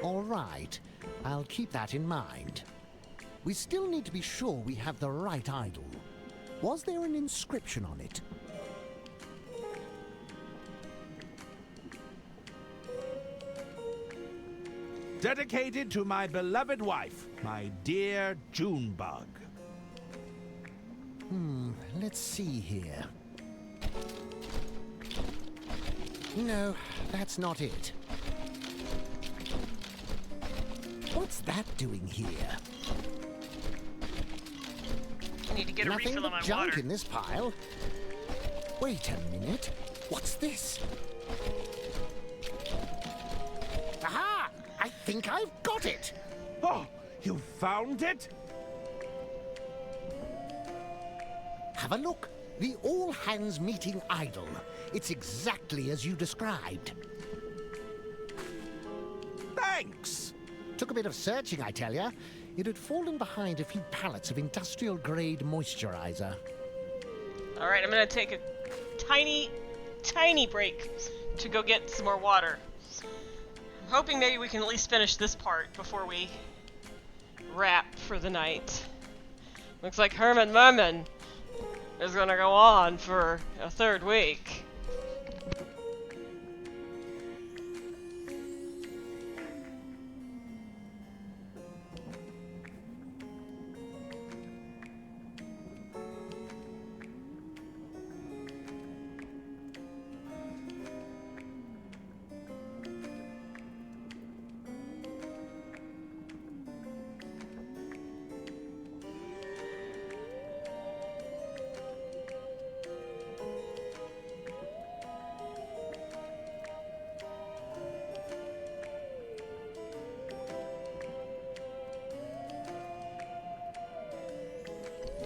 All right, I'll keep that in mind. We still need to be sure we have the right idol. Was there an inscription on it? Dedicated to my beloved wife, my dear Junebug. Let's see here. No, that's not it. What's that doing here? I need to get a Nothing refill of but my junk water. in this pile. Wait a minute. What's this? Aha! I think I've got it! Oh, you found it? Have a look. The all-hands meeting idol. It's exactly as you described. Thanks! Took a bit of searching, I tell ya. It had fallen behind a few pallets of industrial-grade moisturizer. Alright, I'm gonna take a tiny break to go get some more water. I'm hoping maybe we can at least finish this part before we wrap for the night. Looks like Merman is gonna go on for a third week.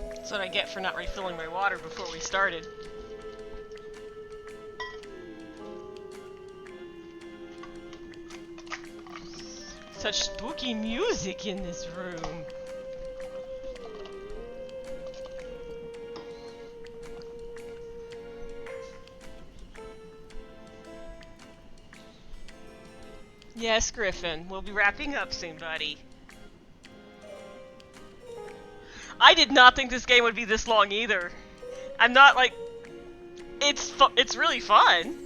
That's what I get for not refilling my water before we started. Such spooky music in this room. Yes, Griffin. We'll be wrapping up soon, buddy. I did not think this game would be this long either. I'm not like... It's really fun.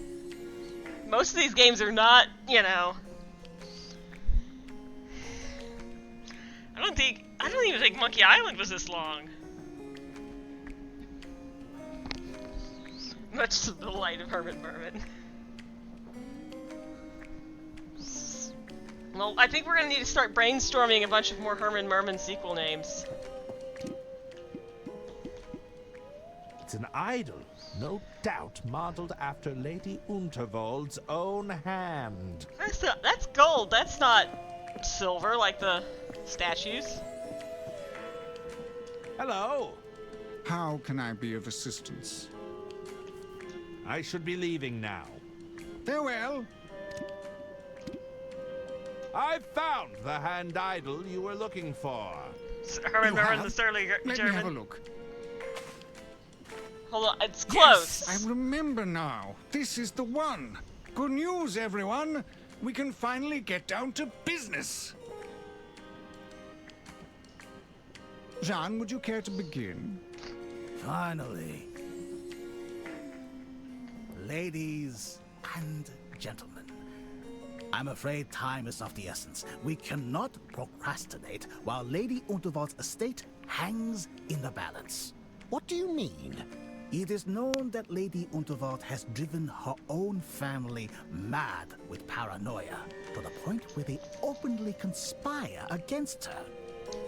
Most of these games are not, you know... I don't even think Monkey Island was this long. Much to the delight of Herman Merman. Well, I think we're gonna need to start brainstorming a bunch of more Herman Merman sequel names. It's an idol, no doubt modeled after Lady Unterwald's own hand. That's gold, that's not silver like the statues. Hello. How can I be of assistance? I should be leaving now. Farewell. I've found the hand idol you were looking for. Herman Merman, the surly Let German. me have a look. Hold on, it's close. Yes, I remember now. This is the one. Good news, everyone. We can finally get down to business. Jean, would you care to begin? Finally. Ladies and gentlemen, I'm afraid time is of the essence. We cannot procrastinate while Lady Unterwald's estate hangs in the balance. What do you mean? It is known that Lady Unterwald has driven her own family mad with paranoia, to the point where they openly conspire against her.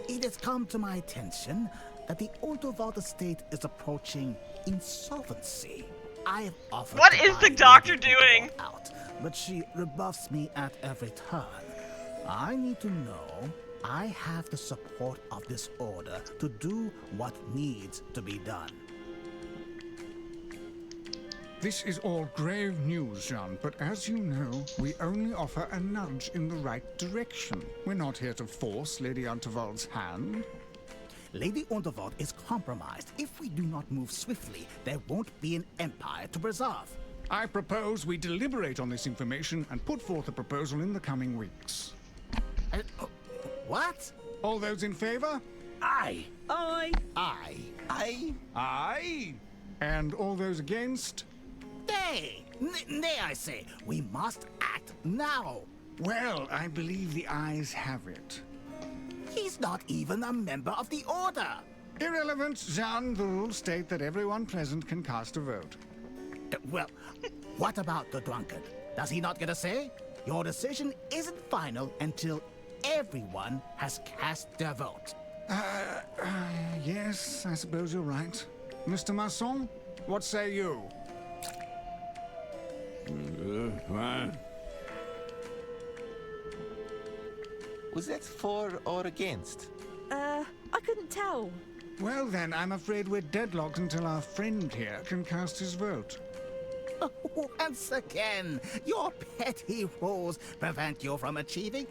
It has come to my attention that the Unterwald estate is approaching insolvency. I have offered What to is buy the doctor Lady doing? Unterwald out, but she rebuffs me at every turn. I need to know I have the support of this order to do what needs to be done. This is all grave news, Jean, but as you know, we only offer a nudge in the right direction. We're not here to force Lady Unterwald's hand. Lady Unterwald is compromised. If we do not move swiftly, there won't be an empire to preserve. I propose we deliberate on this information and put forth a proposal in the coming weeks. What? All those in favor? Aye. Aye. Aye. Aye. Aye. And all those against? Nay. Nay, I say. We must act now. Well, I believe the ayes have it. He's not even a member of the Order. Irrelevant, Jean. The rules state that everyone present can cast a vote. Well, what about the drunkard? Does he not get a say? Your decision isn't final until everyone has cast their vote. Yes, I suppose you're right. Mr. Masson, what say you? Was that for or against? I couldn't tell. Well then, I'm afraid we're deadlocked until our friend here can cast his vote. Once again, your petty rules prevent you from achieving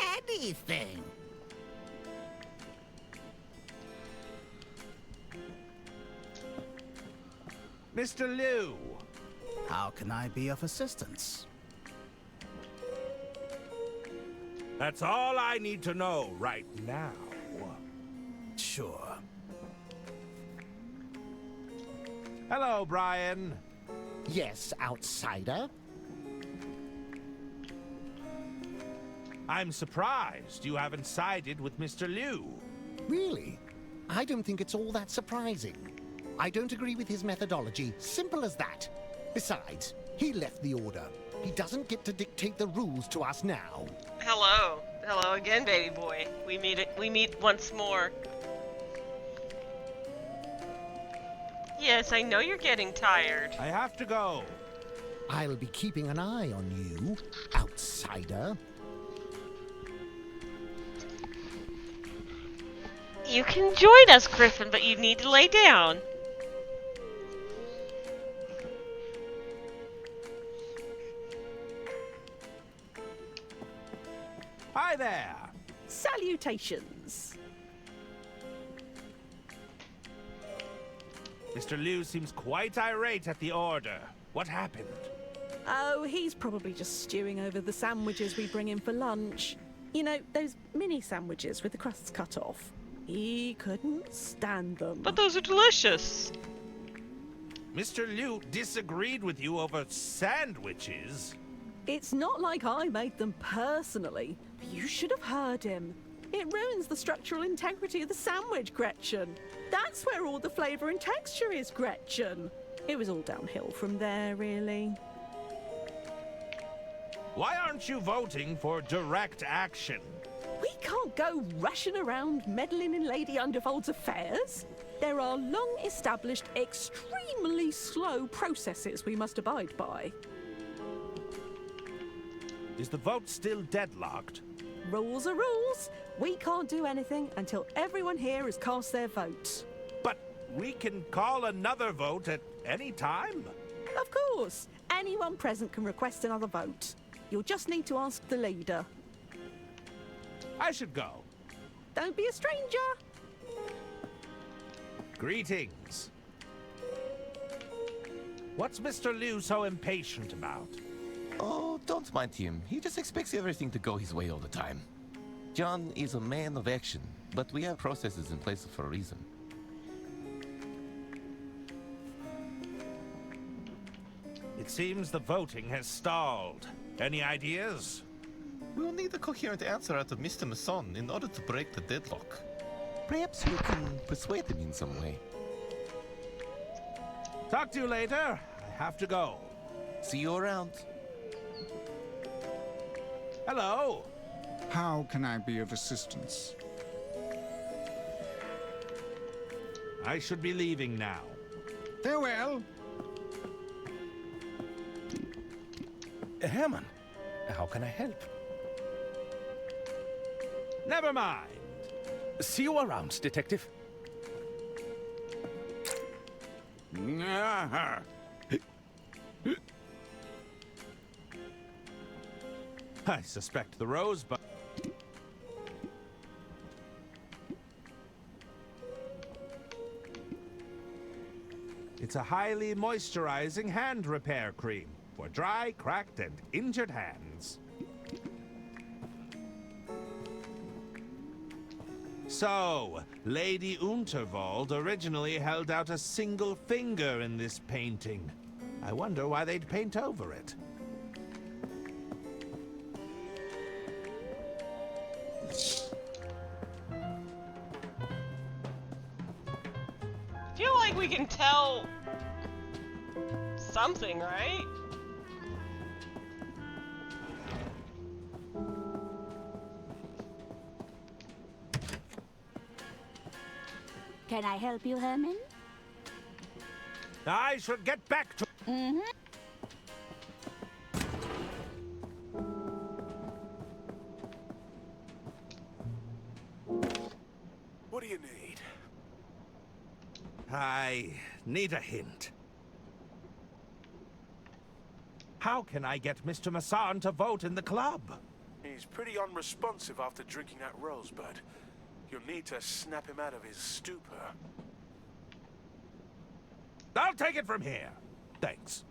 anything. Mr. Liu. How can I be of assistance? That's all I need to know right now. Sure. Hello, Brian. Yes, outsider. I'm surprised you haven't sided with Mr. Liu. Really? I don't think it's all that surprising. I don't agree with his methodology. Simple as that. Besides, he left the Order. He doesn't get to dictate the rules to us now. Hello. Hello again, baby boy. We meet once more. Yes, I know you're getting tired. I have to go. I'll be keeping an eye on you, outsider. You can join us, Griffin, but you need to lay down. Hi there. Salutations. Mr. Liu seems quite irate at the Order. What happened? Oh, he's probably just stewing over the sandwiches we bring in for lunch. You know, those mini sandwiches with the crusts cut off. He couldn't stand them. But those are delicious. Mr. Liu disagreed with you over sandwiches. It's not like I made them personally. You should have heard him. It ruins the structural integrity of the sandwich, Gretchen. That's where all the flavour and texture is, Gretchen. It was all downhill from there, really. Why aren't you voting for direct action? We can't go rushing around meddling in Lady Undervold's affairs. There are long-established, extremely slow processes we must abide by. Is the vote still deadlocked? Rules are rules. We can't do anything until everyone here has cast their vote. But we can call another vote at any time. Of course. Anyone present can request another vote. You'll just need to ask the leader. I should go. Don't be a stranger. Greetings. What's Mr. Liu so impatient about? Oh, don't mind him. He just expects everything to go his way all the time. John is a man of action, but we have processes in place for a reason. It seems the voting has stalled. Any ideas? We'll need a coherent answer out of Mr. Masson in order to break the deadlock. Perhaps we can persuade him in some way. Talk to you later. I have to go. See you around. Hello. How can I be of assistance? I should be leaving now. Farewell. Herman, how can I help? Never mind. See you around, Detective. I suspect the rosebud. It's a highly moisturizing hand repair cream for dry, cracked, and injured hands. So, Lady Unterwald originally held out a single finger in this painting. I wonder why they'd paint over it. I feel like we can tell something, right? Can I help you, Herman? I should get back to... Mm-hmm. What do you need? I need a hint. How can I get Mr. Masson to vote in the club? He's pretty unresponsive after drinking that rosebud. You'll need to snap him out of his stupor. I'll take it from here. Thanks.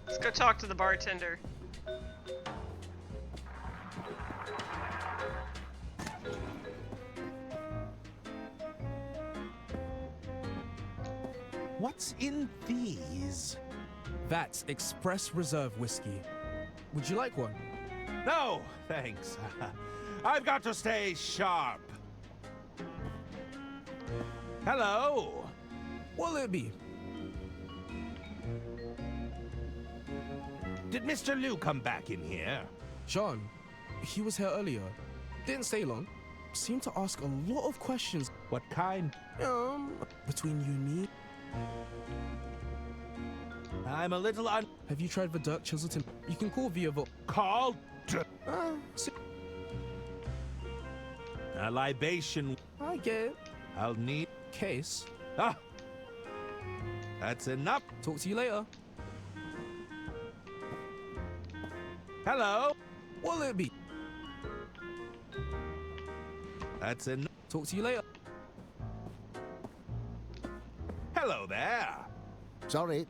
Let's go talk to the bartender. What's in these? That's Express Reserve whiskey. Would you like one? No, thanks. I've got to stay sharp. Hello. What'll it be? Did Mr. Liu come back in here? Sean, he was here earlier. Didn't stay long. Seemed to ask a lot of questions. What kind? Between you and me. I'm a little Have you tried the Dirk Chiselton? You can call via the... Call? A libation. I get it. I'll need... Case. Ah! That's enough. Talk to you later. Hello? What'll it be? That's enough. Talk to you later. Hello there. Sorry.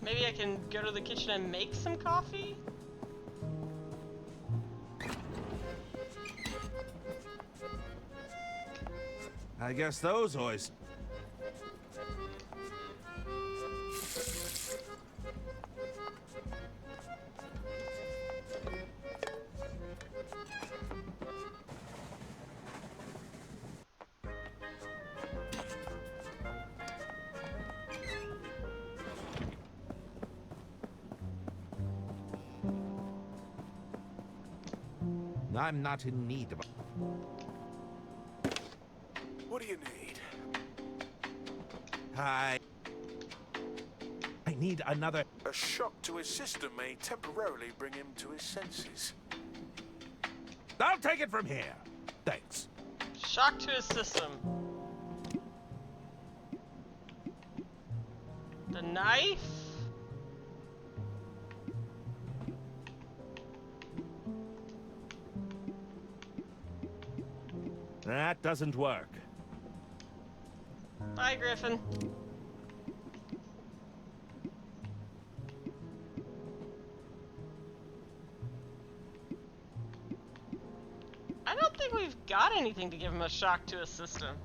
Maybe I can go to the kitchen and make some coffee? I guess those oysters... I'm not in need of... What do you need? I need another... A shock to his system may temporarily bring him to his senses. I'll take it from here. Thanks. Shock to his system. The knife? That doesn't work. Bye, Griffin. I don't think we've got anything to give him a shock to his system.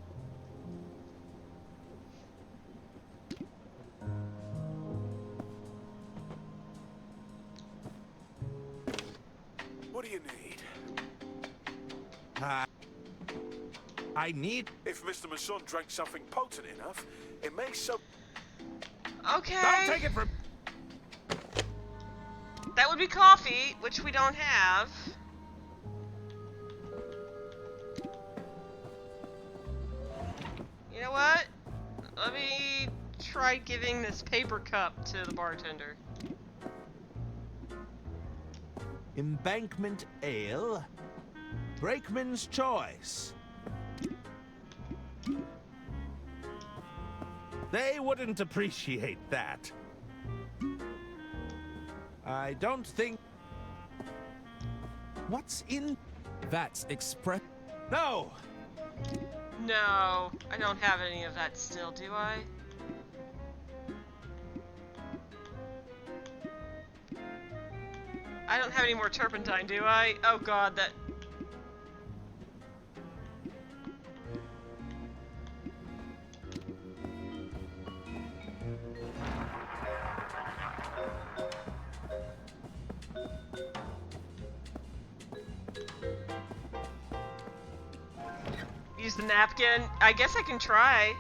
What do you need? I need... If Mr. Masson drank something potent enough, it may so... Okay. I'll take it from... That would be coffee, which we don't have. You know what? Let me try giving this paper cup to the bartender. Embankment Ale. Brakeman's Choice. They wouldn't appreciate that. I don't think... What's in... That's express... No! No, I don't have any of that still, do I? I don't have any more turpentine, do I? Oh god, that... Use the napkin. I guess I can try.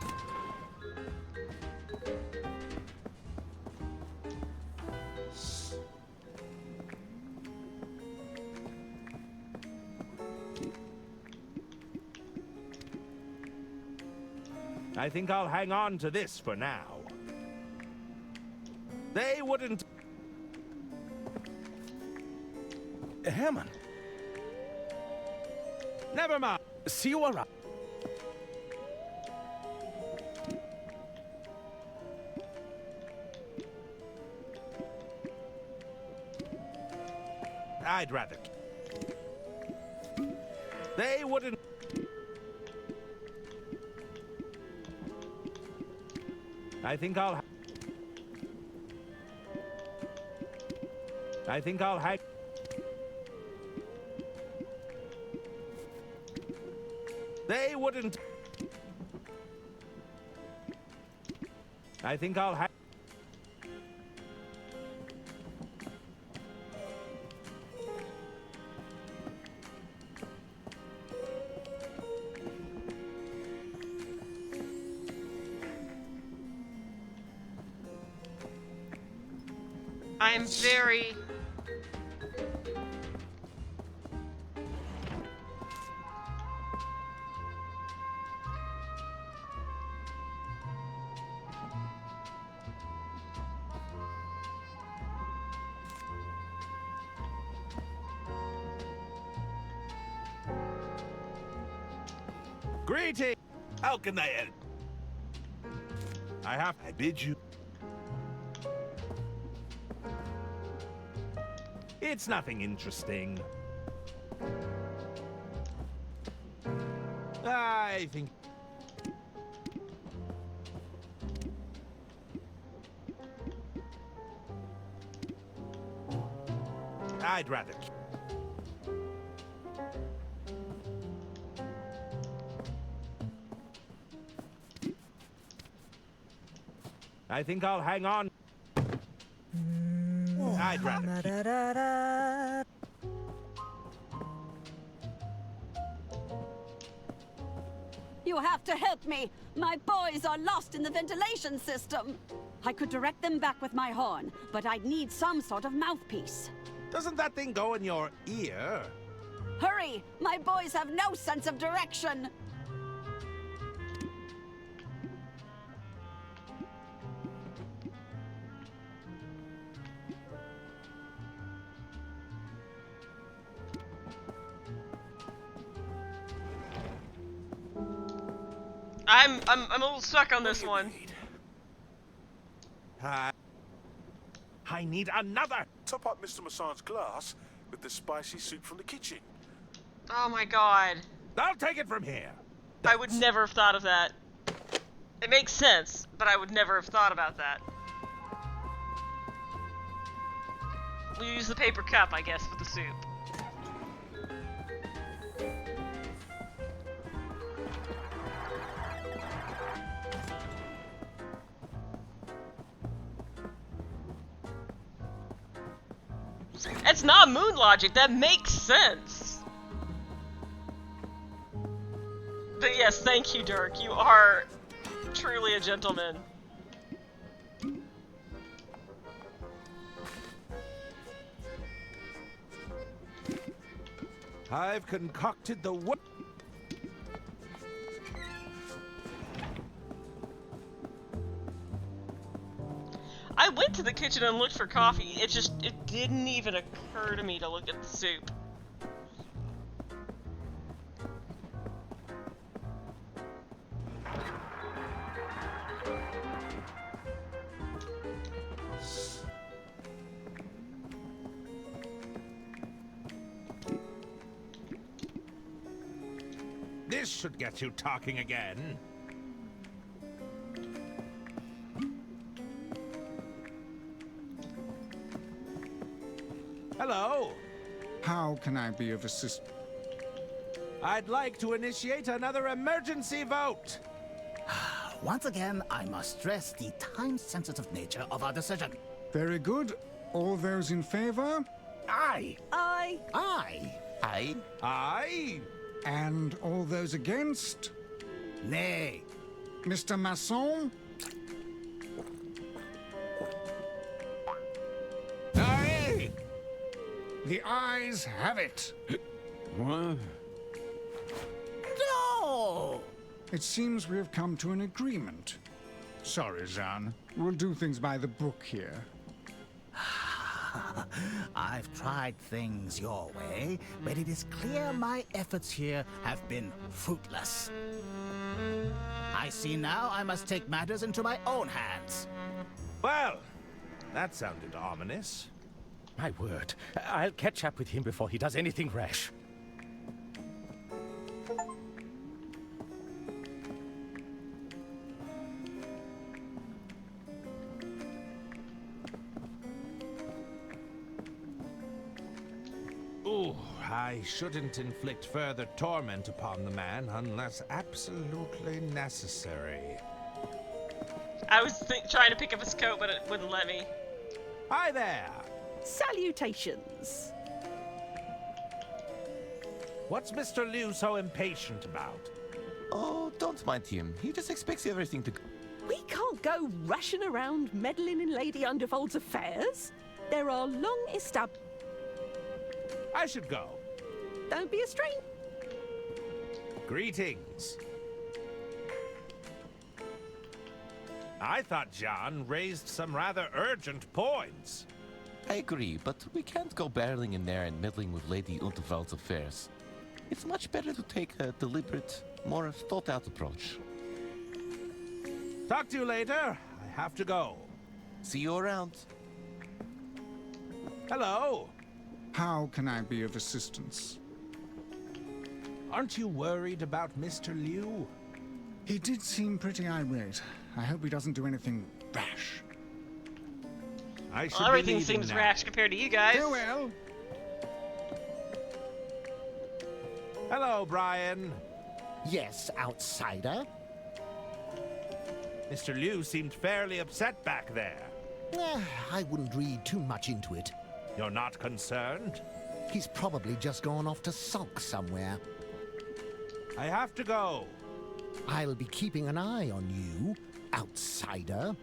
I think I'll hang on to this for now. They wouldn't... Herman. Never mind. See you around. I'd rather... They wouldn't... I think I'll hang... They wouldn't... I think I'll hang... I'm very... Greeting! How can I help? I bid you... It's nothing interesting. I think... I'd rather... I think I'll hang on. I'd rather... You have to help me. My boys are lost in the ventilation system. I could direct them back with my horn, but I'd need some sort of mouthpiece. Doesn't that thing go in your ear? Hurry! My boys have no sense of direction. I'm a little stuck on this one. I need another. Top up Mr. Massan's glass with the spicy soup from the kitchen. Oh my god. I'll take it from here. I would never have thought of that. It makes sense, but I would never have thought about that. We'll use the paper cup, I guess, with the soup. That's not moon logic, that makes sense. But yes, thank you, Dirk. You are truly a gentleman. I've concocted the what? I went to the kitchen and looked for coffee. It didn't even occur to me to look at the soup. This should get you talking again. Hello. How can I be of assistance? I'd like to initiate another emergency vote. Once again, I must stress the time-sensitive nature of our decision. Very good. All those in favor? Aye. Aye. Aye. Aye. Aye. And all those against? Nay. Mr. Masson? Aye. The ayes have it. What? No! It seems we have come to an agreement. Sorry, Jean. We'll do things by the book here. I've tried things your way, but it is clear my efforts here have been fruitless. I see now I must take matters into my own hands. Well, that sounded ominous. My word. I'll catch up with him before he does anything rash. Ooh, I shouldn't inflict further torment upon the man unless absolutely necessary. I was trying to pick up his coat, but it wouldn't let me. Hi there. Salutations. What's Mr. Liu so impatient about? Oh, don't mind him. He just expects everything to... We can't go rushing around meddling in Lady Undervold's affairs. There are long established... I should go. Don't be a strain. Greetings. I thought John raised some rather urgent points. I agree, but we can't go barreling in there and meddling with Lady Unterwald's affairs. It's much better to take a deliberate, more thought-out approach. Talk to you later. I have to go. See you around. Hello. How can I be of assistance? Aren't you worried about Mr. Liu? He did seem pretty irate. I hope he doesn't do anything rash. I should Well, everything be seems now. rash compared to you guys. Farewell. Hello, Brian. Yes, outsider. Mr. Liu seemed fairly upset back there. I wouldn't read too much into it. You're not concerned? He's probably just gone off to sulk somewhere. I have to go. I'll be keeping an eye on you, outsider.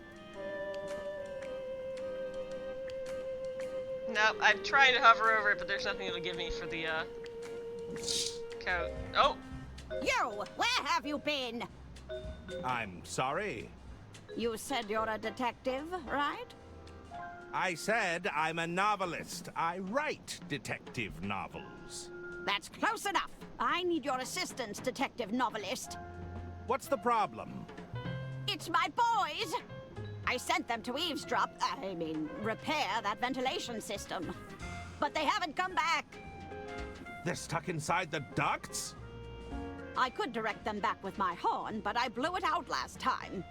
Nope, I'm trying to hover over it, but there's nothing it'll give me for the, coat. Oh! You! Where have you been? I'm sorry. You said you're a detective, right? I said I'm a novelist. I write detective novels. That's close enough. I need your assistance, detective novelist. What's the problem? It's my boys! I sent them to repair that ventilation system. But they haven't come back. They're stuck inside the ducts? I could direct them back with my horn, but I blew it out last time.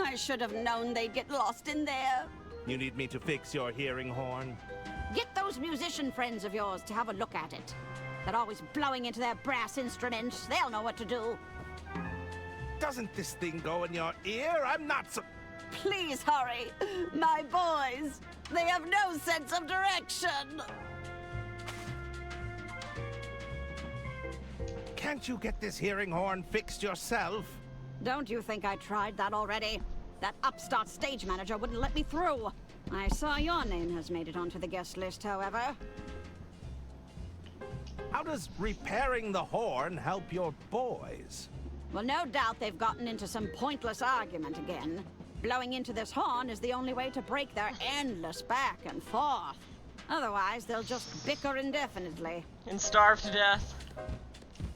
I should have known they'd get lost in there. You need me to fix your hearing horn? Get those musician friends of yours to have a look at it. They're always blowing into their brass instruments. They'll know what to do. Doesn't this thing go in your ear? I'm not so... Please hurry. My boys, they have no sense of direction. Can't you get this hearing horn fixed yourself? Don't you think I tried that already? That upstart stage manager wouldn't let me through. I saw your name has made it onto the guest list, however. How does repairing the horn help your boys? Well, no doubt they've gotten into some pointless argument again. Blowing into this horn is the only way to break their endless back and forth. Otherwise, they'll just bicker indefinitely. And starve to death.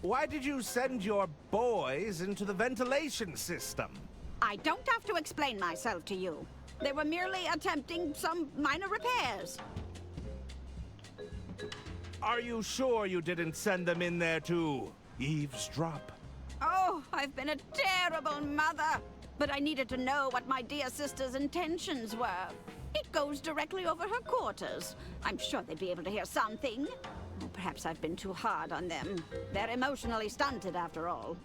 Why did you send your boys into the ventilation system? I don't have to explain myself to you. They were merely attempting some minor repairs. Are you sure you didn't send them in there to eavesdrop? Oh, I've been a terrible mother. But I needed to know what my dear sister's intentions were. It goes directly over her quarters. I'm sure they'd be able to hear something. Or perhaps I've been too hard on them. They're emotionally stunted, after all.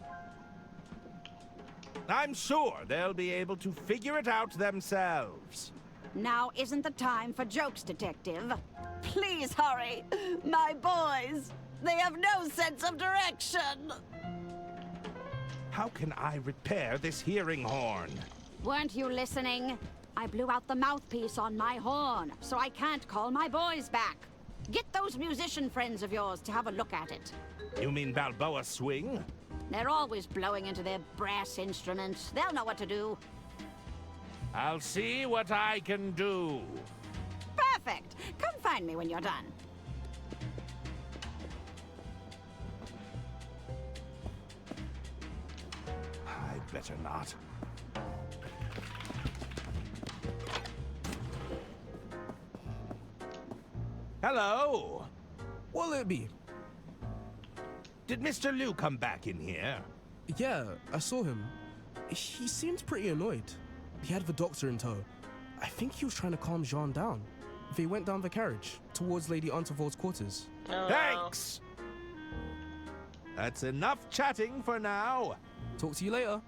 I'm sure they'll be able to figure it out themselves. Now isn't the time for jokes, Detective. Please hurry. My boys, they have no sense of direction. How can I repair this hearing horn? Weren't you listening? I blew out the mouthpiece on my horn, so I can't call my boys back. Get those musician friends of yours to have a look at it. You mean Balboa Swing? They're always blowing into their brass instruments. They'll know what to do. I'll see what I can do. Perfect. Come find me when you're done. I'd better not. Hello? What'll it be? Did Mr. Liu come back in here? Yeah, I saw him. He seemed pretty annoyed. He had the doctor in tow. I think he was trying to calm Jean down. They went down the carriage, towards Lady Unterwald's quarters. Oh. Thanks! That's enough chatting for now. Talk to you later.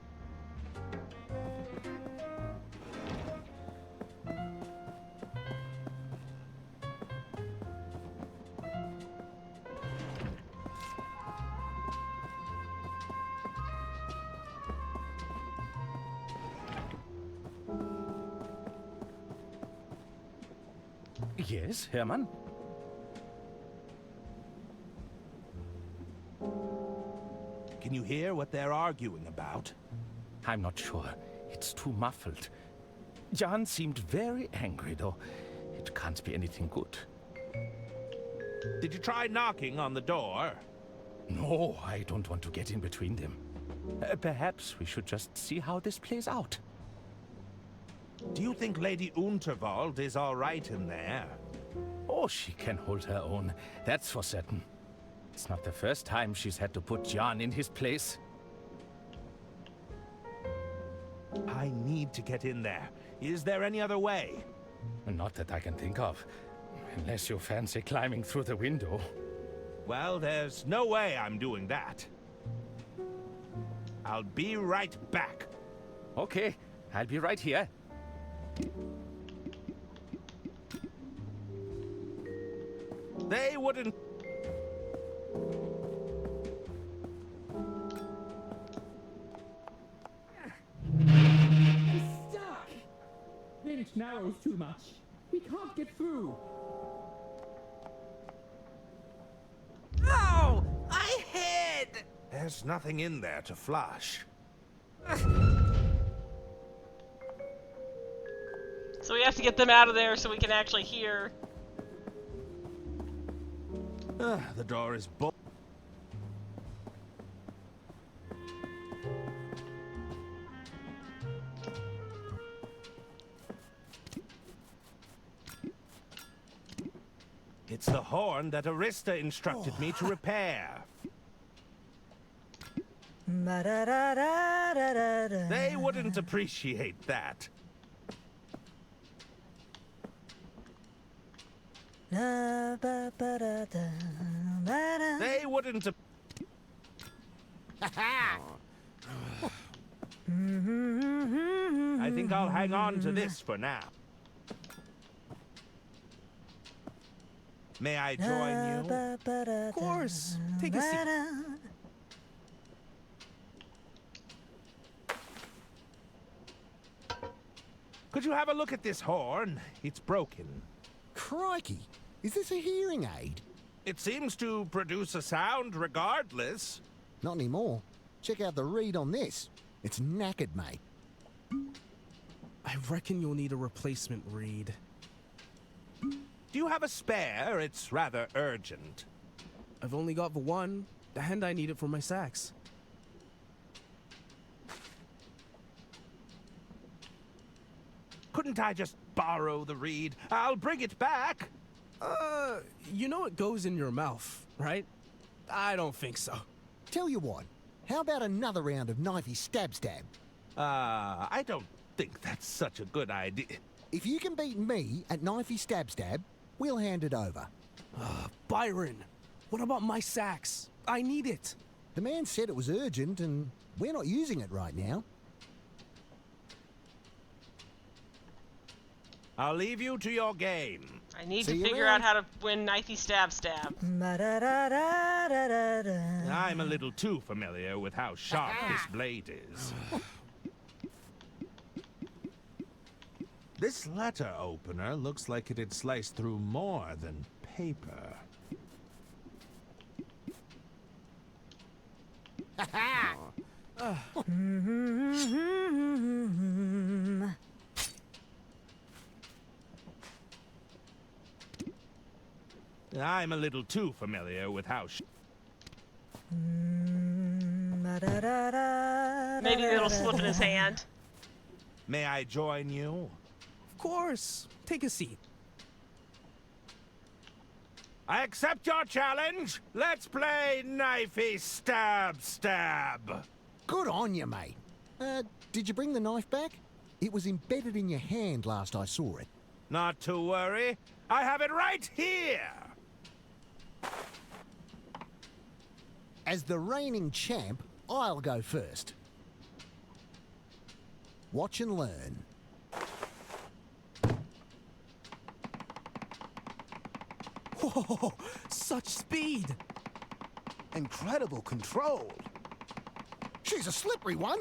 Yes, Herman? Can you hear what they're arguing about? I'm not sure. It's too muffled. Jan seemed very angry, though. It can't be anything good. Did you try knocking on the door? No, I don't want to get in between them. Perhaps we should just see how this plays out. Do you think Lady Unterwald is all right in there? Oh, she can hold her own. That's for certain. It's not the first time she's had to put Jan in his place. I need to get in there. Is there any other way? Not that I can think of. Unless you fancy climbing through the window. Well, there's no way I'm doing that. I'll be right back. Okay, I'll be right here. They wouldn't... I'm stuck! Village narrows too much. We can't get through. Oh! I hid! There's nothing in there to flush. So we have to get them out of there so we can actually hear. The door is bolted. It's the horn that Arista instructed me to repair. They wouldn't appreciate that. They wouldn't. I think I'll hang on to this for now. May I join you? Of course. Take a seat. Could you have a look at this horn? It's broken. Crikey! Is this a hearing aid? It seems to produce a sound regardless. Not anymore. Check out the read on this. It's knackered, mate. I reckon you'll need a replacement reed. Do you have a spare? It's rather urgent. I've only got the one, and I need it for my sax. Couldn't I just borrow the reed? I'll bring it back. You know it goes in your mouth, right? I don't think so. Tell you what, how about another round of knifey stab? I don't think that's such a good idea. If you can beat me at knifey stab, we'll hand it over. Byron, what about my sax? I need it. The man said it was urgent, and we're not using it right now. I'll leave you to your game. I need to figure out how to win knifey stab. I'm a little too familiar with how sharp this blade is. This letter opener looks like it'd slice through more than paper. I'm a little too familiar with how Maybe it'll slip in his hand. May I join you? Of course. Take a seat. I accept your challenge. Let's play knifey stab. Good on you, mate. Did you bring the knife back? It was embedded in your hand last I saw it. Not to worry. I have it right here. As the reigning champ, I'll go first. Watch and learn. Whoa, such speed! Incredible control. She's a slippery one.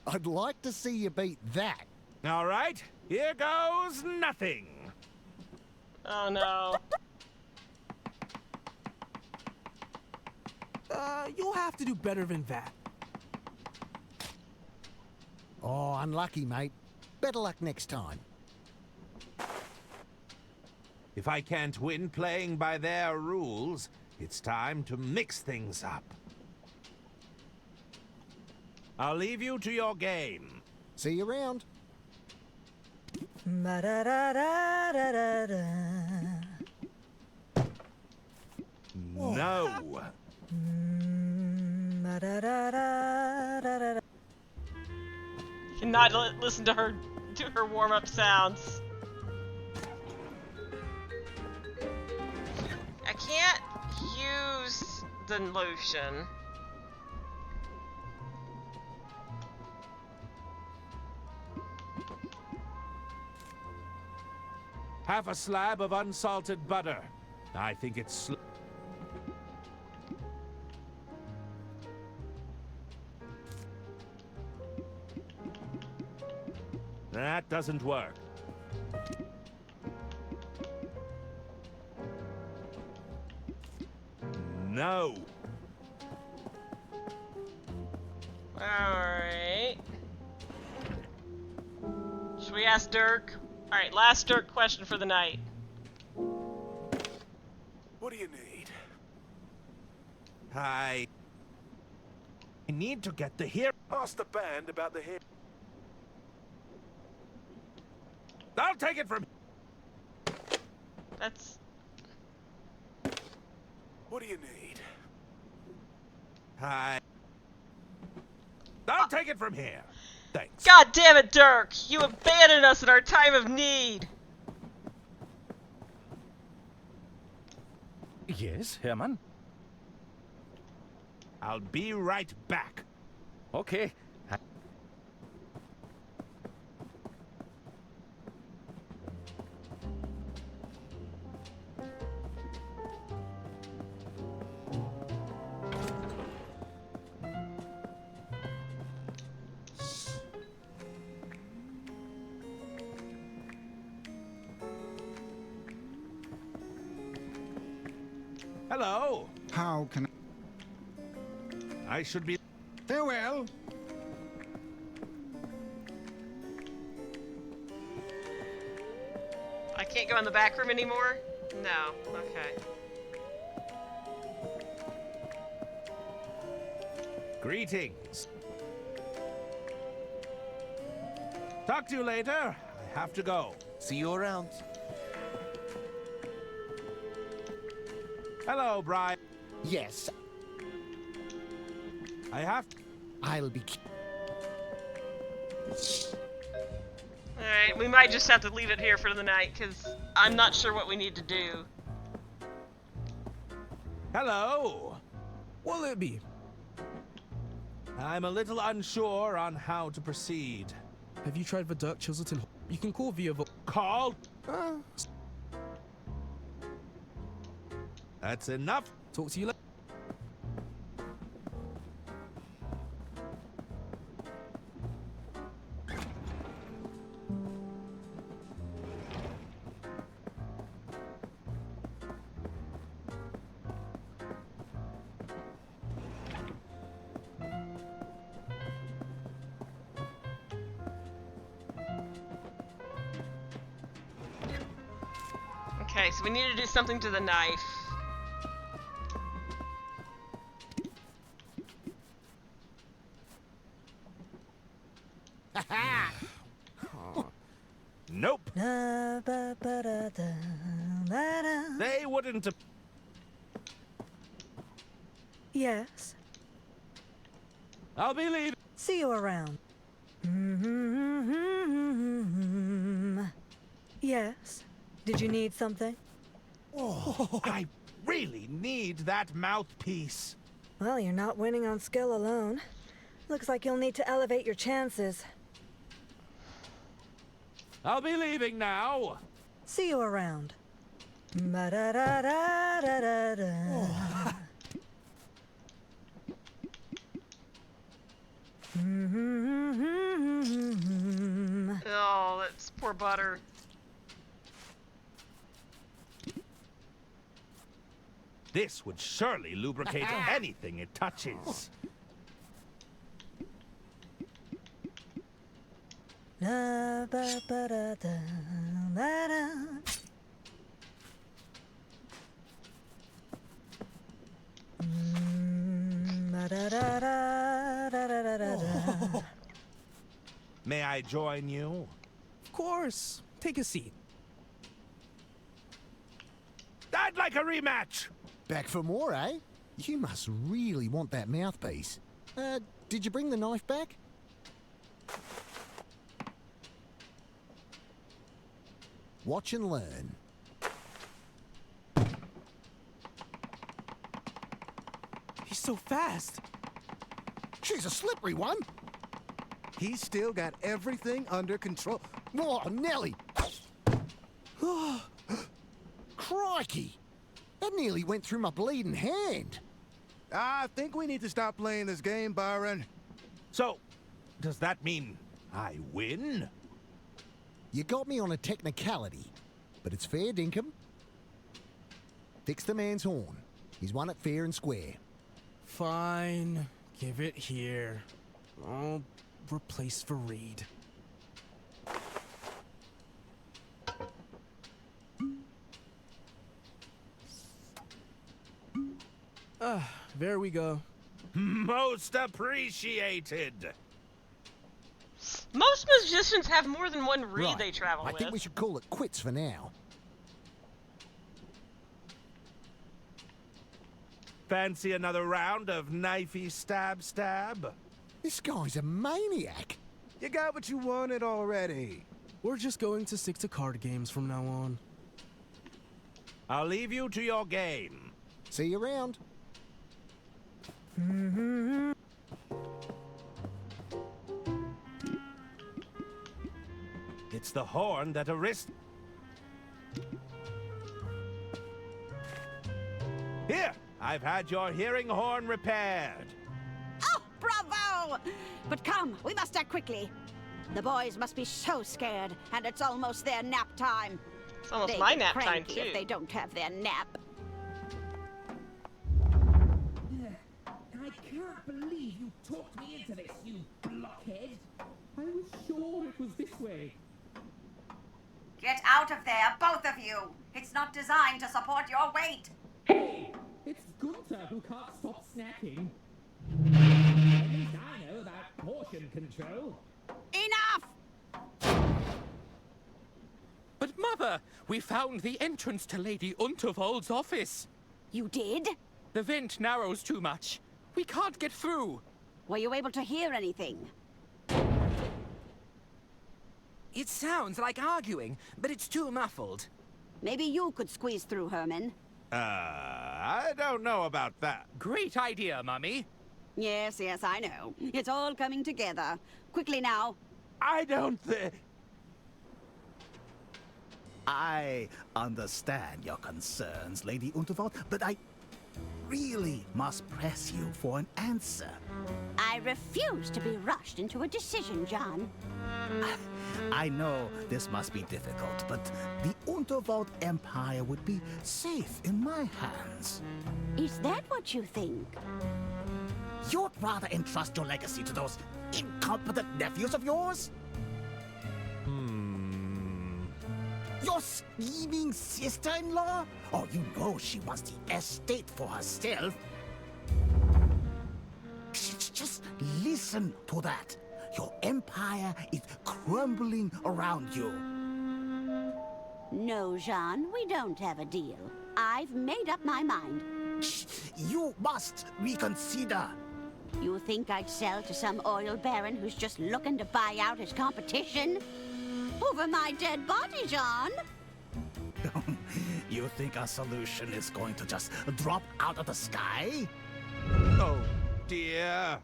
I'd like to see you beat that. All right, here goes nothing. Oh no. You'll have to do better than that. Oh, unlucky, mate. Better luck next time. If I can't win playing by their rules, it's time to mix things up. I'll leave you to your game. See you around. No. Cannot listen to her warm-up sounds. I can't use the lotion. Half a slab of unsalted butter. I think it's That doesn't work. No. Alright. Should we ask Dirk? Alright, last Dirk question for the night. What do you need? I need to get the hero. Ask the band about the hero. I'll take it from. That's. What do you need? I'll take it from here. Thanks. God damn it, Dirk! You abandoned us in our time of need! Yes, Herman? I'll be right back. Okay. Hello. How can I should be. Farewell. can't go in the back room anymore? No. Okay. Greetings. Talk to you later. I have to go. See you around. Hello, Brian. Yes. I'll be... Alright, we might just have to leave it here for the night, because I'm not sure what we need to do. Hello. What'll it be? I'm a little unsure on how to proceed. Have you tried the Dirk Chiselton? You can call via the... Call? That's enough. Talk to you later. Okay, so we need to do something to the knife. Nope. They wouldn't have... Yes. I'll be leaving. See you around. Yes. Did you need something? Oh, I really need that mouthpiece. Well, you're not winning on skill alone. Looks like you'll need to elevate your chances. I'll be leaving now. See you around. Ba-da-da-da-da-da-da. Oh, that's poor butter. This would surely lubricate anything it touches. May I join you? Of course. Take a seat. I'd like a rematch. Back for more, eh? You must really want that mouthpiece. Did you bring the knife back? Watch and learn. He's so fast. She's a slippery one. He's still got everything under control. Oh, Nelly! Crikey! That nearly went through my bleeding hand. I think we need to stop playing this game, Byron. So, does that mean I win? You got me on a technicality, but it's fair, dinkum. Fix the man's horn. He's won it fair and square. Fine. Give it here. I'll replace Fareed. There we go. Most appreciated. Most musicians have more than one reed Right. they travel I with. think we should call it quits for now. Fancy another round of knifey stab? This guy's a maniac. You got what you wanted already. We're just going to stick to card games from now on. I'll leave you to your game. See you around. It's the horn that arrests... Here! I've had your hearing horn repaired. Oh, bravo! But come, we must act quickly. The boys must be so scared, and it's almost their nap time. It's almost They my get nap time, cranky too. if they don't have their nap. I can't believe you talked me into this, you blockhead. I was sure it was this way. Get out of there, both of you! It's not designed to support your weight! Hey! It's Gunther who can't stop snacking. At least I know about portion control. Enough! But Mother, we found the entrance to Lady Unterwald's office. You did? The vent narrows too much. We can't get through. Were you able to hear anything? It sounds like arguing, but it's too muffled. Maybe you could squeeze through, Herman. I don't know about that. Great idea, Mummy. Yes, I know. It's all coming together. Quickly now. I don't think... I understand your concerns, Lady Unterwald, but I really must press you for an answer. I refuse to be rushed into a decision, John. I know this must be difficult, but the Unterwald Empire would be safe in my hands. Is that what you think? You'd rather entrust your legacy to those incompetent nephews of yours? Your scheming sister-in-law? Oh, you know she wants the estate for herself. Just listen to that. Your empire is crumbling around you. No, Jean, we don't have a deal. I've made up my mind. You must reconsider. You think I'd sell to some oil baron who's just looking to buy out his competition? Over my dead body, John. You think our solution is going to just drop out of the sky? Oh, dear.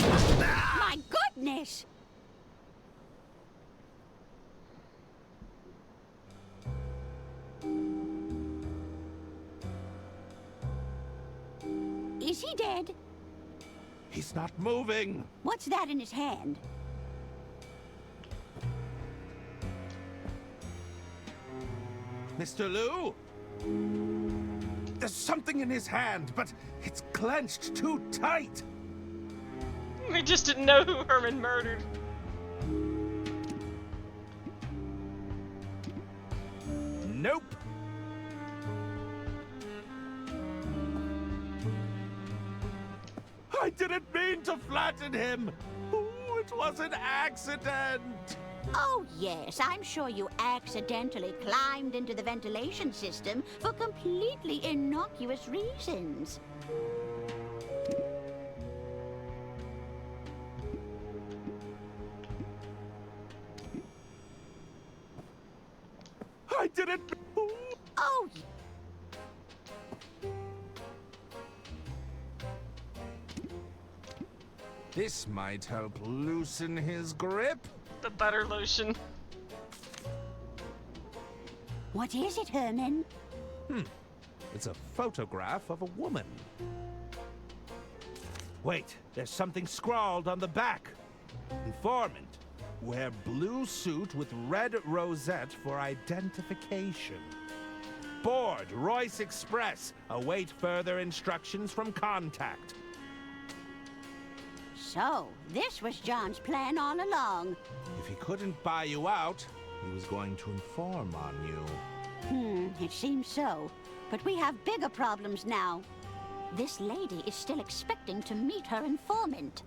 My goodness! Is he dead? He's not moving. What's that in his hand? Mr. Liu? There's something in his hand, but it's clenched too tight. We just didn't know who Herman murdered. Nope. I didn't mean to flatten him. Ooh, it was an accident. Oh, yes, I'm sure you accidentally climbed into the ventilation system for completely innocuous reasons. I didn't... Oh, this might help loosen his grip. The butter lotion. what is it, Herman? It's a photograph of a woman. Wait, there's something scrawled on the back. Informant. Wear blue suit with red rosette for identification. Board, Royce Express. Await further instructions from contact. So, this was John's plan all along. If he couldn't buy you out, he was going to inform on you. It seems so. But we have bigger problems now. This lady is still expecting to meet her informant.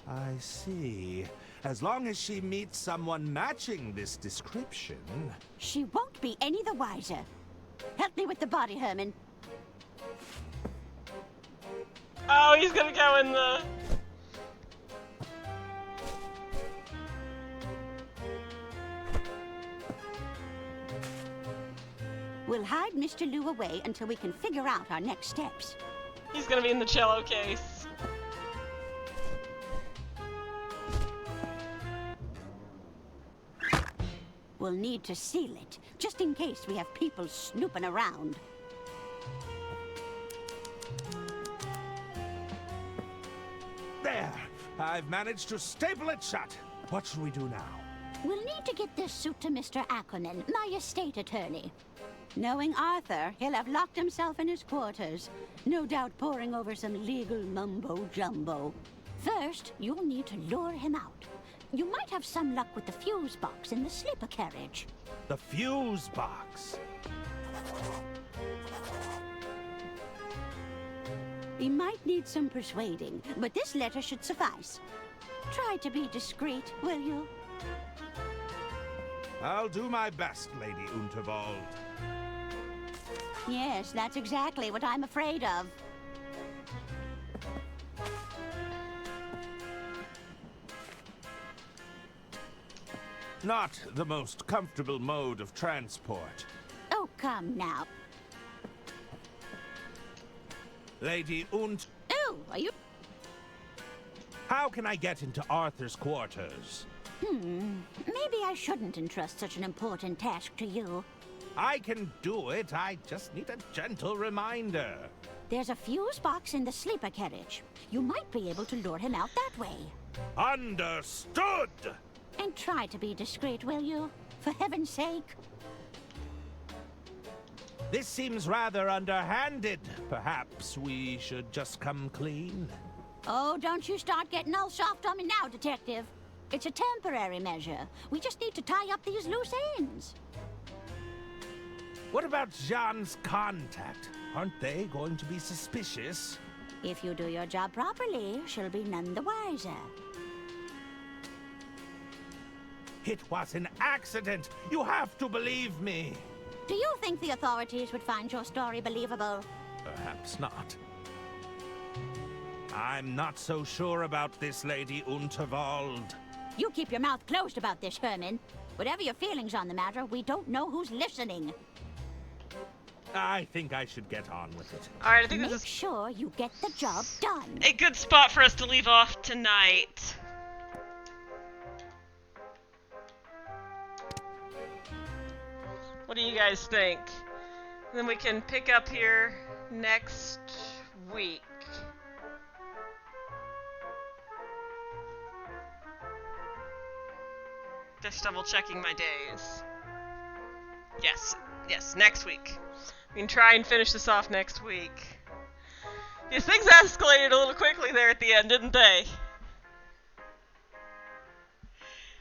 I see. As long as she meets someone matching this description... She won't be any the wiser. Help me with the body, Herman. Oh, he's gonna go in the... We'll hide Mr. Liu away until we can figure out our next steps. He's gonna be in the cello case. We'll need to seal it, just in case we have people snooping around. There! I've managed to staple it shut. What should we do now? We'll need to get this suit to Mr. Ackerman, my estate attorney. Knowing Arthur, he'll have locked himself in his quarters, no doubt poring over some legal mumbo-jumbo. First, you'll need to lure him out. You might have some luck with the fuse box in the sleeper carriage. The fuse box. We might need some persuading, but this letter should suffice. Try to be discreet, will you? I'll do my best, Lady Unterwald. Yes, that's exactly what I'm afraid of. Not the most comfortable mode of transport. Oh, come now. Lady Oh, are you... How can I get into Arthur's quarters? Maybe I shouldn't entrust such an important task to you. I can do it. I just need a gentle reminder. There's a fuse box in the sleeper carriage. You might be able to lure him out that way. Understood! And try to be discreet, will you? For heaven's sake. This seems rather underhanded. Perhaps we should just come clean. Oh, don't you start getting all soft on me now, Detective. It's a temporary measure. We just need to tie up these loose ends. What about Jean's contact? Aren't they going to be suspicious? If you do your job properly, she'll be none the wiser. It was an accident. You have to believe me. Do you think the authorities would find your story believable? Perhaps not. I'm not so sure about this, Lady Unterwald. You keep your mouth closed about this, Herman. Whatever your feelings on the matter, we don't know who's listening. I think I should get on with it. Alright, I think Make this is sure you get the job done. a good spot for us to leave off tonight. What do you guys think? Then we can pick up here next week. Just double checking my days. Yes, next week. We can try and finish this off next week. These things escalated a little quickly there at the end, didn't they?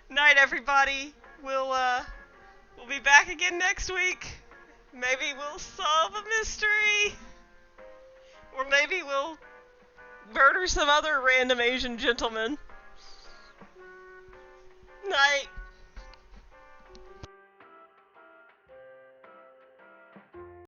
Night, everybody. We'll be back again next week. Maybe we'll solve a mystery. Or maybe we'll murder some other random Asian gentleman.